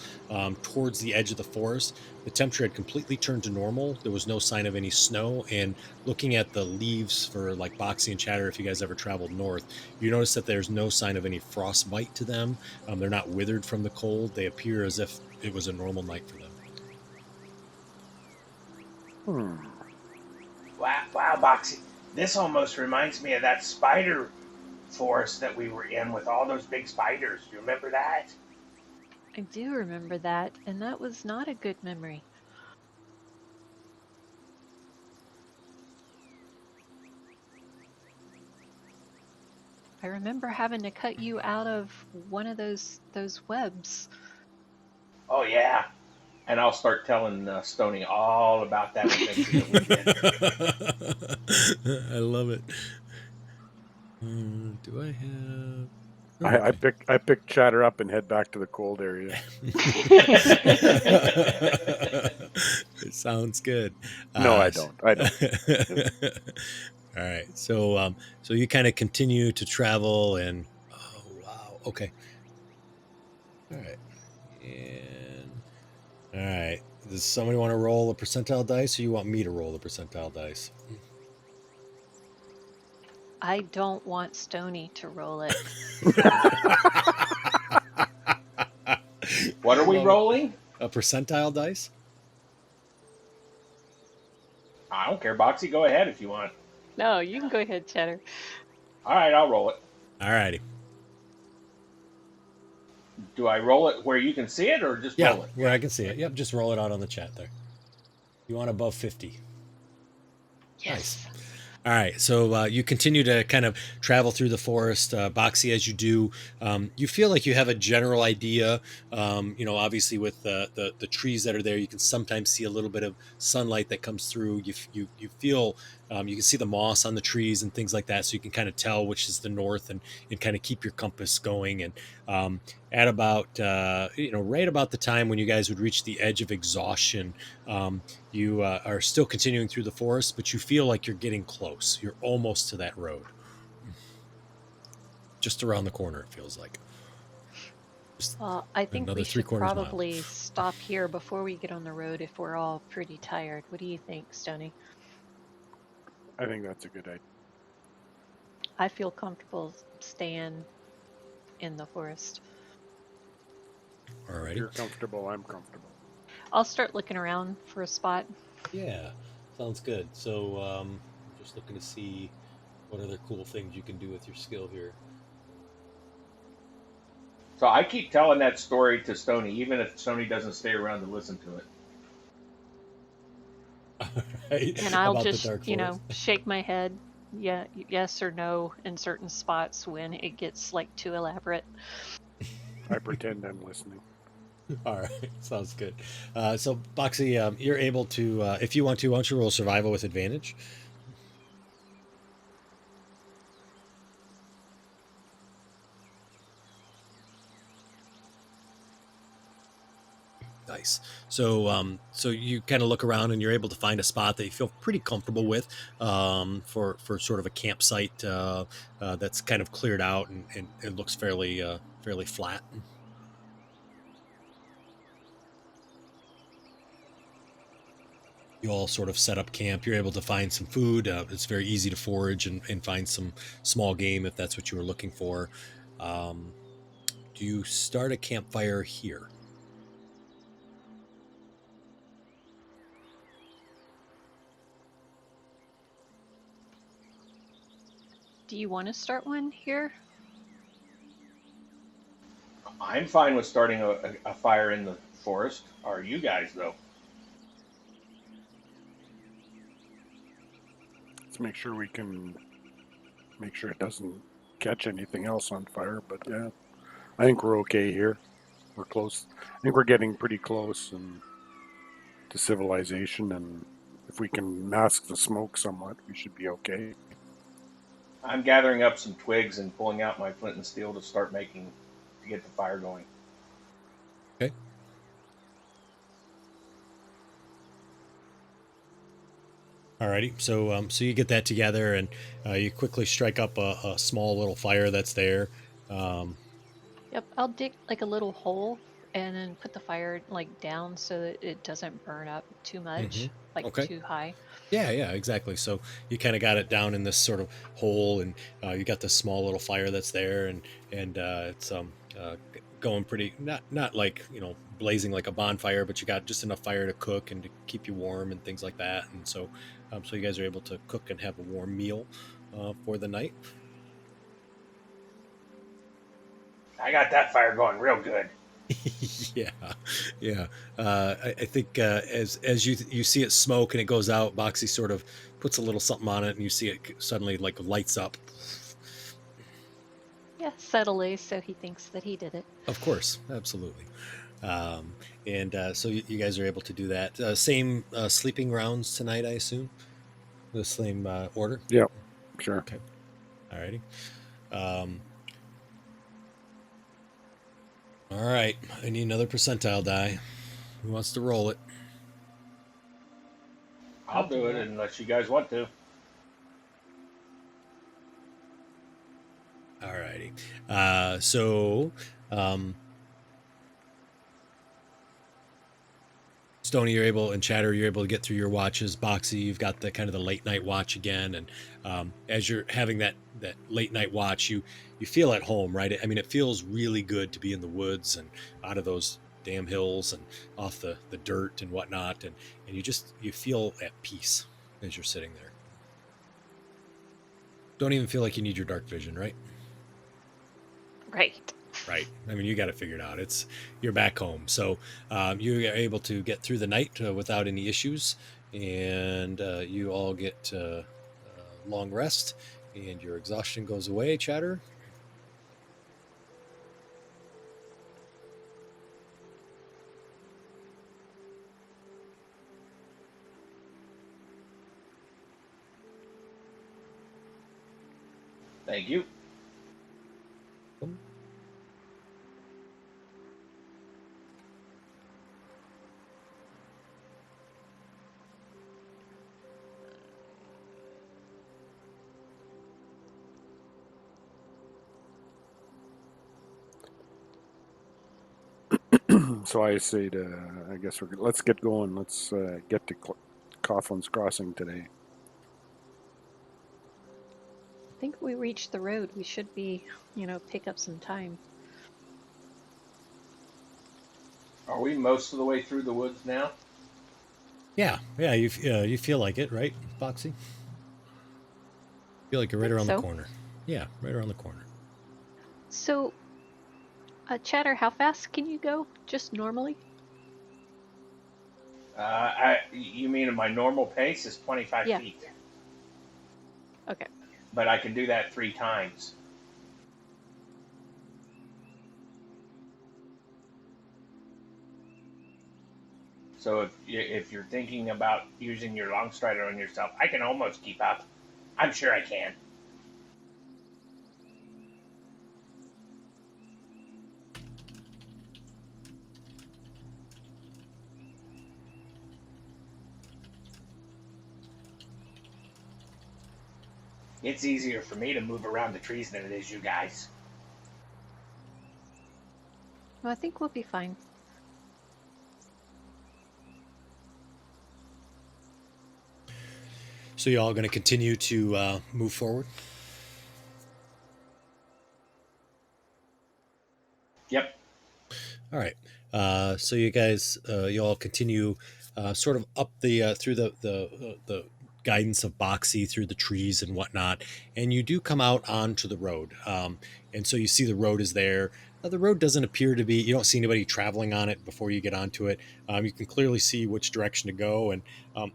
towards the edge of the forest, the temperature had completely turned to normal. There was no sign of any snow. And looking at the leaves for like Boxy and Chatter, if you guys ever traveled north, you notice that there's no sign of any frostbite to them. They're not withered from the cold. They appear as if it was a normal night for them. Wow, Boxy. This almost reminds me of that spider forest that we were in with all those big spiders. Do you remember that? I do remember that, and that was not a good memory. I remember having to cut you out of one of those webs. Oh, yeah. And I'll start telling Stony all about that adventure that we did. I love it. Do I have? I pick Chatter up and head back to the cold area. It sounds good. No, I don't. All right. So you kind of continue to travel, and oh wow. Okay. All right. And all right. Does somebody want to roll a percentile dice, or you want me to roll the percentile dice? I don't want Stony to roll it. What are we rolling? A percentile dice? I don't care, Boxy. Go ahead if you want. No, you can go ahead, Chatter. All right, I'll roll it. All righty. Do I roll it where you can see it, or just roll it? Where I can see it. Yep, just roll it out on the chat there. You want above 50. Yes. Nice. All right, so you continue to kind of travel through the forest, Boxy. As you do, you feel like you have a general idea. Obviously with the trees that are there, you can sometimes see a little bit of sunlight that comes through. You feel you can see the moss on the trees and things like that, so you can kind of tell which is the north and kind of keep your compass going. And at about right about the time when you guys would reach the edge of exhaustion. You are still continuing through the forest, but you feel like you're getting close. You're almost to that road. Just around the corner, it feels like. Just Well, I think another we should 3/4 mile. probably stop here before we get on the road if we're all pretty tired. What do you think, Stony? I think that's a good idea. I feel comfortable staying in the forest. If Alrighty. you're comfortable, I'm comfortable. I'll start looking around for a spot. Yeah, sounds good. So just looking to see what other cool things you can do with your skill here. So I keep telling that story to Stony, even if Stony doesn't stay around to listen to it. Right? And I'll About the just, dark forest. shake my head, yeah, yes or no in certain spots when it gets like too elaborate. I pretend I'm listening. All right, sounds good. So Boxy, you're able to, if you want to, why don't you roll survival with advantage? Nice. So you kind of look around and you're able to find a spot that you feel pretty comfortable with for sort of a campsite that's kind of cleared out and it looks fairly flat. You all sort of set up camp. You're able to find some food. It's very easy to forage and find some small game if that's what you were looking for. Do you start a campfire here? Do you want to start one here? I'm fine with starting a fire in the forest. Are you guys, though? Let's make sure we can make sure it doesn't catch anything else on fire. But yeah, I think we're okay here. We're close. I think we're getting pretty close to civilization, and if we can mask the smoke somewhat, we should be okay. I'm gathering up some twigs and pulling out my flint and steel to get the fire going. Okay. Alrighty, so you get that together, and you quickly strike up a small little fire that's there. Yep, I'll dig like a little hole and then put the fire like down so that it doesn't burn up too much, like Okay. too high. Yeah, exactly. So you kind of got it down in this sort of hole, and you got this small little fire that's there, and it's going pretty not like blazing like a bonfire, but you got just enough fire to cook and to keep you warm and things like that. And so you guys are able to cook and have a warm meal for the night. I got that fire going real good. yeah. I think as you see it smoke and it goes out, Boxy sort of puts a little something on it, and you see it suddenly like lights up. Yeah, subtly, so he thinks that he did it. Of course, absolutely. So you guys are able to do that. Same sleeping rounds tonight, I assume. The same order. Yeah, sure. Okay. Alrighty. All right, I need another percentile die. Who wants to roll it? I'll do it unless you guys want to. Alrighty. Stony, you're able, and Chatter, you're able to get through your watches. Boxy, you've got the kind of the late night watch again, and as you're having that late night watch, you feel at home, right? I mean, it feels really good to be in the woods and out of those damn hills and off the dirt and whatnot, and you feel at peace as you're sitting there. Don't even feel like you need your dark vision, right? Right. I mean, you got it figured out. You're back home, so you are able to get through the night without any issues, and you all get long rest, and your exhaustion goes away, Chatter. Thank you. So I say I guess let's get going. Let's get to Coughlin's Crossing today. I think we reached the road. We should be, pick up some time. Are we most of the way through the woods now? Yeah, you feel like it, right, Foxy? Feel like you're right around the corner. Yeah, right around the corner. So, Chatter, how fast can you go? Just normally? You mean my normal pace is 25 feet. Okay. But I can do that 3 times. So if you're thinking about using your long strider on yourself, I can almost keep up. I'm sure I can. It's easier for me to move around the trees than it is you guys. Well, I think we'll be fine. So you all going to continue to move forward? Yep. All right. So you guys, you all continue sort of up the through the guidance of Boxy through the trees and whatnot, and you do come out onto the road. And so you see the road is there. The road doesn't appear to be. You don't see anybody traveling on it before you get onto it. You can clearly see which direction to go, and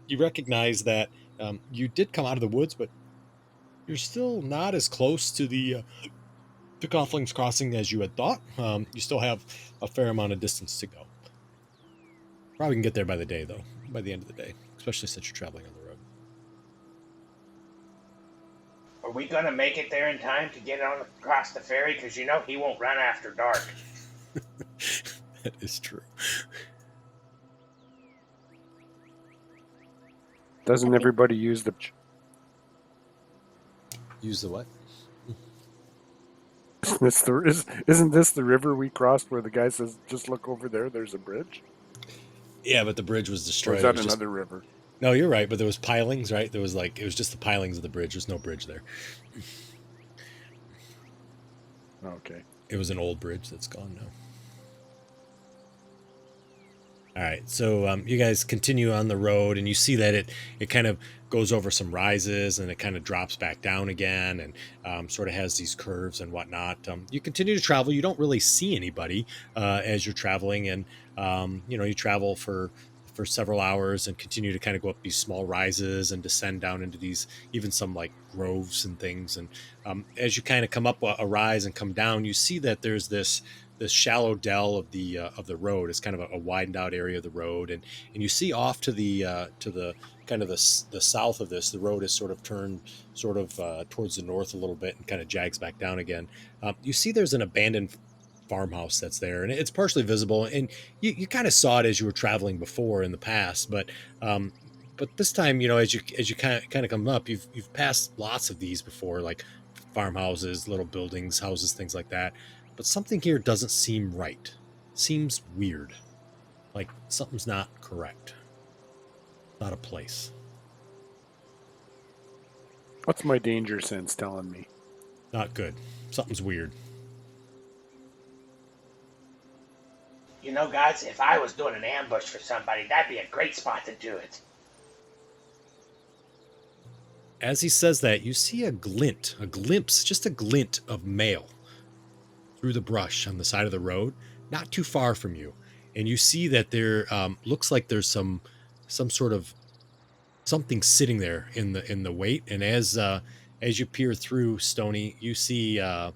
you recognize that you did come out of the woods, but you're still not as close to the to Coughlin's Crossing as you had thought. You still have a fair amount of distance to go. Probably can get there by the day, though, by the end of the day, especially since you're traveling on the road. Are we going to make it there in time to get on across the ferry? Because you know he won't run after dark. That is true. Doesn't everybody use the... Use the what? Isn't this the river we crossed where the guy says, just look over there, there's a bridge? Yeah, but the bridge was destroyed. Or is that another river? No, you're right, but there was pilings, right? There was it was just the pilings of the bridge. There's no bridge there. Okay. It was an old bridge that's gone now. All right, so you guys continue on the road, and you see that it kind of goes over some rises, and it kind of drops back down again, and sort of has these curves and whatnot. You continue to travel. You don't really see anybody as you're traveling, and you travel for several hours and continue to kind of go up these small rises and descend down into these even some like groves and things. And as you kind of come up a rise and come down, you see that there's this shallow dell of the road. It's kind of a widened out area of the road, and you see off to the kind of the south of this, the road is sort of turned towards the north a little bit and kind of jags back down again. You see there's an abandoned farmhouse that's there, and it's partially visible, and you kind of saw it as you were traveling before in the past, but this time, as you kind of come up, you've passed lots of these before, like farmhouses, little buildings, houses, things like that. But something here doesn't seem right. Seems weird. Like something's not correct. Not a place. What's my danger sense telling me? Not good. Something's weird. You know, guys, if I was doing an ambush for somebody, that'd be a great spot to do it. As he says that, you see a glimpse, just a glint of mail through the brush on the side of the road, not too far from you. And you see that there looks like there's some sort of something sitting there in the weight, and as you peer through, Stony, you see at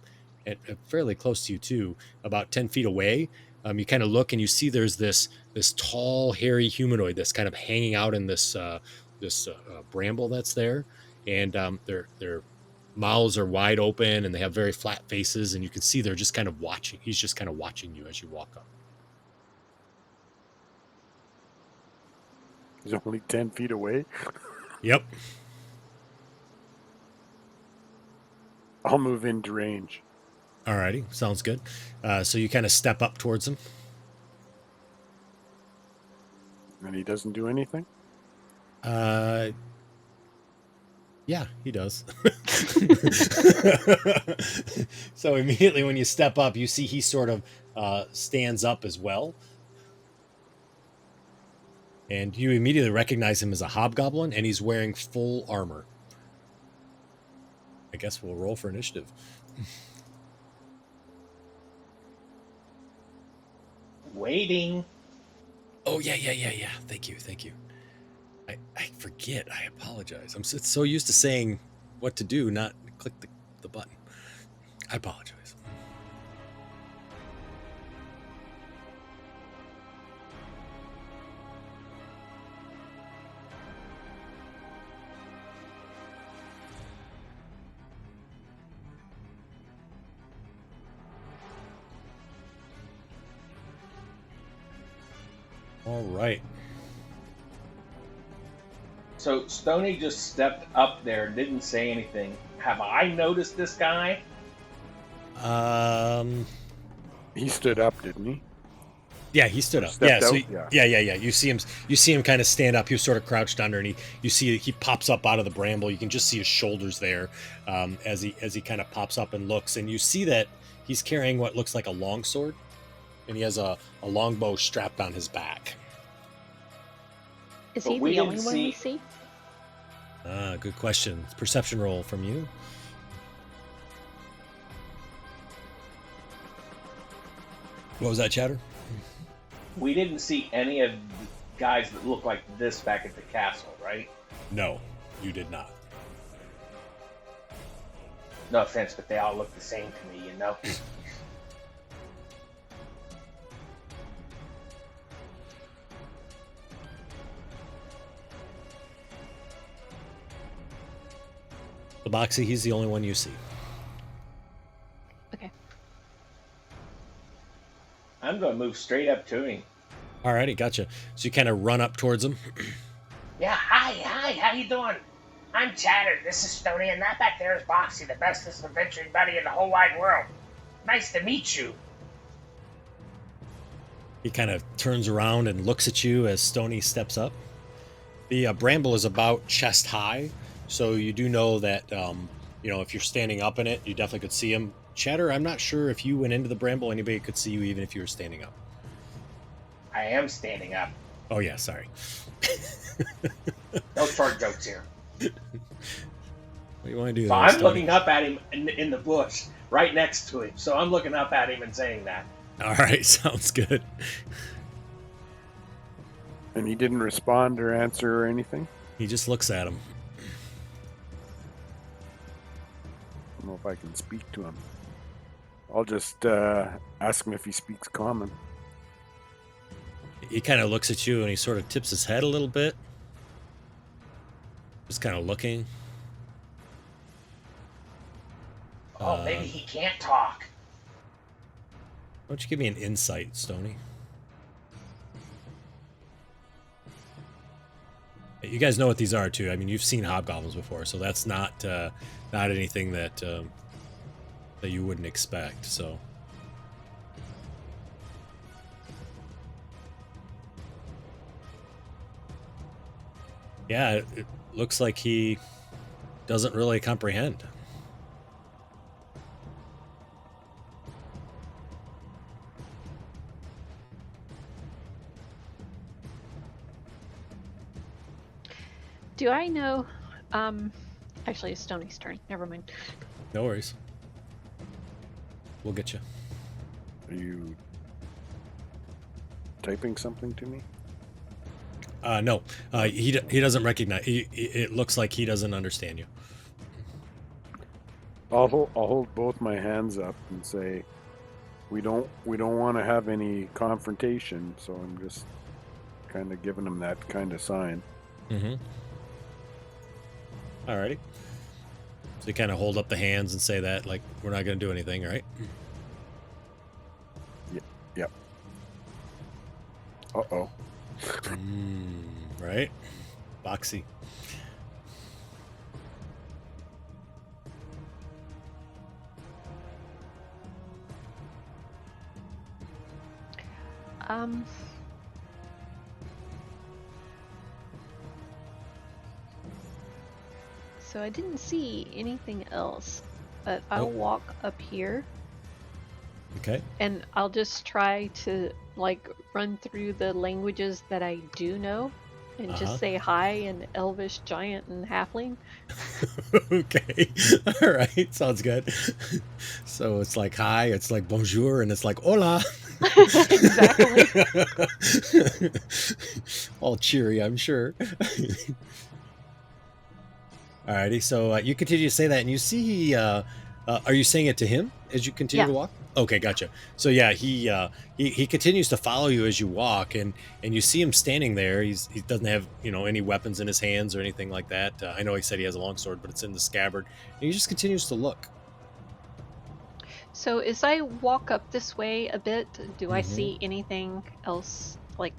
fairly close to you too, about 10 feet away. You kind of look and you see there's this tall, hairy humanoid that's kind of hanging out in this bramble that's there, and their mouths are wide open and they have very flat faces, and you can see they're just kind of watching. He's just kind of watching you as you walk up. He's only 10 feet away. Yep. I'll move into range. Alrighty, sounds good. So you kind of step up towards him. And he doesn't do anything? Yeah, he does. So immediately when you step up, you see he sort of stands up as well. And you immediately recognize him as a hobgoblin, and he's wearing full armor. I guess we'll roll for initiative. Waiting. Oh, yeah. Thank you. I forget. I apologize. I'm so used to saying what to do, not click the button. I apologize. All right. So Stony just stepped up there, didn't say anything. Have I noticed this guy? He stood up, didn't he? Yeah, he stood up. Stepped Yeah, so out? yeah. You see him kind of stand up. He was sort of crouched under, and you see he pops up out of the bramble. You can just see his shoulders there as he kind of pops up and looks, and you see that he's carrying what looks like a long sword, and he has a longbow strapped on his back. Is But he we the only didn't one we see- see? Good question. Perception roll from you. What was that, Chatter? We didn't see any of the guys that look like this back at the castle, right? No, you did not. No offense, but they all look the same to me, you know? Boxy, he's the only one you see. Okay. I'm going to move straight up to him. Alrighty, gotcha. So you kind of run up towards him. Yeah, hi, how you doing? I'm Chatter, this is Stony, and that back there is Boxy, the bestest adventuring buddy in the whole wide world. Nice to meet you. He kind of turns around and looks at you as Stony steps up. The bramble is about chest high, so you do know that, if you're standing up in it, you definitely could see him. Chatter, I'm not sure if you went into the bramble, anybody could see you even if you were standing up. I am standing up. Oh, yeah, sorry. No short jokes here. What do you want to do So there, I'm Stony? looking up at him in the bush, right next to him. So I'm looking up at him and saying that. All right, sounds good. And he didn't respond or answer or anything? He just looks at him. I don't know if I can speak to him. I'll just ask him if he speaks common. He kind of looks at you and he sort of tips his head a little bit. Just kind of looking. Oh, maybe he can't talk. Why don't you give me an insight, Stony? You guys know what these are too. I mean, you've seen hobgoblins before, so that's not anything that that you wouldn't expect. So, yeah, it looks like he doesn't really comprehend. Do I know? Actually, it's Stony's turn. Never mind. No worries. We'll get you. Are you typing something to me? No, he doesn't recognize. It looks like he doesn't understand you. I'll hold both my hands up and say, we don't want to have any confrontation. So I'm just kind of giving him that kind of sign. Mm-hmm. Alrighty. So you kind of hold up the hands and say that, like, we're not going to do anything, right? Yep. Uh-oh. Right? Boxy. So I didn't see anything else, but I'll Nope. walk up here Okay. and I'll just try to like run through the languages that I do know and just say hi in Elvish, Giant, and Halfling. Okay. All right. Sounds good. So it's like hi, it's like bonjour, and it's like hola. Exactly. All cheery, I'm sure. Alrighty. So you continue to say that, and you see, are you saying it to him as you continue Yeah. to walk? Okay, gotcha. So yeah, he continues to follow you as you walk, and you see him standing there. He doesn't have any weapons in his hands or anything like that. I know he said he has a longsword, but it's in the scabbard, and he just continues to look. So as I walk up this way a bit, do I Mhm. see anything else like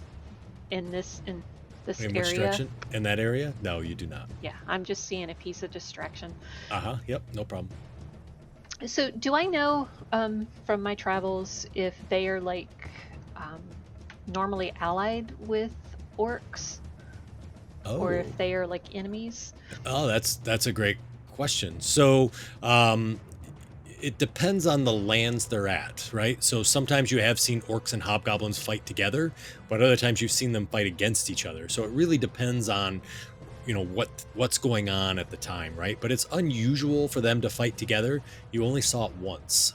in this In which area? direction? In that area? No, you do not. Yeah, I'm just seeing a piece of distraction. Yep, no problem. So do I know from my travels if they are like normally allied with orcs? Or if they are like enemies? Oh, that's a great question. So, it depends on the lands they're at, right? So sometimes you have seen orcs and hobgoblins fight together, but other times you've seen them fight against each other. So it really depends on, what's going on at the time, right? But it's unusual for them to fight together. You only saw it once.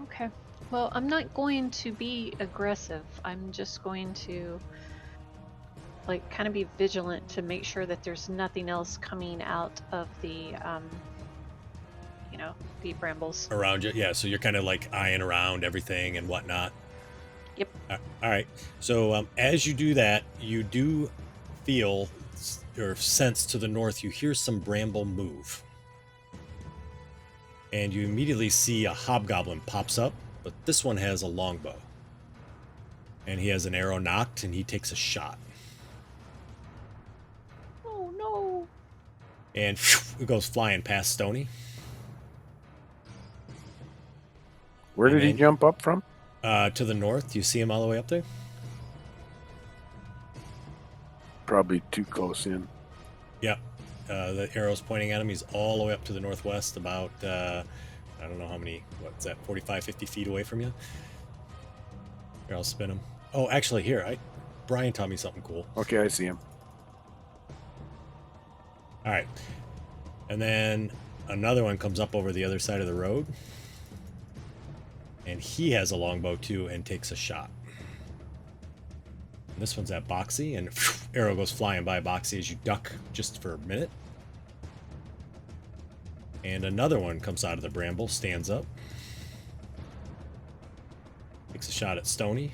Okay. Well, I'm not going to be aggressive. I'm just going to like kind of be vigilant to make sure that there's nothing else coming out of the deep brambles Around you. Yeah, so you're kind of like eyeing around everything and whatnot. Yep. All right. So as you do that, you do feel or sense to the north, you hear some bramble move. And you immediately see a hobgoblin pops up, but this one has a longbow. And he has an arrow knocked, and he takes a shot. Oh no. And it goes flying past Stony. Where did he jump up from? To the north. You see him all the way up there? Probably too close in. Yep. The arrow's pointing at him. He's all the way up to the northwest, about, I don't know how many, what's that, 45, 50 feet away from you? Here, I'll spin him. Oh, actually, here, Brian taught me something cool. Okay, I see him. All right. And then another one comes up over the other side of the road. And he has a longbow too and takes a shot. And this one's at Boxy, and arrow goes flying by Boxy as you duck just for a minute. And another one comes out of the bramble, stands up. Takes a shot at Stony.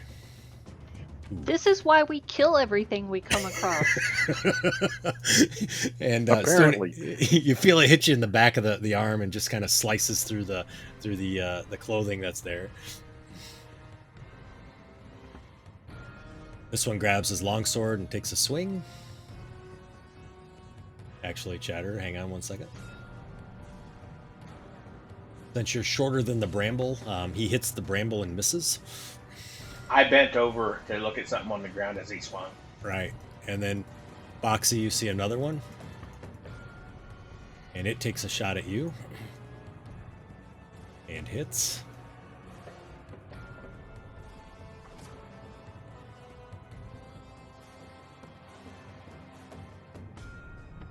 Ooh. This is why we kill everything we come across. And apparently, Stony, you feel it hit you in the back of the arm and just kind of slices through the clothing that's there. This one grabs his longsword and takes a swing. Actually, Chatter, hang on one second. Since you're shorter than the bramble, he hits the bramble and misses. I bent over to look at something on the ground as he swung. Right. And then, Boxy, you see another one. And it takes a shot at you. And hits.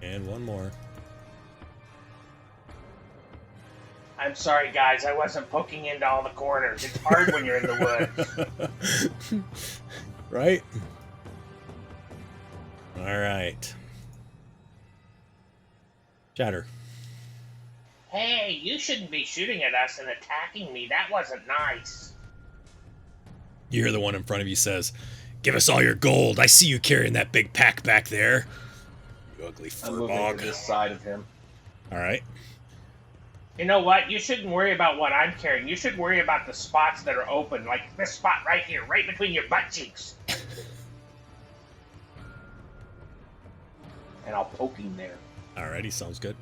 And one more. I'm sorry, guys. I wasn't poking into all the corners. It's hard when you're in the woods. Right? All right. Chatter. Hey, you shouldn't be shooting at us and attacking me. That wasn't nice. You hear the one in front of you says, "Give us all your gold. I see you carrying that big pack back there. You ugly I'm moving to furbog." this side of him. All right. You know what? You shouldn't worry about what I'm carrying. You should worry about the spots that are open, like this spot right here, right between your butt cheeks. And I'll poke him there. Alrighty, sounds good.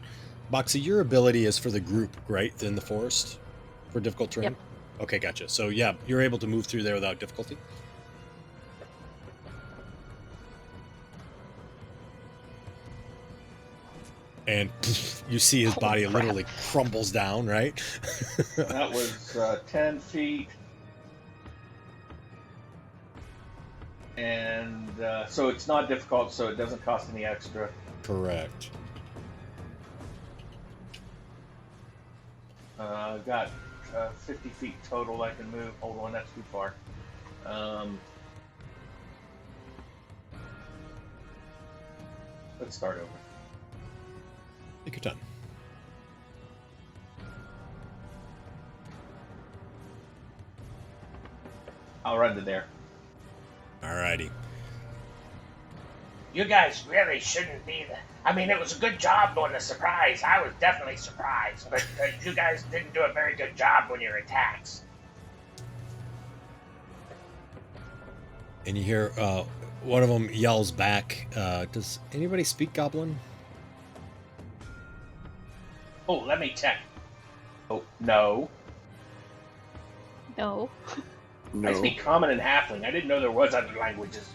Boxy, your ability is for the group, right? In the forest? For difficult terrain? Yep. Okay, gotcha. So yeah, you're able to move through there without difficulty? And you see his body literally crumbles down, right? That was 10 feet. And so it's not difficult, so it doesn't cost any extra. Correct. I've got 50 feet total I can move. Hold on, that's too far. Let's start over. Take your time. I'll run to there. Alrighty. You guys really shouldn't be the... I mean, it was a good job doing the surprise. I was definitely surprised, but you guys didn't do a very good job on your attacks. And you hear one of them yells back, does anybody speak Goblin? Oh, let me check. Oh, no. No. No. I speak Common and Halfling. I didn't know there was other languages.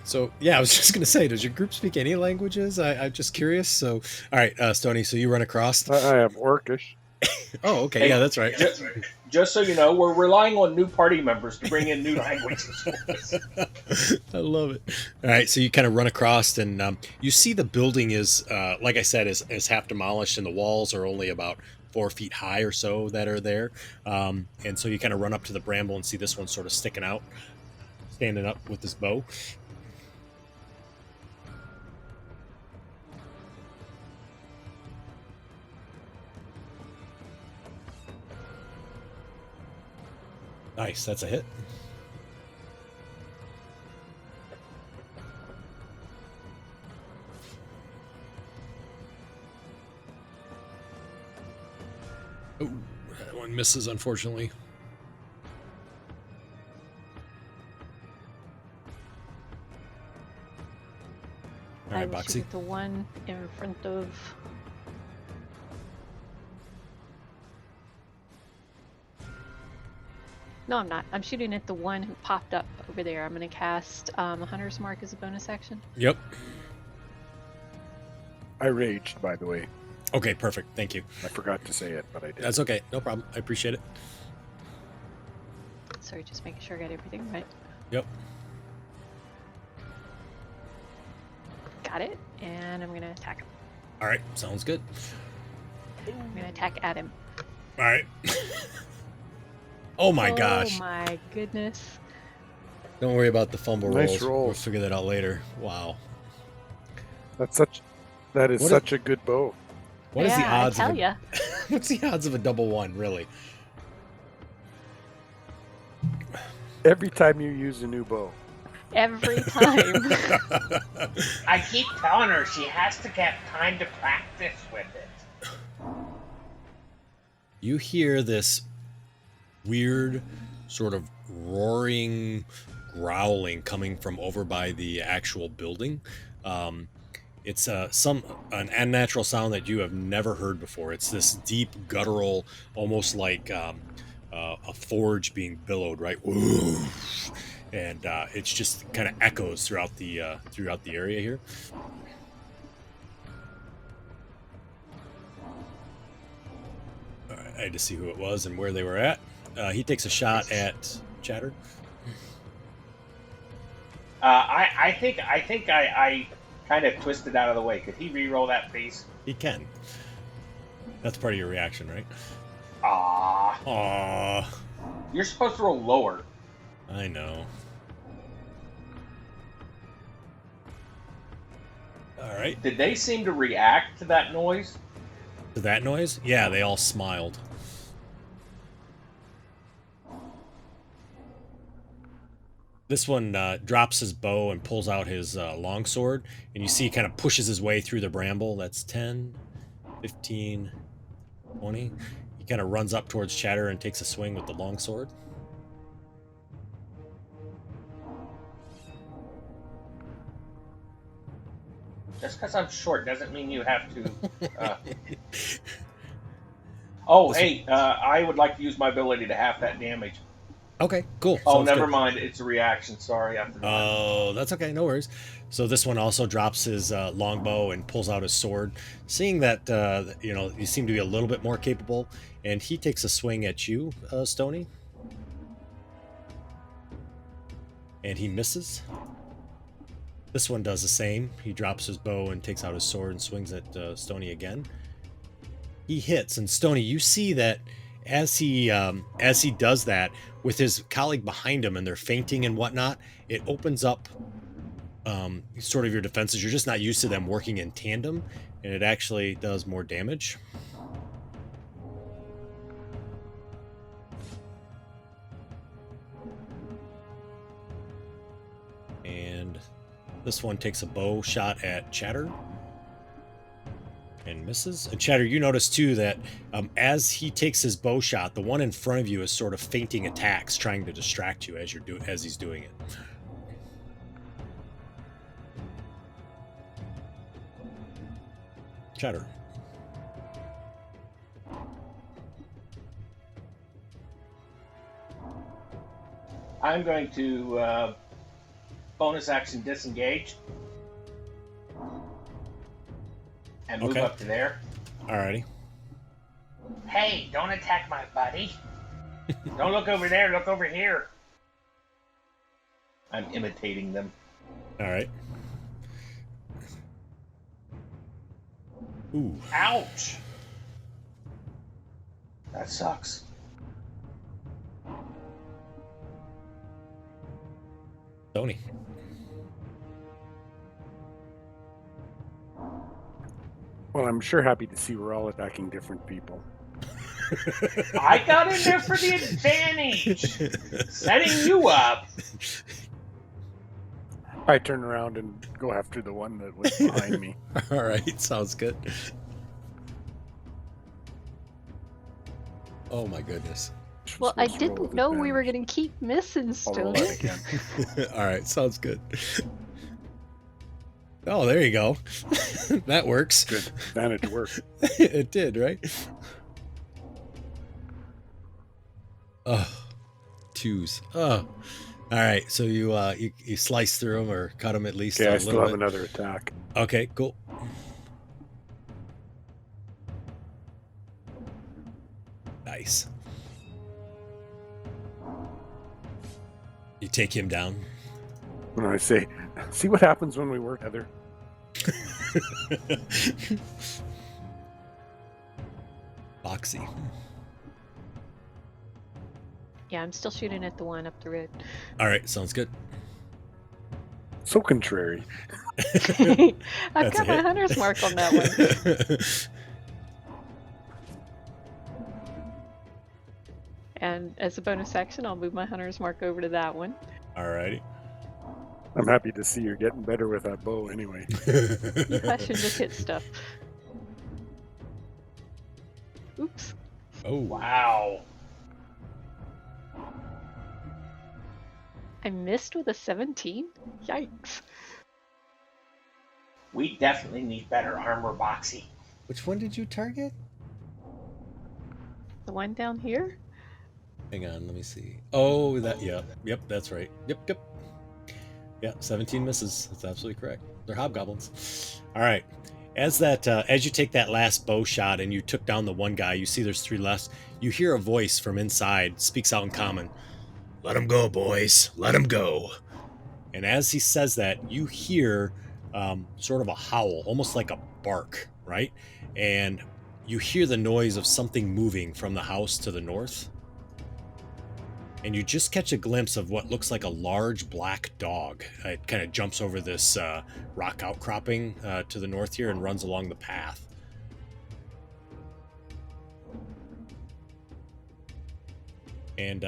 So, yeah, I was just going to say, does your group speak any languages? I'm just curious. So, all right, Stoney, so you run across. I have Orcish. Oh, okay. Hey, Yeah, that's right. Just so you know, we're relying on new party members to bring in new languages. I love it. All right, so you kind of run across, and you see the building is, like I said, is half demolished, and the walls are only about 4 feet high or so that are there. And so you kind of run up to the bramble and see this one sort of sticking out, standing up with his bow. Nice, that's a hit. Oh, that one misses, unfortunately. All I right, will shoot Boxy. at the one in front of. No, I'm not. I'm shooting at the one who popped up over there. I'm going to cast Hunter's Mark as a bonus action. Yep. I raged, by the way. Okay, perfect. Thank you. I forgot to say it, but I did. That's okay. No problem. I appreciate it. Sorry, just making sure I got everything right. Yep. Got it. And I'm going to attack him. All right, sounds good. I'm going to attack at him. All right. Oh my gosh. Oh my goodness. Don't worry about the fumble Nice rolls. roll. We'll figure that out later. Wow. That is What such a good bow. What is the Yeah, odds I tell of ya. What's the odds of a double one, really? Every time you use a new bow. Every time. I keep telling her she has to get time to practice with it. You hear this weird sort of roaring growling coming from over by the actual building. It's an unnatural sound that you have never heard before. It's this deep guttural, almost like a forge being billowed, right? And it's just kind of echoes throughout the area here. All right, I had to see who it was and where they were at. He takes a shot at Chatter. I think I kind of twisted out of the way. Could he re-roll that, please? He can. That's part of your reaction, right? Ah, Aw, you're supposed to roll lower. I know. All right. Did they seem to react to that noise? To that noise? Yeah, they all smiled. This one drops his bow and pulls out his longsword, and you see he kind of pushes his way through the bramble. That's 10, 15, 20. He kind of runs up towards Chatter and takes a swing with the longsword. Just because I'm short doesn't mean you have to. Oh, hey, I would like to use my ability to half that damage. Okay, cool. Oh, Sounds never good. mind. It's a reaction. Sorry, I forgot. Oh, that's okay. No worries. So this one also drops his longbow and pulls out his sword, seeing that you seem to be a little bit more capable, and he takes a swing at you, Stony, and he misses. This one does the same. He drops his bow and takes out his sword and swings at Stony again. He hits, and Stony, you see that as he does that with his colleague behind him, and they're fainting and whatnot, it opens up sort of your defenses. You're just not used to them working in tandem, and it actually does more damage. And this one takes a bow shot at Chatter and misses. And Chatter, you notice too that as he takes his bow shot, the one in front of you is sort of feinting attacks, trying to distract you as he's doing it. Chatter. I'm going to bonus action disengage and move Okay. up to there. Alrighty. Hey, don't attack my buddy. Don't look over there, look over here. I'm imitating them. All right. Ooh. Ouch. That sucks. Tony. Well, I'm sure happy to see we're all attacking different people. I got in there for the advantage. Setting you up. I turn around and go after the one that was behind me. All right, sounds good. Oh my goodness. Well, I Supposed to roll didn't with know we were advantage. going to keep missing, I'll roll Stony. that again. All right, sounds good. Oh, there you go. That works. Good. Advantage worked. It did, right? Oh, twos. Oh, all right. So you slice through them or cut them at least Okay, a I little still have bit. another attack. Okay, cool. Nice. You take him down. When I say, see what happens when we work together. Boxy. Yeah, I'm still shooting at the one up the road. All right, sounds good. So contrary. I've That's got a my hit. hunter's mark on that one. And as a bonus action, I'll move my hunter's mark over to that one. All righty. I'm happy to see you're getting better with that bow anyway. I should just hit stuff. Oops. Oh, Wow. I missed with a 17? Yikes. We definitely need better armor, Boxy. which one did you target? The one down here? Hang on, let me see. Oh, yep, that's right. Yep. Yeah, 17 misses. That's absolutely correct. They're hobgoblins. All right. As you take that last bow shot and you took down the one guy, you see there's 3 left. You hear a voice from inside, speaks out in common. Let him go, boys. Let him go. And as he says that, you hear sort of a howl, almost like a bark, right? And you hear the noise of something moving from the house to the north. And you just catch a glimpse of what looks like a large black dog. It kind of jumps over this rock outcropping to the north here and runs along the path. And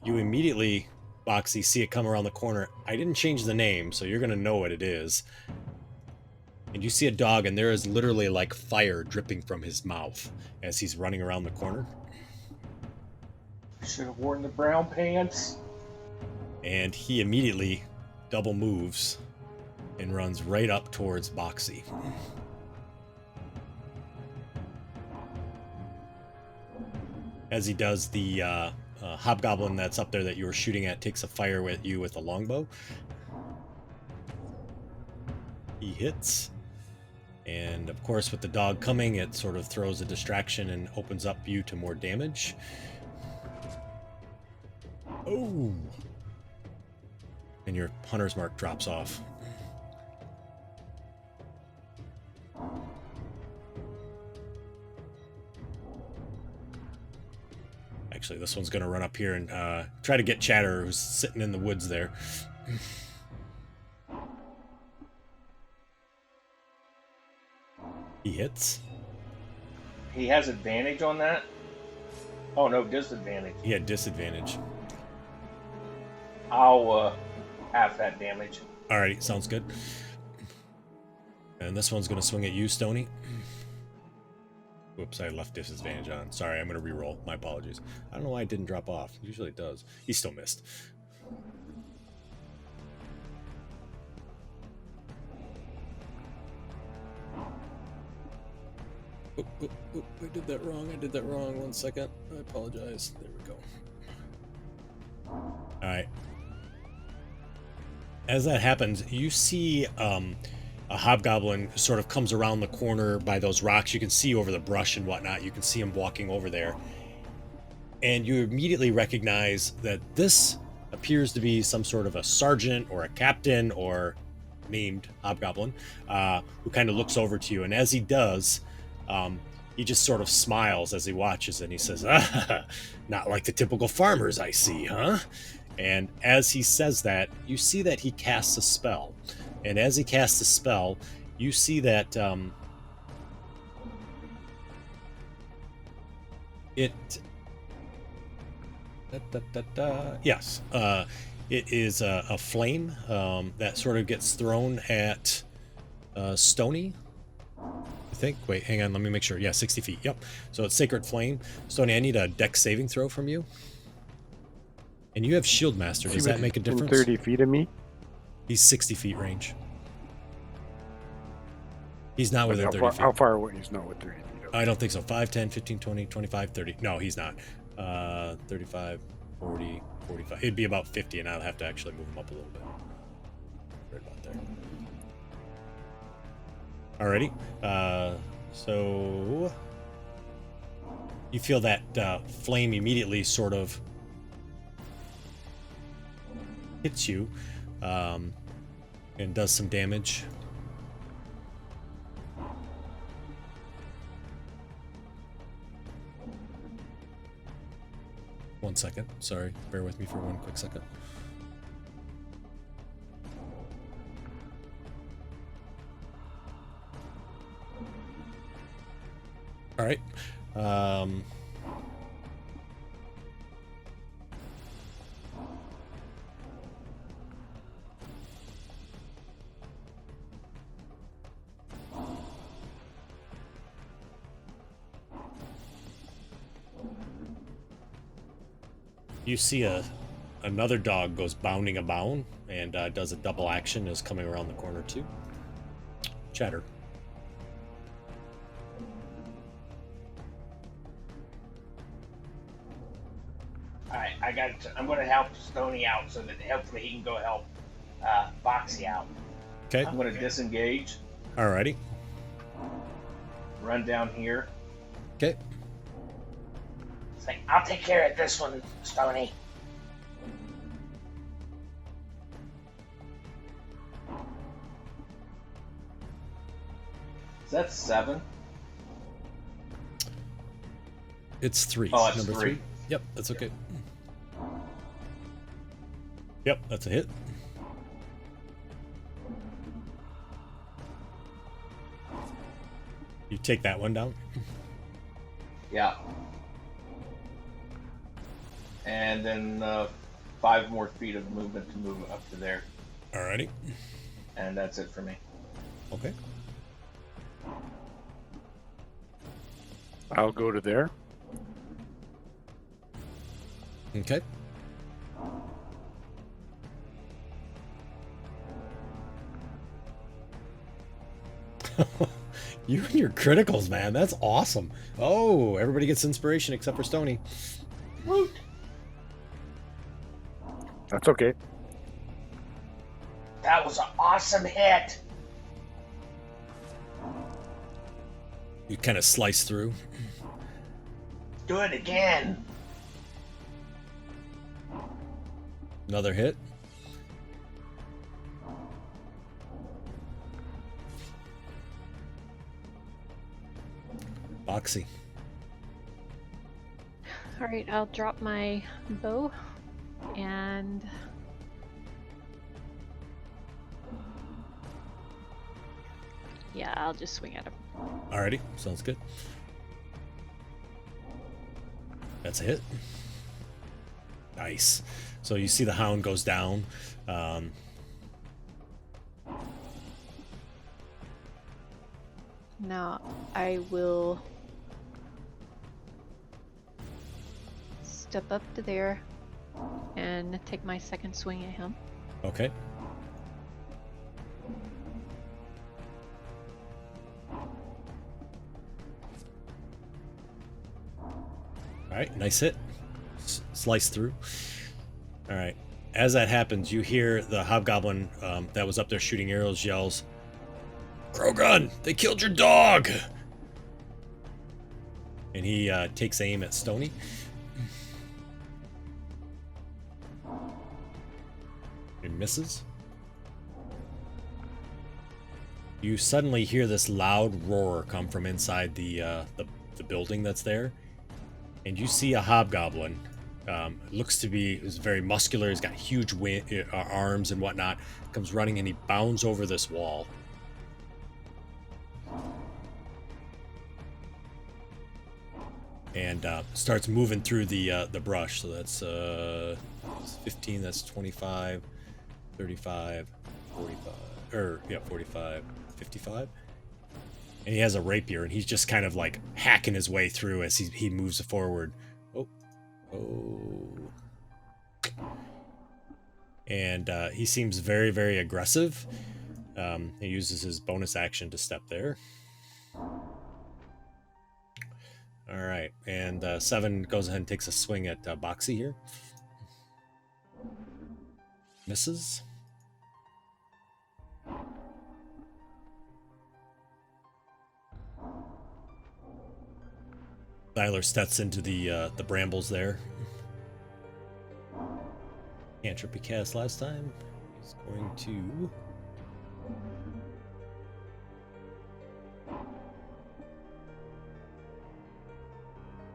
you immediately, Boxy, see it come around the corner. I didn't change the name, so you're going to know what it is. And you see a dog, and there is literally like fire dripping from his mouth as he's running around the corner. Should have worn the brown pants. And he immediately double moves and runs right up towards Boxy. As he does, the hobgoblin that's up there that you were shooting at takes a fire with you with a longbow. He hits. And of course, with the dog coming, it sort of throws a distraction and opens up you to more damage. Oh! And your hunter's mark drops off. Actually, this one's going to run up here and try to get Chatter, who's sitting in the woods there. He hits. He has advantage on that? Oh, no, disadvantage. He had disadvantage. I'll half that damage. Alrighty, sounds good. And this one's going to swing at you, Stony. Whoops, I left disadvantage on. Sorry, I'm going to re-roll. My apologies. I don't know why it didn't drop off. Usually it does. He still missed. Oh, I did that wrong. 1 second. I apologize. There we go. Alright. As that happens, you see a hobgoblin sort of comes around the corner by those rocks. You can see over the brush and whatnot. You can see him walking over there. And you immediately recognize that this appears to be some sort of a sergeant or a captain or named hobgoblin who kind of looks over to you. And as he does, he just sort of smiles as he watches and he says, not like the typical farmers I see, huh? And as he says that, you see that he casts a spell. And as he casts a spell, you see that it... Yes. It is a flame that sort of gets thrown at Stony, I think. Wait, hang on. Let me make sure. Yeah, 60 feet. Yep. So it's Sacred Flame. Stony, I need a dex saving throw from you. And you have Shield Master. Does that make a difference? 30 feet of me? He's 60 feet range. He's not within 30 feet. How far away? He's not with 30 feet. Okay. I don't think so. 5, 10, 15, 20, 25, 30. No, he's not. 35, 40, 45. It'd be about 50, and I'll have to actually move him up a little bit. Right about there. Alrighty. So you feel that flame immediately sort of hits you and does some damage. One second. Sorry. Bear with me for one quick second. All right. You see another dog goes bounding a bound and does a double action, is coming around the corner too. Chatter. Alright, I'm going to help Stony out so that hopefully he can go help Boxy out. Okay. I'm going to disengage. Alrighty. Run down here. Okay. It's like, I'll take care of this one, Stony. Is that 7? It's 3. Oh, it's Number 3. 3. Yep, that's okay. Yep, that's a hit. You take that one down. Yeah. And then 5 more feet of movement to move up to there. Alrighty. And that's it for me. Okay. I'll go to there. Okay. You and your criticals, man. That's awesome. Oh, everybody gets inspiration except for Stony. Woot! That's okay. That was an awesome hit. You kind of slice through. Do it again. Another hit. Boxy. All right, I'll drop my bow and yeah, I'll just swing at him. Alrighty, sounds good. That's a hit. Nice. So you see the hound goes down. Now I will step up to there and take my second swing at him. Okay. Alright, nice hit. Slice through. Alright. As that happens, you hear the hobgoblin that was up there shooting arrows yells, "Krogan, they killed your dog!" And he takes aim at Stony. And misses. You suddenly hear this loud roar come from inside the building that's there. And you see a hobgoblin. Looks to be is very muscular. He's got huge arms and whatnot. Comes running and he bounds over this wall. And starts moving through the brush. So that's 15. That's 25, 35, 45. 45, 55. And he has a rapier, and he's just kind of like hacking his way through as he moves forward. Oh. And he seems very, very aggressive. He uses his bonus action to step there. All right, and 7 goes ahead and takes a swing at Boxy here. Misses. Tyler steps into the brambles there. Cantrip he cast last time. He's going to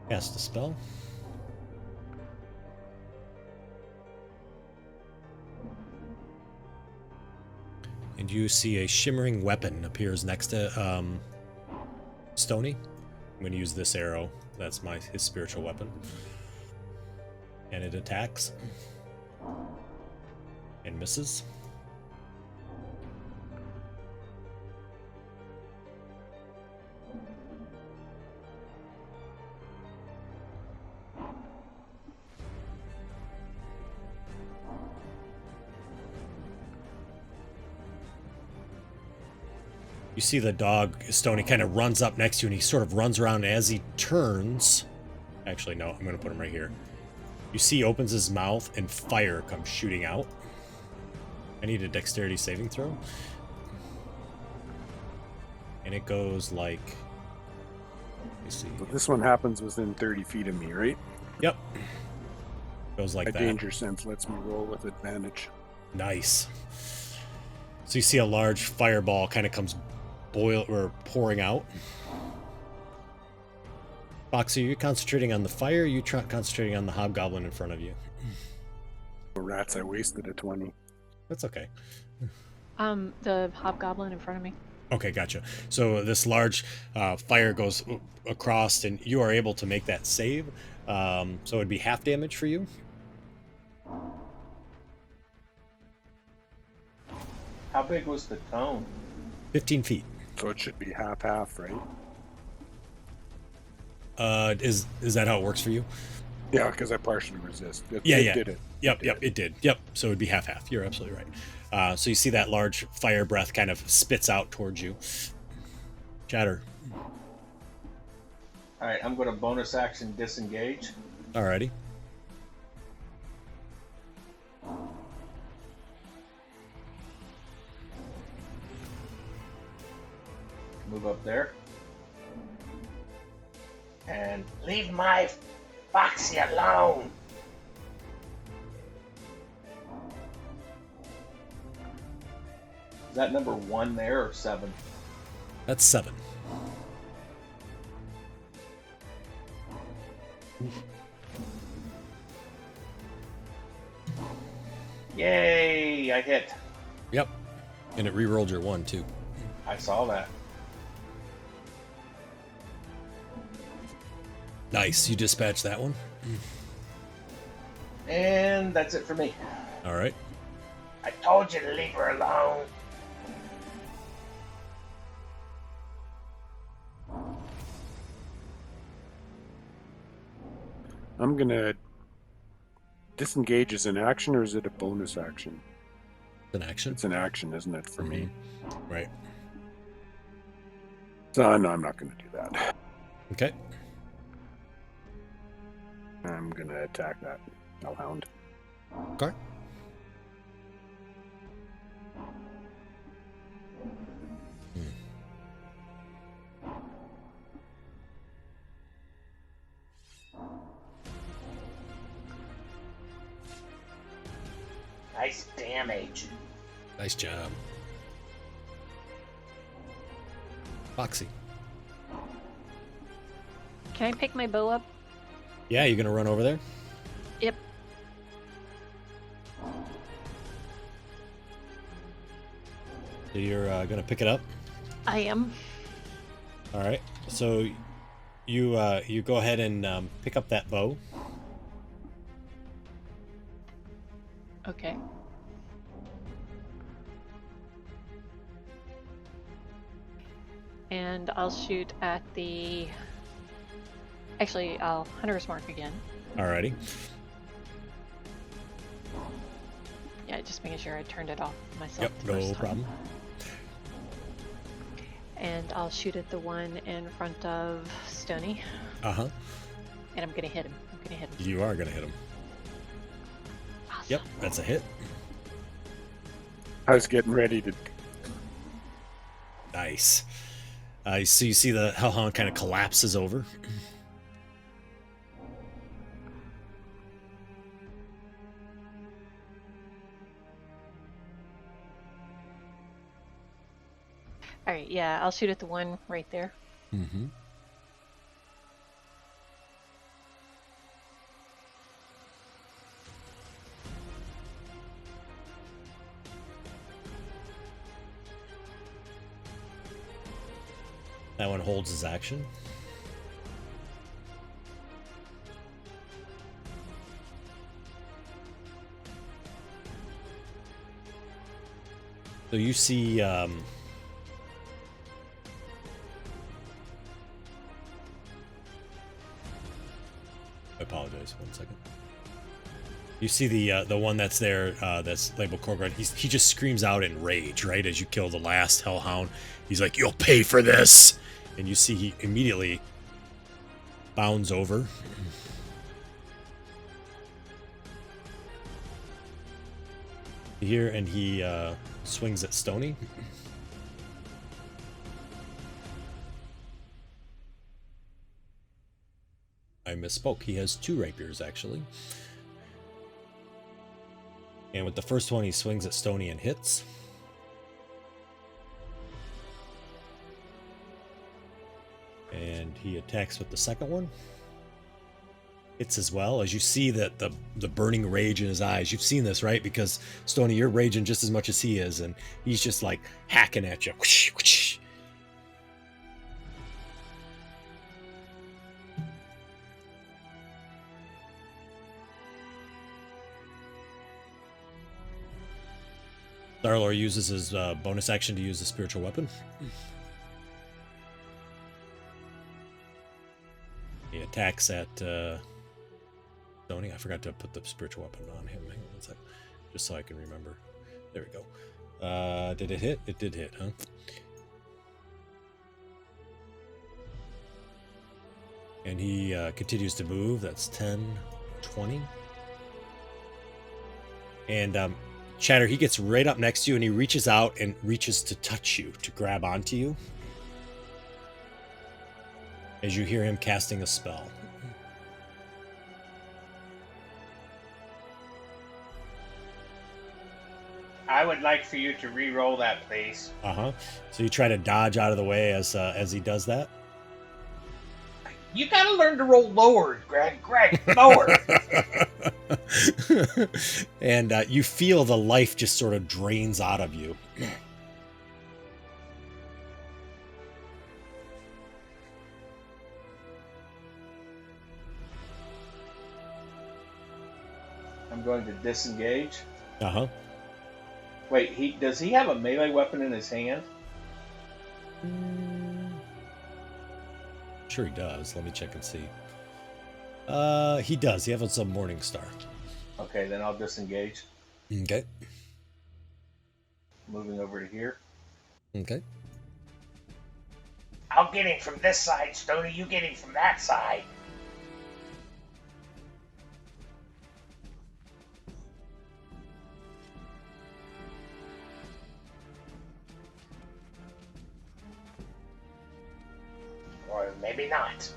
cast a spell. And you see a shimmering weapon appears next to Stony. I'm going to use this arrow. That's his spiritual weapon. And it attacks. And misses. You see the dog, Stony, kind of runs up next to you, and he sort of runs around as he turns. Actually, no, I'm going to put him right here. You see he opens his mouth, and fire comes shooting out. I need a dexterity saving throw. And it goes like... Let me see. So this one happens within 30 feet of me, right? Yep. Goes like My that. danger sense lets me roll with advantage. Nice. So you see a large fireball kind of comes pouring out. Foxy, are you concentrating on the fire? Or are you concentrating on the hobgoblin in front of you? Rats, I wasted a 20. That's okay. The hobgoblin in front of me. Okay, gotcha. So this large fire goes across, and you are able to make that save. So it'd be half damage for you. How big was the cone? 15 feet. So it should be half-half, right? Is that how it works for you? Yeah, because I partially resist. It Yeah. did it. Yep, it did. Yep. So it'd be half-half. You're absolutely right. So you see that large fire breath kind of spits out towards you. Chatter. All right, I'm going to bonus action disengage. Alrighty. Move up there. And Leave my Foxy alone. is that number 1 there or 7? That's 7. Yay! I hit. Yep. And it re-rolled your 1 too. I saw that. Nice. You dispatched that one. And that's it for me. All right. I told you to leave her alone. I'm gonna disengage as an action, or is it a bonus action? It's an action. It's an action, isn't it, for me? Right. So no, I'm not gonna do that. Okay. I'm gonna attack that hellhound. Okay. Nice damage. Nice job. Foxy. Can I pick my bow up? Yeah, you gonna run over there? Yep. So you're gonna pick it up? I am. All right. So you go ahead and pick up that bow. Okay. And I'll shoot at the... Actually, I'll Hunter's Mark again. Alrighty. Yeah, just making sure I turned it off myself. Yep, the no first time. problem. And I'll shoot at the one in front of Stony. Uh-huh. And I'm gonna hit him. You are gonna hit him. Awesome. Yep, that's a hit. I was getting ready to. Nice. So you see the hellhound kind of collapses over. Alright, yeah, I'll shoot at the one right there. Mm-hmm. That one holds his action. So you see I apologize, 1 second. You see the one that's there that's labeled Korgred. He just screams out in rage, right, as you kill the last hellhound. He's like, "You'll pay for this!" And you see he immediately bounds over. Here, and he swings at Stony. I misspoke. He has 2 rapiers, actually. And with the first one, he swings at Stony and hits. And he attacks with the second one. Hits as well, as you see that the burning rage in his eyes. You've seen this, right? Because Stony, you're raging just as much as he is, and he's just like hacking at you. Whoosh, whoosh. Starlord uses his bonus action to use the spiritual weapon. He attacks at Stony. I forgot to put the spiritual weapon on him. Hang on one sec, just so I can remember. There we go. Did it hit? It did hit, huh? And he continues to move. That's 10, 20. And Chatter, he gets right up next to you, and he reaches out and reaches to touch you, to grab onto you. As you hear him casting a spell. I would like for you to re-roll that, please. Uh-huh. So you try to dodge out of the way as he does that? You gotta learn to roll lower, Greg. Greg, lower. And you feel the life just sort of drains out of you. I'm going to disengage. Uh-huh. Wait, does he have a melee weapon in his hand? Sure he does. Let me check and see. He does. He has a Morning Star. Okay, then I'll disengage. Okay. Moving over to here. Okay. I'll get him from this side, Stony. You get him from that side. Or maybe not.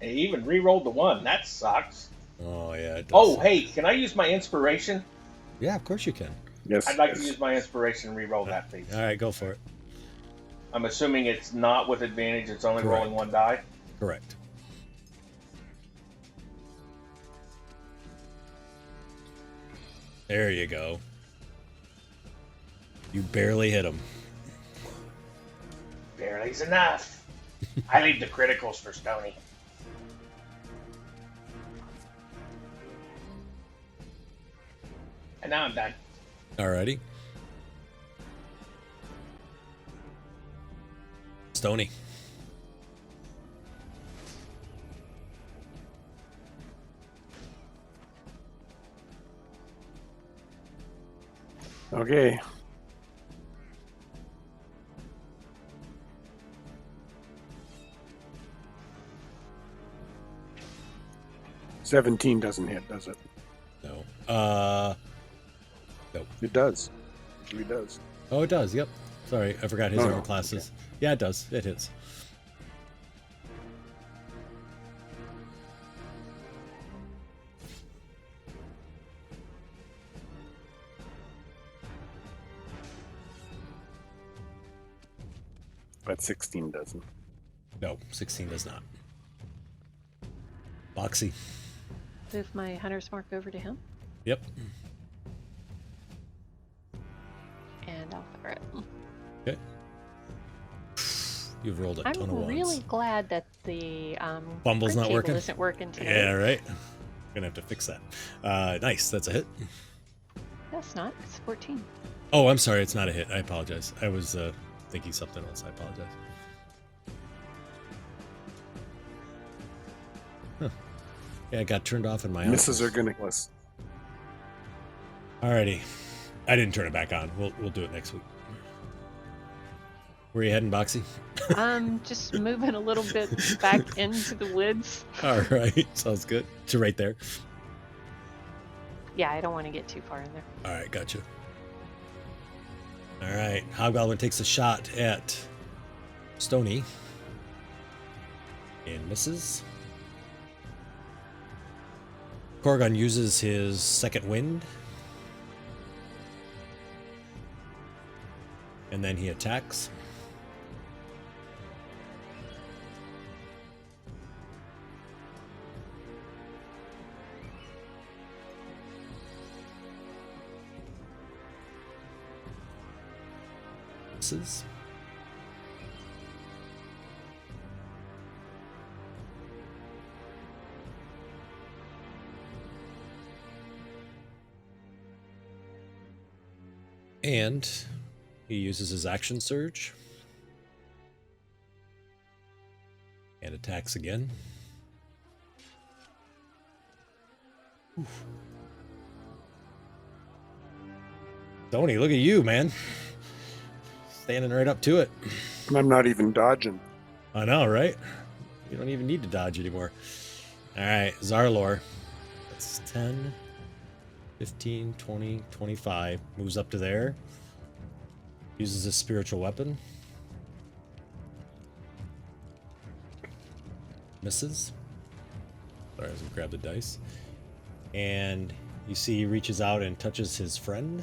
He even re-rolled the 1. That sucks. Oh, yeah. It does Oh, suck. hey, can I use my inspiration? Yeah, of course you can. Yes. I'd like yes. to use my inspiration and re-roll that, please. All right, go for it. I'm assuming it's not with advantage. It's only Correct. rolling 1 die. Correct. There you go. You barely hit him. Barely's enough. I leave the criticals for Stony. And now I'm done. Alrighty. Stony. Okay. $17 doesn't hit, does it? No. Nope. It does. It actually does. Oh, it does. Yep. Sorry, I forgot his Oh, armor no. classes. Yeah, it does. It hits. But 16 doesn't. No, 16 does not. Boxy. Move my hunter's mark over to him, Yep. and I'll fire it. Okay. You've rolled a ton of I'm ones. really glad that the Bumble's print not table working? isn't working today. Yeah, right. Gonna have to fix that. Nice. That's a hit. That's not. It's 14. Oh, I'm sorry. It's not a hit. I apologize. I was thinking something else. I apologize. Huh. Yeah, it got turned off in my Misses office. are gonna list. Alrighty. I didn't turn it back on. We'll do it next week. Where are you heading, Boxy? Just moving a little bit back into the woods. All right. Sounds good. To right there. Yeah, I don't want to get too far in there. All right. Gotcha. All right. Hobgoblin takes a shot at Stony and misses. Korgon uses his second wind. And then he attacks. Misses. And he uses his action surge and attacks again. Oof. Tony, look at you, man. Standing right up to it. I'm not even dodging. I know, right? You don't even need to dodge anymore. All right, Zarlor. That's 10, 15, 20, 25. Moves up to there. Uses a spiritual weapon. Misses. Sorry, I was gonna grab the dice. And you see he reaches out and touches his friend.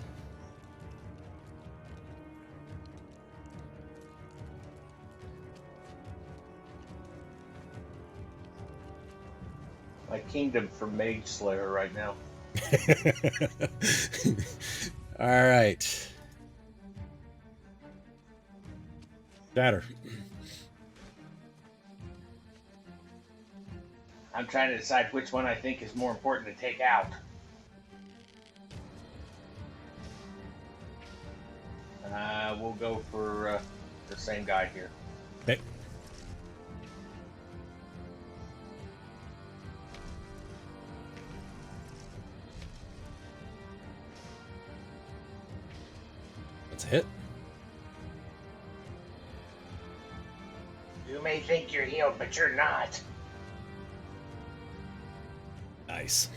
My kingdom for Mage Slayer right now. All right. Shatter. I'm trying to decide which one I think is more important to take out. We'll go for the same guy here. Okay. That's a hit. You may think you're healed, but you're not. Nice.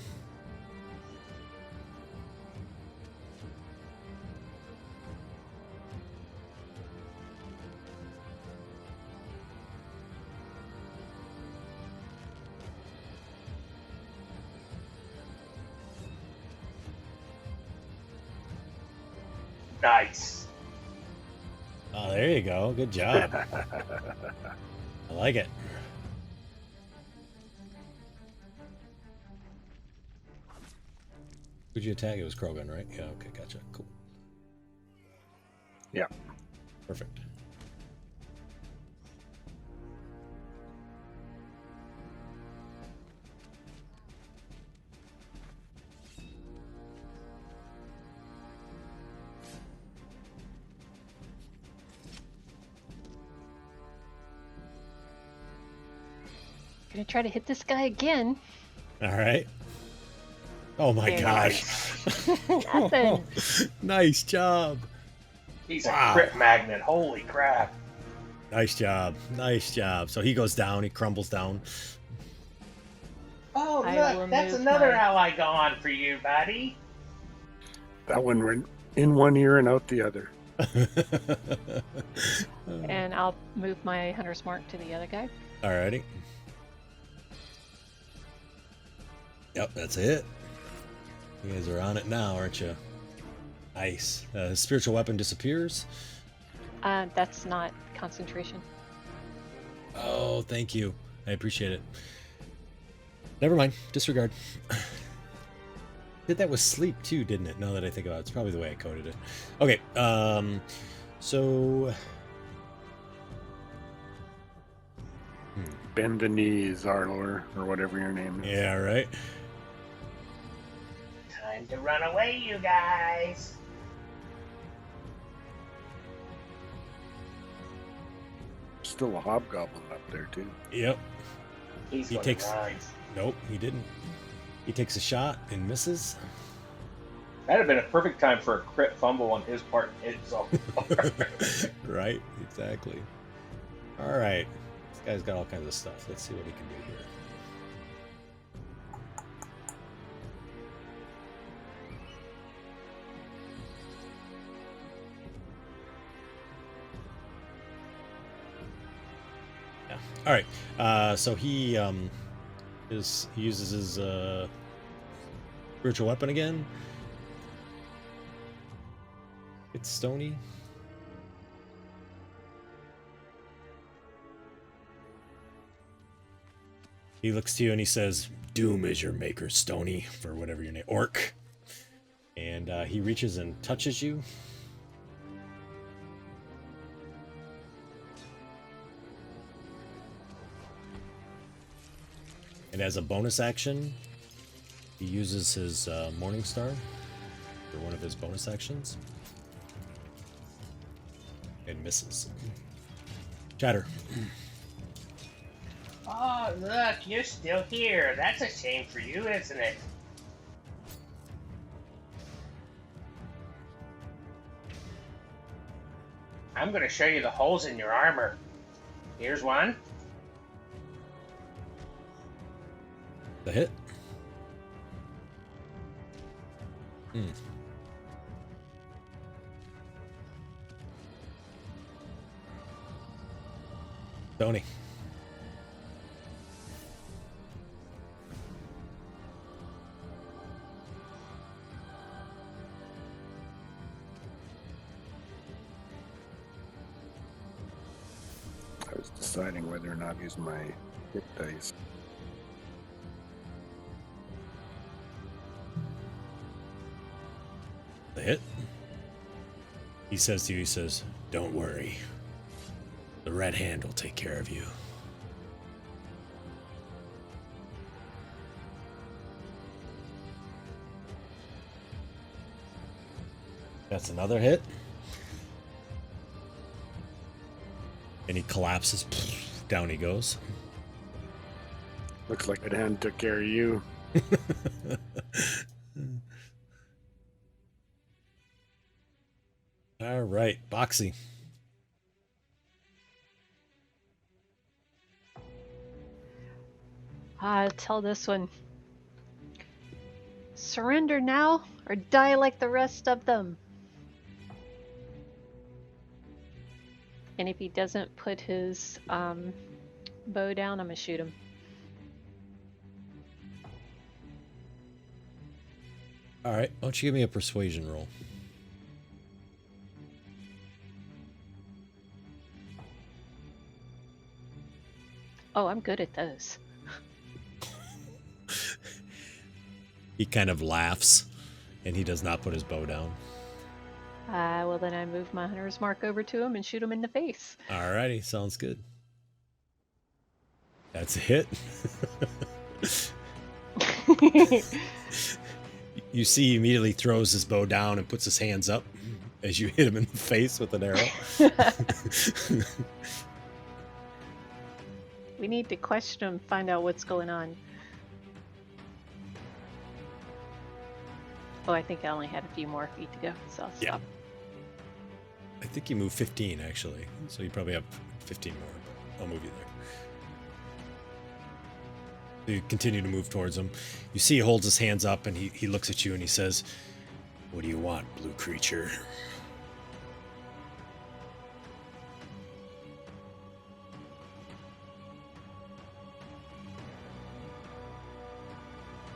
Nice. Oh, there you go. Good job. I like it. Who'd you attack? It was Krogan, right? Yeah, okay, gotcha. Cool. Yeah. Perfect. Gonna try to hit this guy again. All right. Oh my Very gosh. Nothing. Nice job. He's Wow. a crit magnet. Holy crap. Nice job. Nice job. So he goes down. He crumbles down. Oh, I will look, that's move another my- ally gone for you, buddy. That one went in one ear and out the other. And I'll move my Hunter's Mark to the other guy. Alrighty. Yep, that's it. You guys are on it now, aren't you? Nice. Spiritual weapon disappears. That's not concentration. Oh, thank you. I appreciate it. Never mind. Disregard. Did that with sleep too, didn't it? Now that I think about it, it's probably the way I coded it. Okay. So. Bend the knees, Arlor, or whatever your name is. Yeah. Right. Time to run away, you guys. Still a hobgoblin up there too. Yep. He's He gonna takes- run. Nope. He didn't. He takes a shot and misses. That'd have been a perfect time for a crit fumble on his part. It's all Right. Exactly. All right. This guy's got all kinds of stuff. Let's see what he can do here. Yeah. All right. So he he uses his spiritual weapon again. It's Stony. He looks to you and he says, "Doom is your maker, Stony," for whatever your name, Orc. And he reaches and touches you. And as a bonus action, he uses his Morning Star for one of his bonus actions. And misses. Chatter. Oh, look, you're still here. That's a shame for you, isn't it? I'm going to show you the holes in your armor. Here's one. The hit. Tony. I was deciding whether or not to use my hit dice. The hit. He says to you, he says, "Don't worry. The Red Hand will take care of you." That's another hit. And he collapses. Down he goes. Looks like Red Hand took care of you. All right, Boxy. Tell this one. Surrender now or die like the rest of them. And if he doesn't put his bow down, I'm gonna shoot him. All right, why don't you give me a persuasion roll? Oh, I'm good at those. He kind of laughs, and he does not put his bow down. Well, then I move my hunter's mark over to him and shoot him in the face. All righty, sounds good. That's a hit. You see, he immediately throws his bow down and puts his hands up as you hit him in the face with an arrow. We need to question him, find out what's going on. Oh, I think I only had a few more feet to go, so I'll stop. Yeah. I think you moved 15, actually. So you probably have 15 more, but I'll move you there. So you continue to move towards him. You see he holds his hands up, and he looks at you, and he says, "What do you want, blue creature?"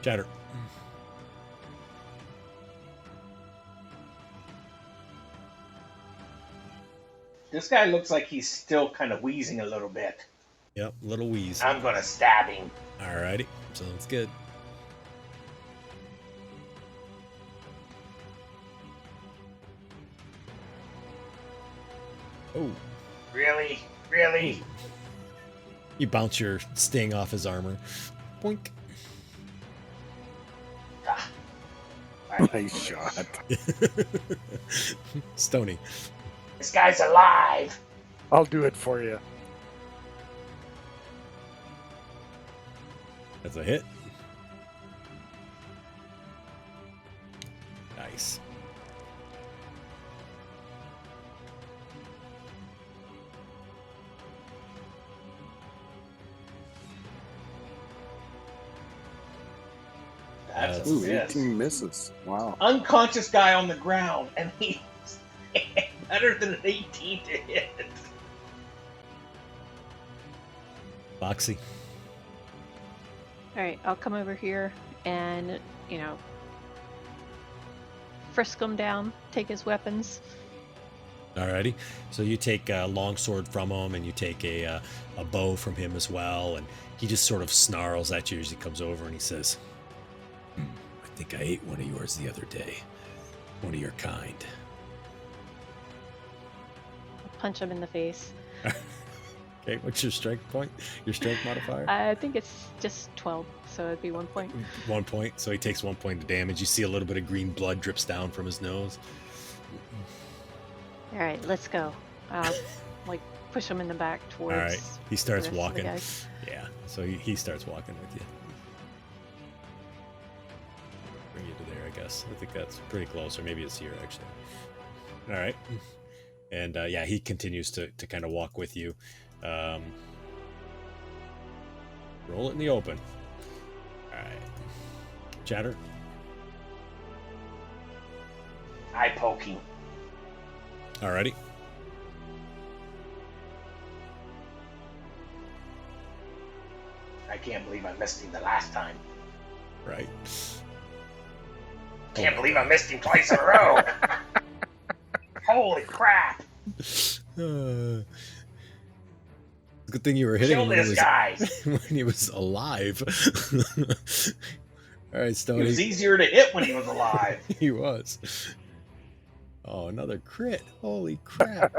Chatter. This guy looks like he's still kind of wheezing a little bit. Yep, little wheeze. I'm going to stab him. Alrighty, sounds good. Oh. Really? Really? You bounce your sting off his armor. Boink. Ah. Nice shot. Stony. This guy's alive. I'll do it for you. That's a hit. Nice. That's a Ooh, miss. 18 misses. Wow. Unconscious guy on the ground, and he's better than an 18 to hit. Boxy. Alright, I'll come over here and, frisk him down, take his weapons. Alrighty. So you take a long sword from him, and you take a bow from him as well, and he just sort of snarls at you as he comes over, and he says, "I think I ate one of yours the other day. One of your kind." I'll punch him in the face. Okay, what's your strength point? Your strength modifier? I think it's just 12, so it'd be 1 point. 1 point. So he takes 1 point of damage. You see a little bit of green blood drips down from his nose. All right, let's go. I'll like push him in the back towards. All right, he starts the rest of the walking. guys. Yeah, so he starts walking with you. Bring you to there, I guess. I think that's pretty close, or maybe it's here actually. All right, and yeah, he continues to kind of walk with you. Roll it in the open. All right, Chatter. Eye poking. Alrighty. I can't believe I missed him the last time. Right. Can't believe I missed him twice in a row. Holy crap. Good thing you were hitting Kill him when this guy. when he was alive. All right, It Stoney. was easier to hit when he was alive. He was. Oh, another crit. Holy crap.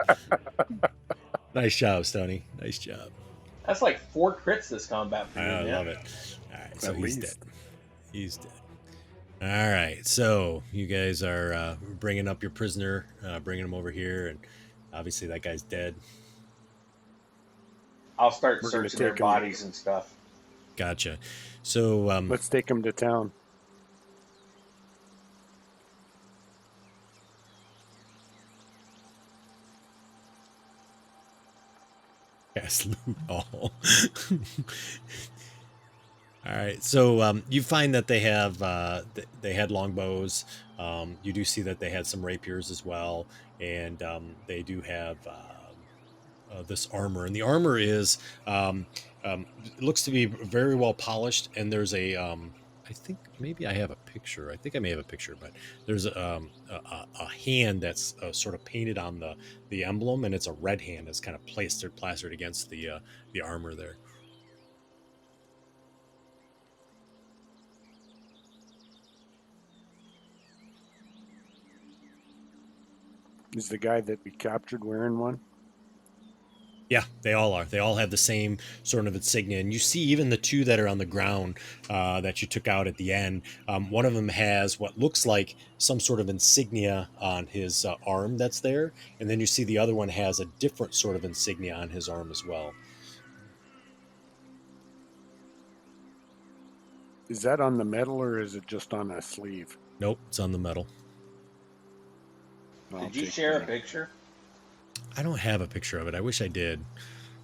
Nice job, Stoney. Nice job. That's like 4 crits this combat for you. I man. love it. All right, so At he's least. dead. He's dead. All right, so you guys are bringing up your prisoner, bringing him over here, and obviously that guy's dead. I'll start We're gonna searching their take 'em. bodies and stuff. Gotcha. So Let's take him to town. yes, loot all. All right, so you find that they have they had longbows. You do see that they had some rapiers as well, and they do have this armor. And the armor is it looks to be very well polished. And there's a I think maybe I have a picture. I think I may have a picture, but there's a hand that's sort of painted on the emblem, and it's a red hand that's kind of plastered against the armor there. Is the guy that we captured wearing one? Yeah, they all are. They all have the same sort of insignia. And you see even the 2 that are on the ground that you took out at the end. One of them has what looks like some sort of insignia on his arm that's there. And then you see the other one has a different sort of insignia on his arm as well. Is that on the metal or is it just on a sleeve? Nope, it's on the metal. I'll Did you take share a that. picture? I don't have a picture of it. I wish I did.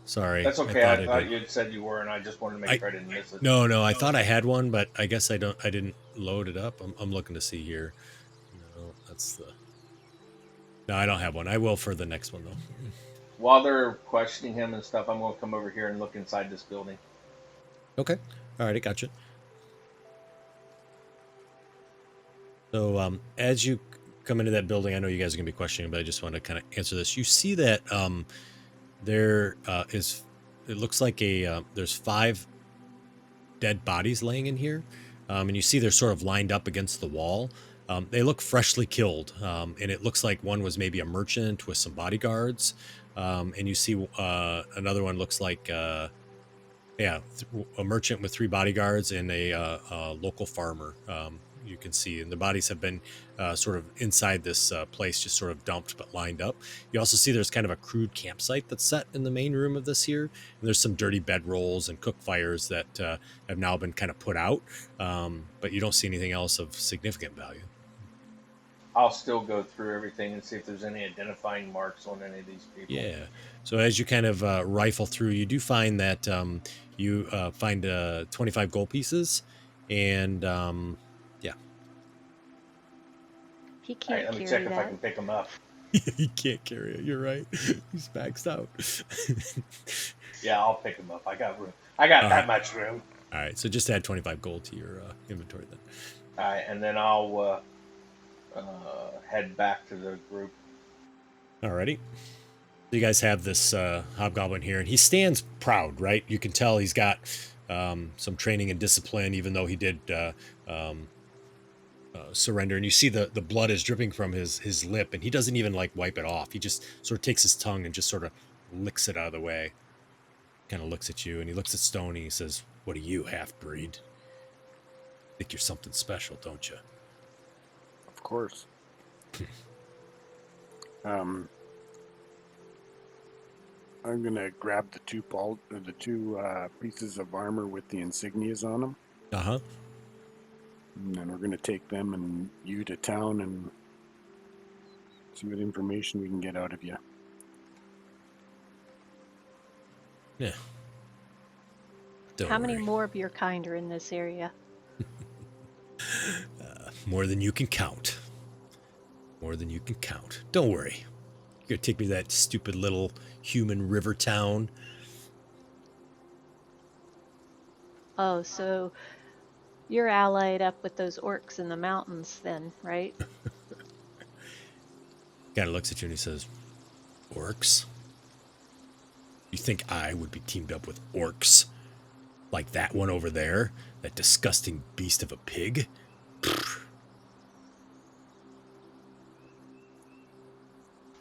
Sorry. That's okay. I thought did. you had said you were, and I just wanted to make sure I didn't miss it. No, I thought I had one, but I guess I didn't load it up. I'm looking to see here. No, that's the. No, I don't have one. I will for the next one though. While they're questioning him and stuff, I'm going to come over here and look inside this building. Okay. All right, I got you. So as you come into that building, I know you guys are going to be questioning, but I just want to kind of answer this. You see that there is, it looks like there's 5 dead bodies laying in here. And you see they're sort of lined up against the wall. They look freshly killed. And it looks like one was maybe a merchant with some bodyguards. And you see another one looks like, a merchant with 3 bodyguards and a local farmer. You can see, and the bodies have been sort of inside this place, just sort of dumped but lined up. You also see there's kind of a crude campsite that's set in the main room of this here, and there's some dirty bedrolls and cook fires that have now been kind of put out, but you don't see anything else of significant value. I'll still go through everything and see if there's any identifying marks on any of these people. Yeah. So as you kind of rifle through, you do find that you find 25 gold pieces, and He All can't right, let me carry check if I that. can pick them up. he can't carry it. You're right. He's maxed out. Yeah, I'll pick them up. I got room. I got that much room. All right. So just add 25 gold to your inventory then. All right, and then I'll head back to the group. Alrighty. You guys have this hobgoblin here, and he stands proud, right? You can tell he's got some training and discipline, even though he did surrender. And you see the blood is dripping from his lip, and he doesn't even like wipe it off. He just sort of takes his tongue and just sort of licks it out of the way. kind of looks at you, and he looks at Stony, and he says, "What are you, half-breed? Think you're something special, don't you?" Of course. I'm gonna grab the two pieces of armor with the insignias on them, Uh-huh. and then we're gonna take them and you to town and see what information we can get out of you. Yeah. Don't How many worry. more of your kind are in this area? More than you can count. More than you can count. Don't worry. You're gonna take me to that stupid little human river town. Oh, so you're allied up with those orcs in the mountains then, right? Kind of looks at you and he says, "Orcs? You think I would be teamed up with orcs? Like that one over there? That disgusting beast of a pig?"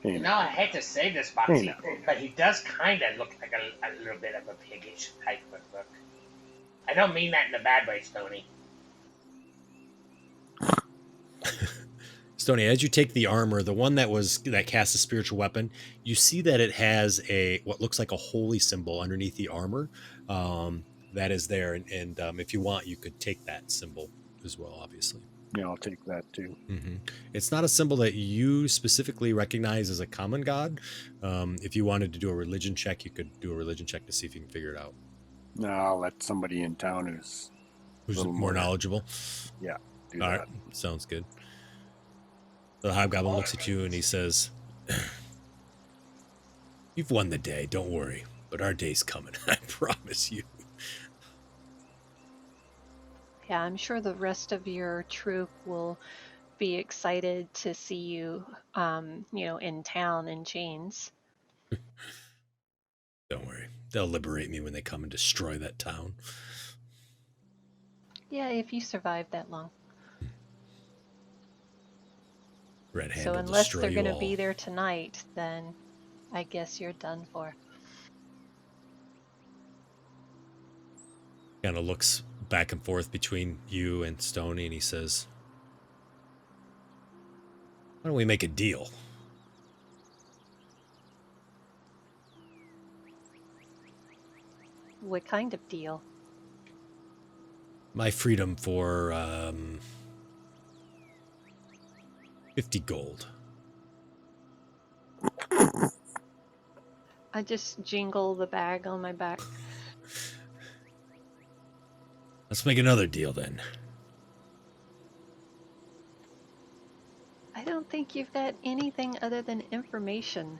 Hey, You know, I hate to say this, Boxy, but he does kind of look like a little bit of a piggish type of look. I don't mean that in a bad way, Stony. Stony, as you take the armor, the one that casts a spiritual weapon, you see that it has what looks like a holy symbol underneath the armor. That is there, and if you want, you could take that symbol as well. Obviously, yeah, I'll take that too. mm-hmm. It's not a symbol that you specifically recognize as a common god. If you wanted to do a religion check, you could do a religion check to see if you can figure it out. No, I'll let somebody in town who's more knowledgeable. Yeah, do all that. right, sounds good. The hobgoblin looks at you and he says, "You've won the day, don't worry. But our day's coming, I promise you." Yeah, I'm sure the rest of your troop will be excited to see you, in town in chains. Don't worry. They'll liberate me when they come and destroy that town. Yeah, if you survive that long. Red Hand So will unless destroy they're you going to all. be there tonight, then I guess you're done for. Kind of looks back and forth between you and Stony, and he says, "Why don't we make a deal?" What kind of deal? My freedom for 50 gold. I just jingle the bag on my back. Let's make another deal then. I don't think you've got anything other than information.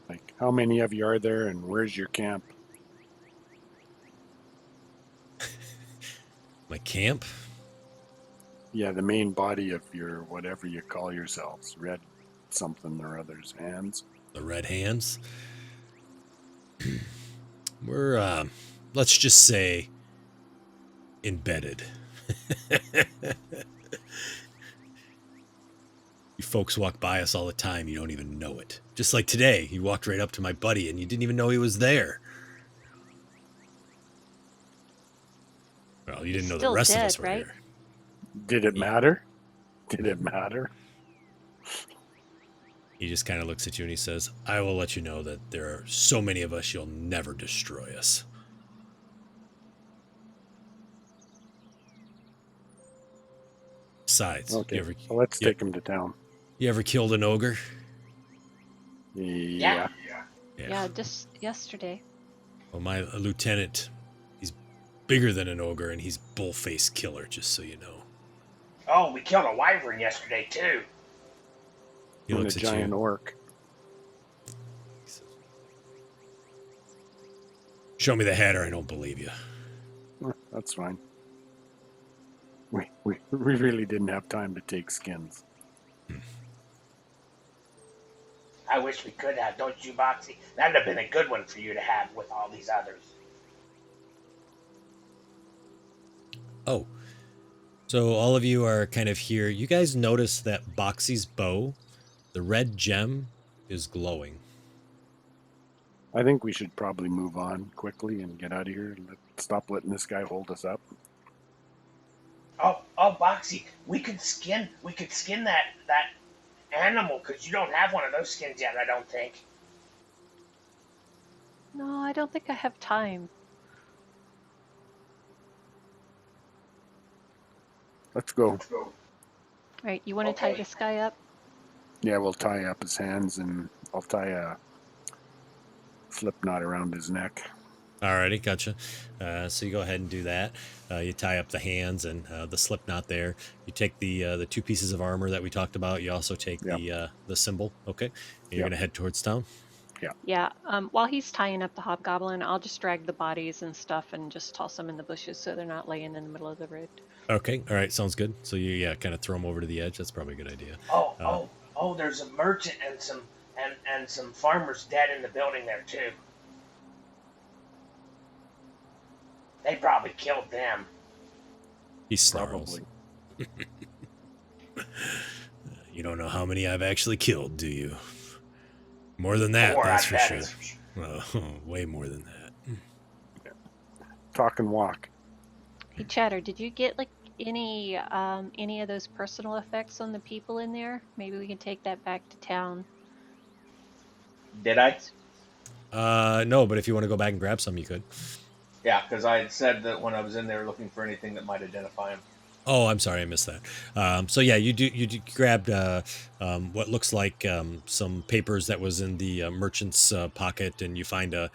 Like, how many of you are there, and where's your camp? My camp? Yeah, the main body of your whatever you call yourselves, red something or other's hands. The Red Hands? We're, let's just say, embedded. You folks walk by us all the time, you don't even know it. Just like today, you walked right up to my buddy and you didn't even know he was there. Well, you didn't know the rest of us were right? here. Did it matter? Did it matter? He just kind of looks at you and he says, "I will let you know that there are so many of us, you'll never destroy us." Besides, okay, let's take him to town. You ever killed an ogre? Yeah. Yeah, just yesterday. Well, my lieutenant, he's bigger than an ogre, and he's bull-faced killer, just so you know. Oh, we killed a wyvern yesterday, too. He looks a at giant you. orc. Show me the head or I don't believe you. That's fine. We really didn't have time to take skins. I wish we could have, don't you, Boxy? That'd have been a good one for you to have with all these others. Oh, so all of you are kind of here. You guys notice that Boxy's bow The red gem is glowing. I think we should probably move on quickly and get out of here. Stop letting this guy hold us up. Oh, Boxy, we could skin that animal because you don't have one of those skins yet. I don't think. No, I don't think I have time. Let's go. All right, you want to tie this guy up? Yeah, we'll tie up his hands and I'll tie a slip knot around his neck. Alrighty, gotcha. So you go ahead and do that. You tie up the hands and the slip knot there. You take the 2 pieces of armor that we talked about. You also take the symbol. Okay, and you're gonna head towards town. Yeah. While he's tying up the hobgoblin, I'll just drag the bodies and stuff and just toss them in the bushes so they're not laying in the middle of the road. Okay, all right, sounds good. So you kind of throw them over to the edge. That's probably a good idea. Oh, there's a merchant and some farmers dead in the building there too. They probably killed them. He snarls. You don't know how many I've actually killed, do you? More than that, that's for sure. Well, way more than that. Talk and walk. Hey, Chatter, did you get like any of those personal effects on the people in there? Maybe we can take that back to town. Did I? No, but if you want to go back and grab some, you could. Yeah, because I had said that when I was in there looking for anything that might identify him. Oh, I'm sorry, I missed that. So yeah, you grabbed what looks like some papers that was in the merchant's pocket, and you find a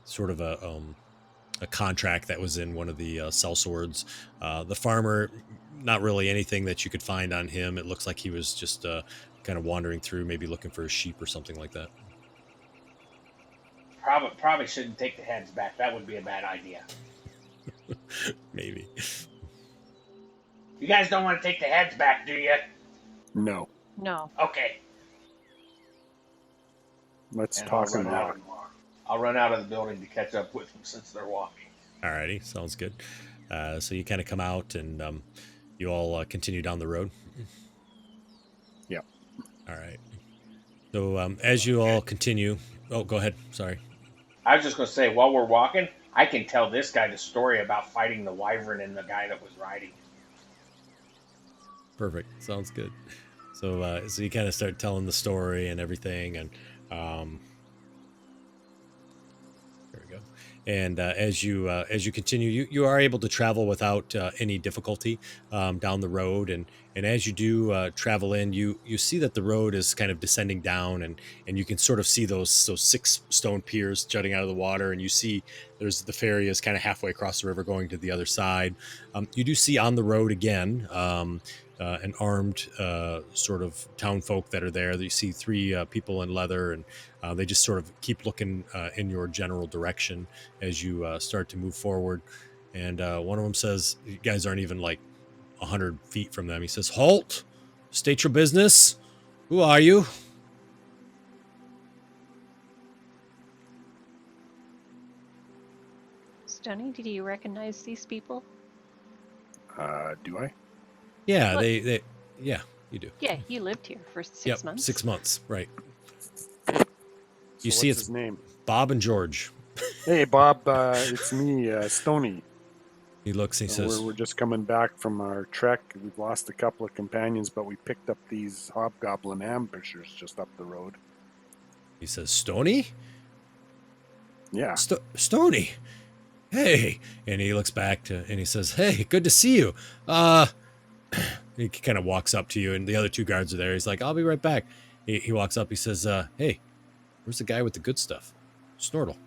sort of a contract that was in one of the sellswords. The farmer, not really anything that you could find on him. It looks like he was just kind of wandering through, maybe looking for a sheep or something like that. Probably shouldn't take the heads back. That would be a bad idea. Maybe. You guys don't want to take the heads back, do you? No. No. Okay. Let's talk and walk. I'll run out of the building to catch up with them since they're walking. Alrighty, sounds good. So you kind of come out and you all continue down the road. Yep. All right. So as you all continue, oh, go ahead. Sorry. I was just going to say, while we're walking, I can tell this guy the story about fighting the wyvern and the guy that was riding. Perfect. Sounds good. So so you kind of start telling the story and everything, and there we go. And as you continue, you are able to travel without any difficulty down the road, and as you do travel in, you see that the road is kind of descending down, and you can sort of see those 6 stone piers jutting out of the water, and you see there's the ferry is kind of halfway across the river going to the other side. You do see on the road again an armed sort of town folk that are there. You see 3 people in leather, and they just sort of keep looking in your general direction as you start to move forward. And one of them says, you guys aren't even like 100 feet from them. He says, "Halt! State your business. Who are you?" Stoney, did you recognize these people? Do I? Yeah, What? they yeah, you do. Yeah, you lived here for 6 months. 6 months, right. So You see what's it's his name? Bob and George. Hey, Bob. It's me, Stony. He looks and he says, We're just coming back from our trek. We've lost a couple of companions, but we picked up these hobgoblin ambushers just up the road. Stony? Yeah. Stony. Hey. And he looks back and he says, "Hey, good to see you." He kind of walks up to you, and the other 2 guards are there. He's like, "I'll be right back." He walks up. He says, "Hey, where's the guy with the good stuff? Snortle."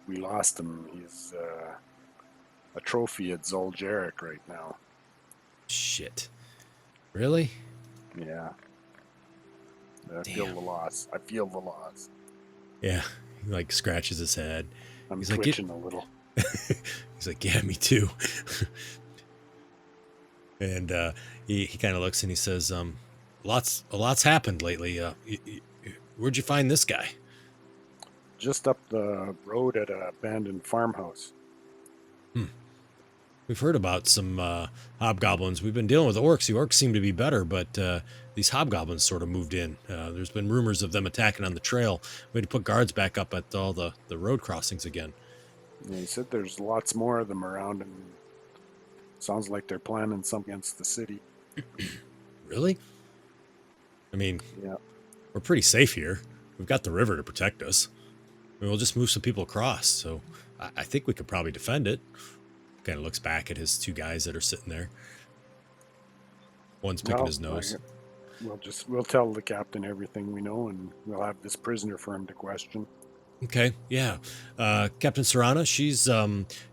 We lost him. He's a trophy at Jarak right now. Shit. Really? Yeah. I feel the loss. Yeah. He like scratches his head. I'm He's twitching a little. He's like, "Yeah, me too." And he kind of looks and he says, a lot's happened lately. Where'd you find this guy?" Just up the road at an abandoned farmhouse. We've heard about some hobgoblins. We've been dealing with orcs. The orcs seem to be better, but these hobgoblins sort of moved in. There's been rumors of them attacking on the trail. We had to put guards back up at all the road crossings again. Yeah, he said there's lots more of them around, and sounds like they're planning something against the city. Really? I mean, Yeah. we're pretty safe here. We've got the river to protect us. I mean, we'll just move some people across. So I think we could probably defend it. Kind of looks back at his two guys that are sitting there. One's picking his nose. We'll tell the captain everything we know, and we'll have this prisoner for him to question. Okay, yeah. Captain Serrana,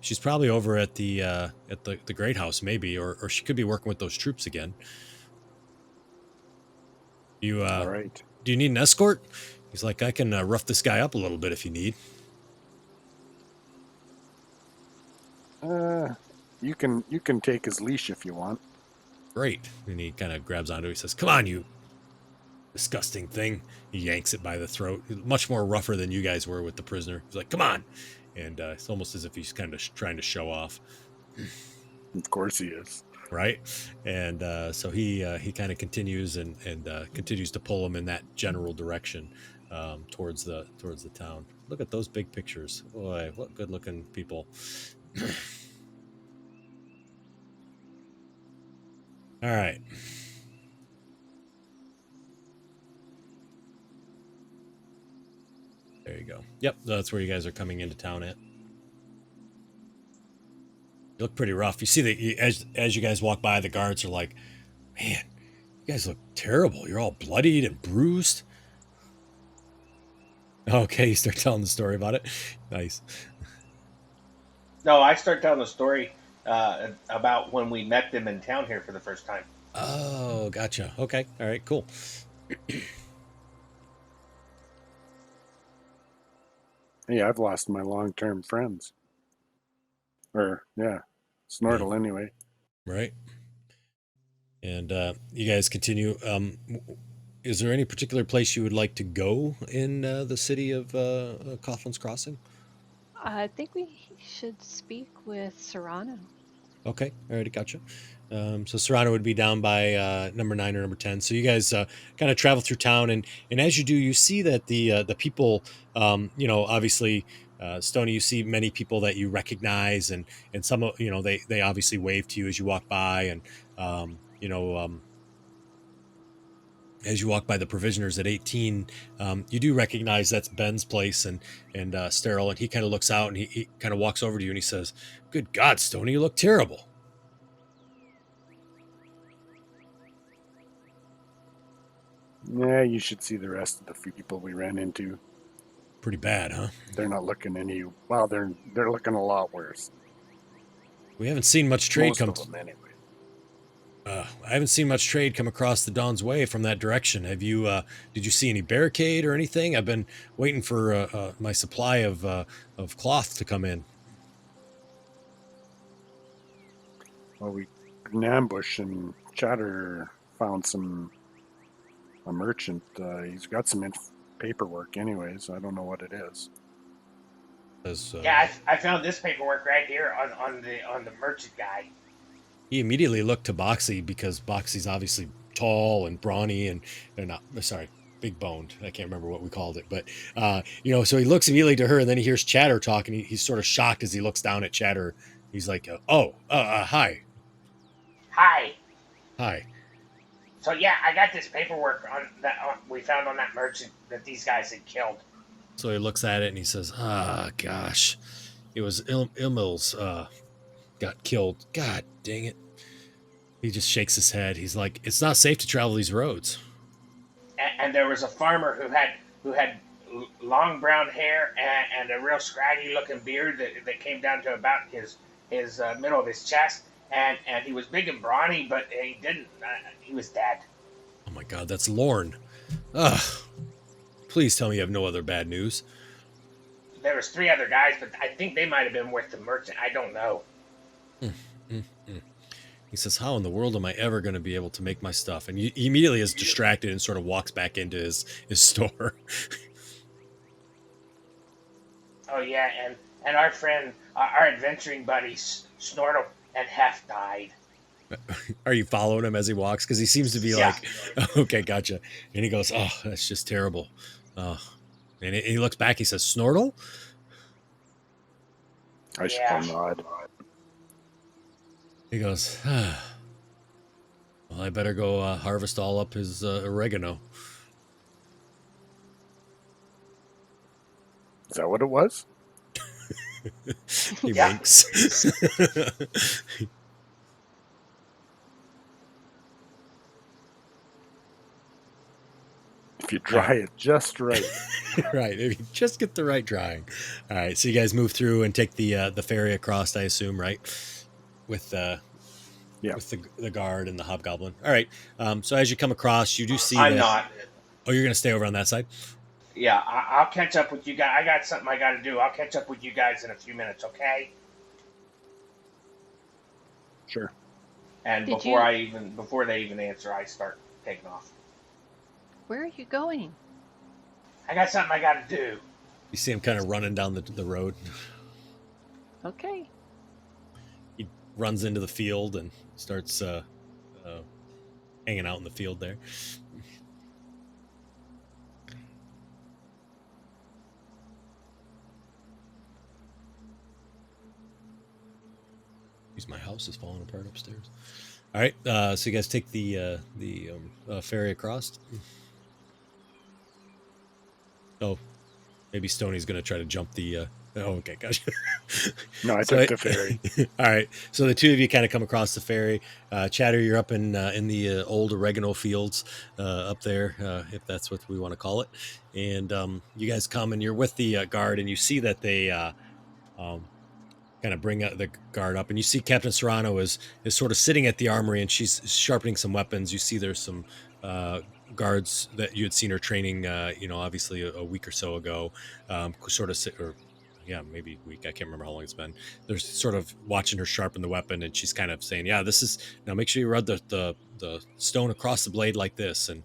she's probably over at the Great House, maybe, or she could be working with those troops again. You All right. Do you need an escort? He's like, I can rough this guy up a little bit if you need. You can take his leash if you want. Great. And he kind of grabs onto it. He says, "Come on, you disgusting thing." He yanks it by the throat. Much more rougher than you guys were with the prisoner. He's like, "Come on." And it's almost as if he's kind of trying to show off. Of course he is. Right. And so he kind of continues and continues to pull him in that general direction towards the town. Look at those big pictures. Boy, what good looking people. All right. There you go. Yep, that's where you guys are coming into town at. You look pretty rough. You see that as you guys walk by, the guards are like, "Man, you guys look terrible. You're all bloodied and bruised." Okay, you start telling the story about it. Nice. No, I start telling the story about when we met them in town here for the first time. Oh, gotcha. Okay. All right, cool. Yeah, I've lost my long-term friends. Snortle anyway. Right. And you guys continue. Is there any particular place you would like to go in the city of Coughlin's Crossing? I think we should speak with Serrano. Okay, alrighty, gotcha. So Serrano would be down by number 9 or number 10. So you guys kind of travel through town, and as you do, you see that the people, obviously, Stoney, you see many people that you recognize, and some of they obviously wave to you as you walk by, and as you walk by the provisioners at 18, you do recognize that's Ben's place and Sterile, and he kind of looks out and he kind of walks over to you and he says, "Good God, Stoney, you look terrible." Yeah, you should see the rest of the people we ran into. Pretty bad, huh? They're not looking any. Well, they're looking a lot worse. We haven't seen much trade Most come. of them, anyway. I haven't seen much trade come across the Dawn's Way from that direction. Have you? Did you see any barricade or anything? I've been waiting for my supply of cloth to come in. Well, we in ambush and Chatter found a merchant. He's got some paperwork, anyways. I don't know what it is. Yeah, I found this paperwork right here on the merchant guy. He immediately looked to Boxy because Boxy's obviously tall and brawny and big boned. I can't remember what we called it, but so he looks immediately to her, and then he hears Chatter talk, and he's sort of shocked as he looks down at Chatter. He's like, "Hi." Hi. So yeah, I got this paperwork on that we found on that merchant that these guys had killed. So he looks at it and he says, gosh, it was Ilmil's got killed. God dang it." He just shakes his head. He's like, "It's not safe to travel these roads." And there was a farmer who had long brown hair and a real scraggy looking beard that came down to about his middle of his chest. And he was big and brawny, but he was dead. Oh my God, that's Lorne. Ugh. Please tell me you have no other bad news. There was 3 other guys, but I think they might have been with the merchant. I don't know. He says, "How in the world am I ever going to be able to make my stuff?" And he immediately is distracted and sort of walks back into his store. Oh yeah, and our friend, our adventuring buddy Snortle, and half died. Are you following him as he walks? Because he seems to be Yeah. like, okay, gotcha. And he goes, oh, that's just terrible. Oh. And he looks back. He says, Snortle? I Yeah. still nod. He goes, well, I better go harvest all up his oregano. Is that what it was? He Yeah. winks. If you dry it just right. Right. If you just get the right drying. All right. So you guys move through and take the ferry across, I assume, right? With Yeah. with the guard and the hobgoblin. All right. So as you come across, you do see I'm that. not. Oh, you're going to stay over on that side? Yeah, I'll catch up with you guys. I got something I got to do. I'll catch up with you guys in a few minutes, okay? Sure. and Did before they even answer, I start taking off. Where are you going? I got something I got to do. You see him kind of running down the road. Okay. He runs into the field and starts hanging out in the field there. My house is falling apart upstairs. All right, so you guys take the ferry across. Oh, maybe Stoney's going to try to jump the. Oh, okay, gotcha. No, I took the ferry. All right, so the two of you kind of come across the ferry. Chatter, you're up in the old oregano fields up there, if that's what we want to call it. And you guys come and you're with the guard, and you see that they kind of bring the guard up, and you see Captain Serrano is sort of sitting at the armory, and she's sharpening some weapons. You see there's some guards that you had seen her training, obviously a week or so ago, sort of maybe a week. I can't remember how long it's been. They're sort of watching her sharpen the weapon, and she's kind of saying, "Yeah, this is now. Make sure you rub the stone across the blade like this." And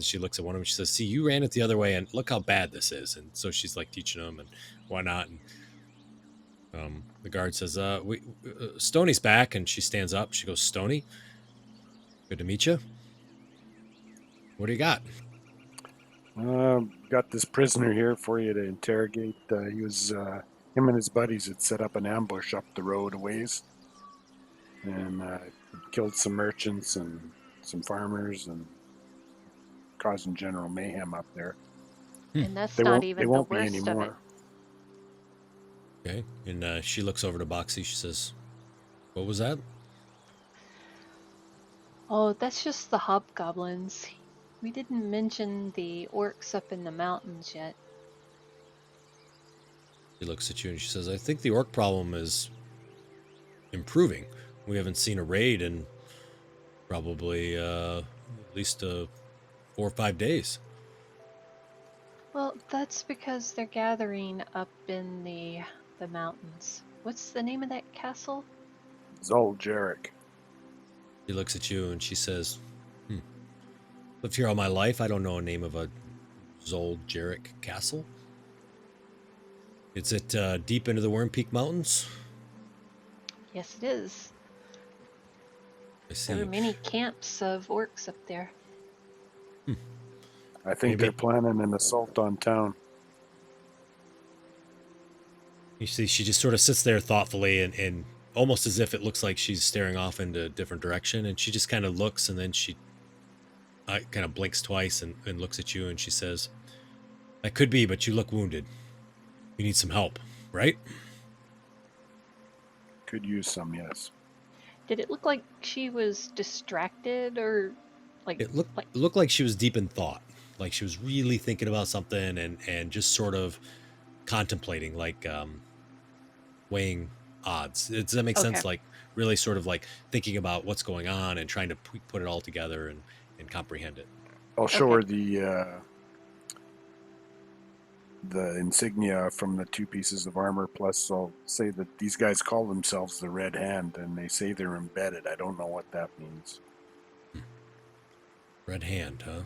she looks at one of them. She says, "See, you ran it the other way, and look how bad this is." And so she's like teaching them and whatnot. And the guard says, Stoney's back, and she stands up. She goes, Stoney, good to meet you. What do you got? Got this prisoner here for you to interrogate. He was him and his buddies had set up an ambush up the road a ways, and killed some merchants and some farmers and causing general mayhem up there. And that's They not won't. even They the won't be worst of it. anymore. Okay. And she looks over to Boxy. She says, what was that? Oh, that's just the hobgoblins. We didn't mention the orcs up in the mountains yet. She looks at you and she says, I think the orc problem is improving. We haven't seen a raid in probably at least 4 or 5 days. Well, that's because they're gathering up in the mountains. What's the name of that castle? Jarak. She looks at you and she says, lived here all my life. I don't know a name of a Jarak castle. Is it deep into the Worm Peak Mountains? Yes, it is. I see. There are many camps of orcs up there. I think they're planning an assault on town. You see, she just sort of sits there thoughtfully and almost as if it looks like she's staring off into a different direction. And she just kind of looks, and then she kind of blinks twice and looks at you, and she says, that could be, but you look wounded. You need some help, right? Could use some, yes. Did it look like she was distracted or like... It looked like she was deep in thought. Like she was really thinking about something and just sort of contemplating, like weighing odds. Does that make sense? Like really sort of like thinking about what's going on and trying to put it all together and comprehend it. I'll show her the insignia from the 2 pieces of armor, plus I'll say that these guys call themselves the Red Hand, and they say they're embedded. I don't know what that means. Red Hand, huh?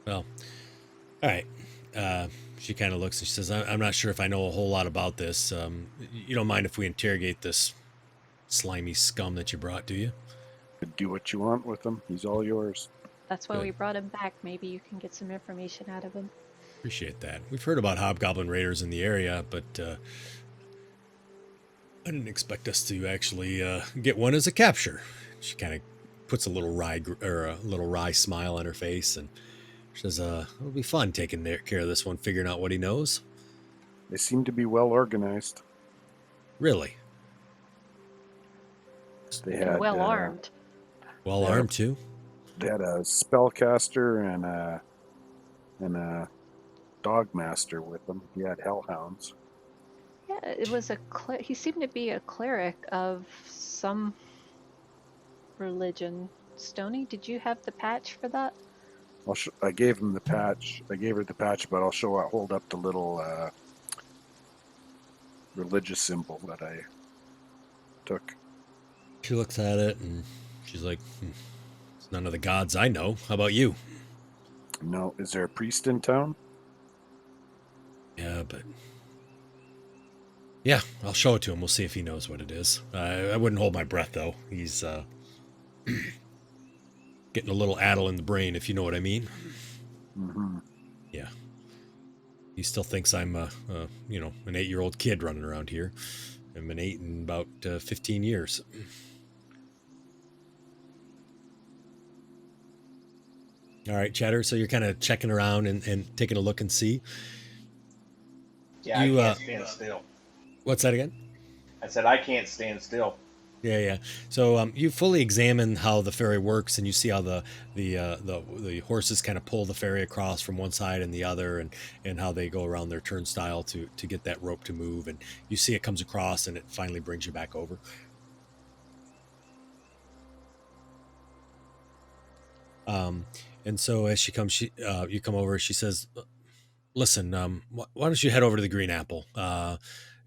Well, all right. She kind of looks and she says, I'm not sure if I know a whole lot about this. You don't mind if we interrogate this slimy scum that you brought, do you? Do what you want with him. He's all yours. That's why Good. we brought him back. Maybe you can get some information out of him. Appreciate that. We've heard about hobgoblin raiders in the area, but I didn't expect us to actually get one as a capture. She kind of puts a little wry smile on her face, and she says, "It'll be fun taking care of this one, figuring out what he knows." They seem to be well organized. Really? They And had well armed. Well Yeah. armed too. they had a spellcaster and a dog master with them. He had hellhounds. Yeah, it was he seemed to be a cleric of some religion. Stony, did you have the patch for that? I gave him the patch. I gave her the patch, but I'll hold up the little religious symbol that I took. She looks at it and she's like, it's none of the gods I know. How about you? No, is there a priest in town? Yeah, but yeah, I'll show it to him. We'll see if he knows what it is. I wouldn't hold my breath though. He's getting a little addle in the brain, if you know what I mean. Mm-hmm. Yeah. He still thinks I'm an 8-year-old kid running around here. I've been 8 in about 15 years. All right, Chatter. So you're kind of checking around and taking a look and see. Yeah, You, I can't stand still. What's that again? I said I can't stand still. Yeah. So you fully examine how the ferry works, and you see how the horses kind of pull the ferry across from one side and the other, and how they go around their turnstile to get that rope to move. And you see it comes across, and it finally brings you back over. And so as she comes, you come over. She says, "Listen, why don't you head over to the Green Apple?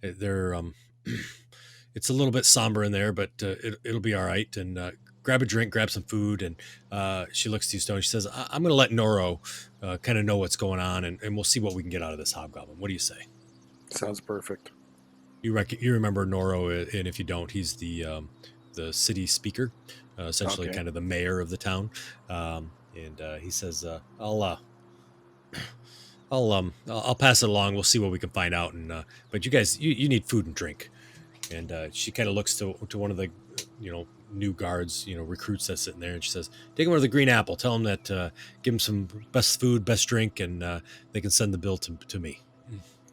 They're it's a little bit somber in there, but it'll be all right. And grab a drink, grab some food." And she looks to you, Stone. She says, I'm going to let Noro kind of know what's going on, and we'll see what we can get out of this hobgoblin. What do you say? Sounds perfect. You remember Noro, and if you don't, he's the city speaker, essentially Okay. kind of the mayor of the town. And he says, I'll pass it along. We'll see what we can find out. And but you guys, you need food and drink. And she kind of looks to one of the, new guards, recruits that's sitting there, and she says, "Take him over to the Green Apple. Tell him that, give him some best food, best drink, and they can send the bill to me."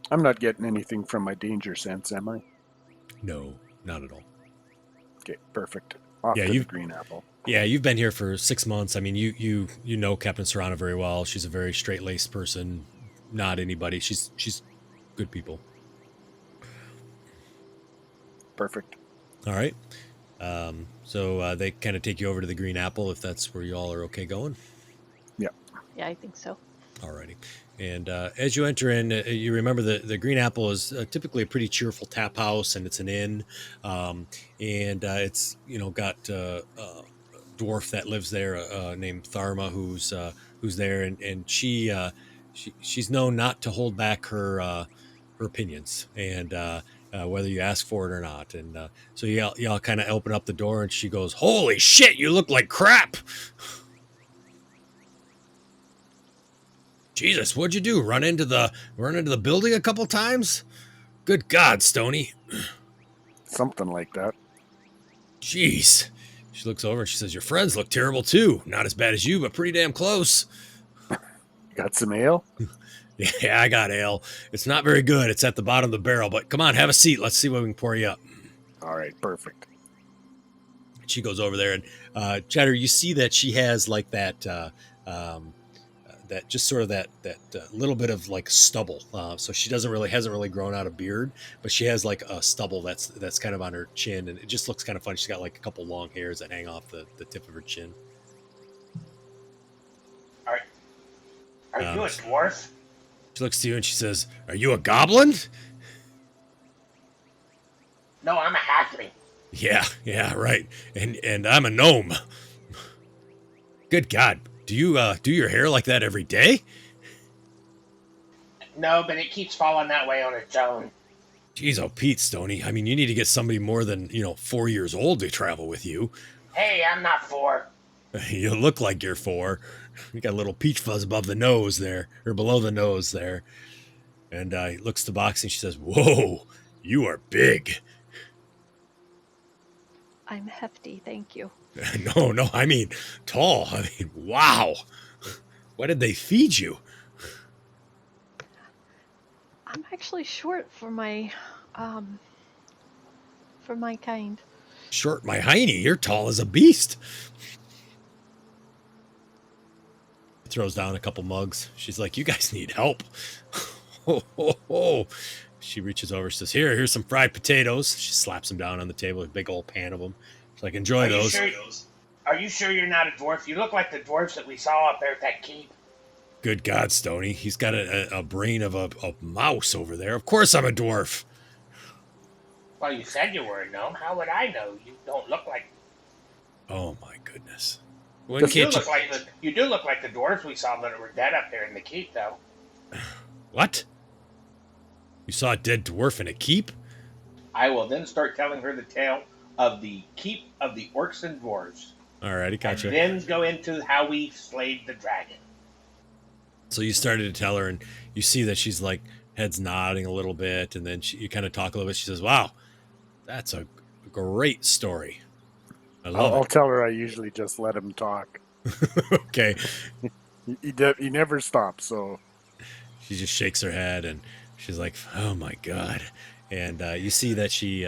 I'm not getting anything from my danger sense, am I? No, not at all. Okay, perfect. Off Yeah, to the you've- Green Apple. Yeah, you've been here for 6 months. I mean, you know Captain Serrano very well. She's a very straight-laced person. Not anybody. She's good people. Perfect. All right. So they kind of take you over to the Green Apple if that's where you all are okay going. Yeah, I think so. Alrighty. And as you enter in, you remember the Green Apple is typically a pretty cheerful tap house, and it's an inn. And it's, got a dwarf that lives there named Tharma, who's there. And she's known not to hold back her opinions, and whether you ask for it or not. And so y'all kind of open up the door, and she goes, "Holy shit, you look like crap. Jesus, what'd you do? Run into the building a couple times? Good God, Stony." Something like that. Jeez. She looks over and she says, "Your friends look terrible too. Not as bad as you, but pretty damn close." Got some ale? "Yeah, I got ale. It's not very good. It's at the bottom of the barrel, but come on, have a seat. Let's see what we can pour you up." All right, perfect. She goes over there, and Chatter, you see that she has like that that just sort of that little bit of like stubble. So she hasn't really grown out a beard, but she has like a stubble that's kind of on her chin, and it just looks kind of funny. She's got like a couple long hairs that hang off the tip of her chin. Are you a dwarf? She looks to you and she says, "Are you a goblin?" No, I'm a halfling. Yeah, right. And I'm a gnome. Good God. Do you do your hair like that every day? No, but it keeps falling that way on its own. Jeez, oh, Pete, Stony. I mean, you need to get somebody more than 4 years old to travel with you. Hey, I'm not 4. You look like you're 4. You got a little peach fuzz above the nose there, or below the nose there. And he looks to Boxy and she says, "Whoa, you are big." I'm hefty, thank you. No, I mean tall. I mean, wow. What did they feed you? I'm actually short for my kind. Short my hiney. You're tall as a beast. Throws down a couple mugs. She's like, "You guys need help." Oh. She reaches over. She says, Here's some fried potatoes. She slaps them down on the table, a big old pan of them. She's like, "Enjoy those." Are you sure you're not a dwarf? You look like the dwarfs that we saw up there at that keep. Good God, Stony. He's got a brain of a mouse over there. Of course I'm a dwarf. Well, you said you were a gnome. How would I know? You don't look like... Oh, my goodness. You do look like the dwarves we saw that were dead up there in the keep, though. What? You saw a dead dwarf in a keep? I will then start telling her the tale of the keep of the orcs and dwarves. Alrighty, gotcha. And then go into how we slayed the dragon. So you started to tell her, and you see that she's like head's nodding a little bit, and then you kind of talk a little bit. She says, "Wow, that's a great story. I'll tell her I usually just let him talk. Okay. He never stops, so... She just shakes her head, and she's like, "Oh, my God." And you see that she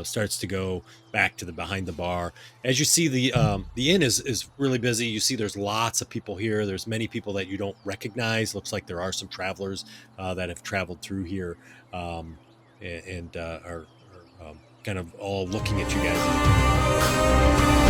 starts to go back to the behind the bar. As you see, the inn is really busy. You see there's lots of people here. There's many people that you don't recognize. Looks like there are some travelers that have traveled through here and are kind of all looking at you guys.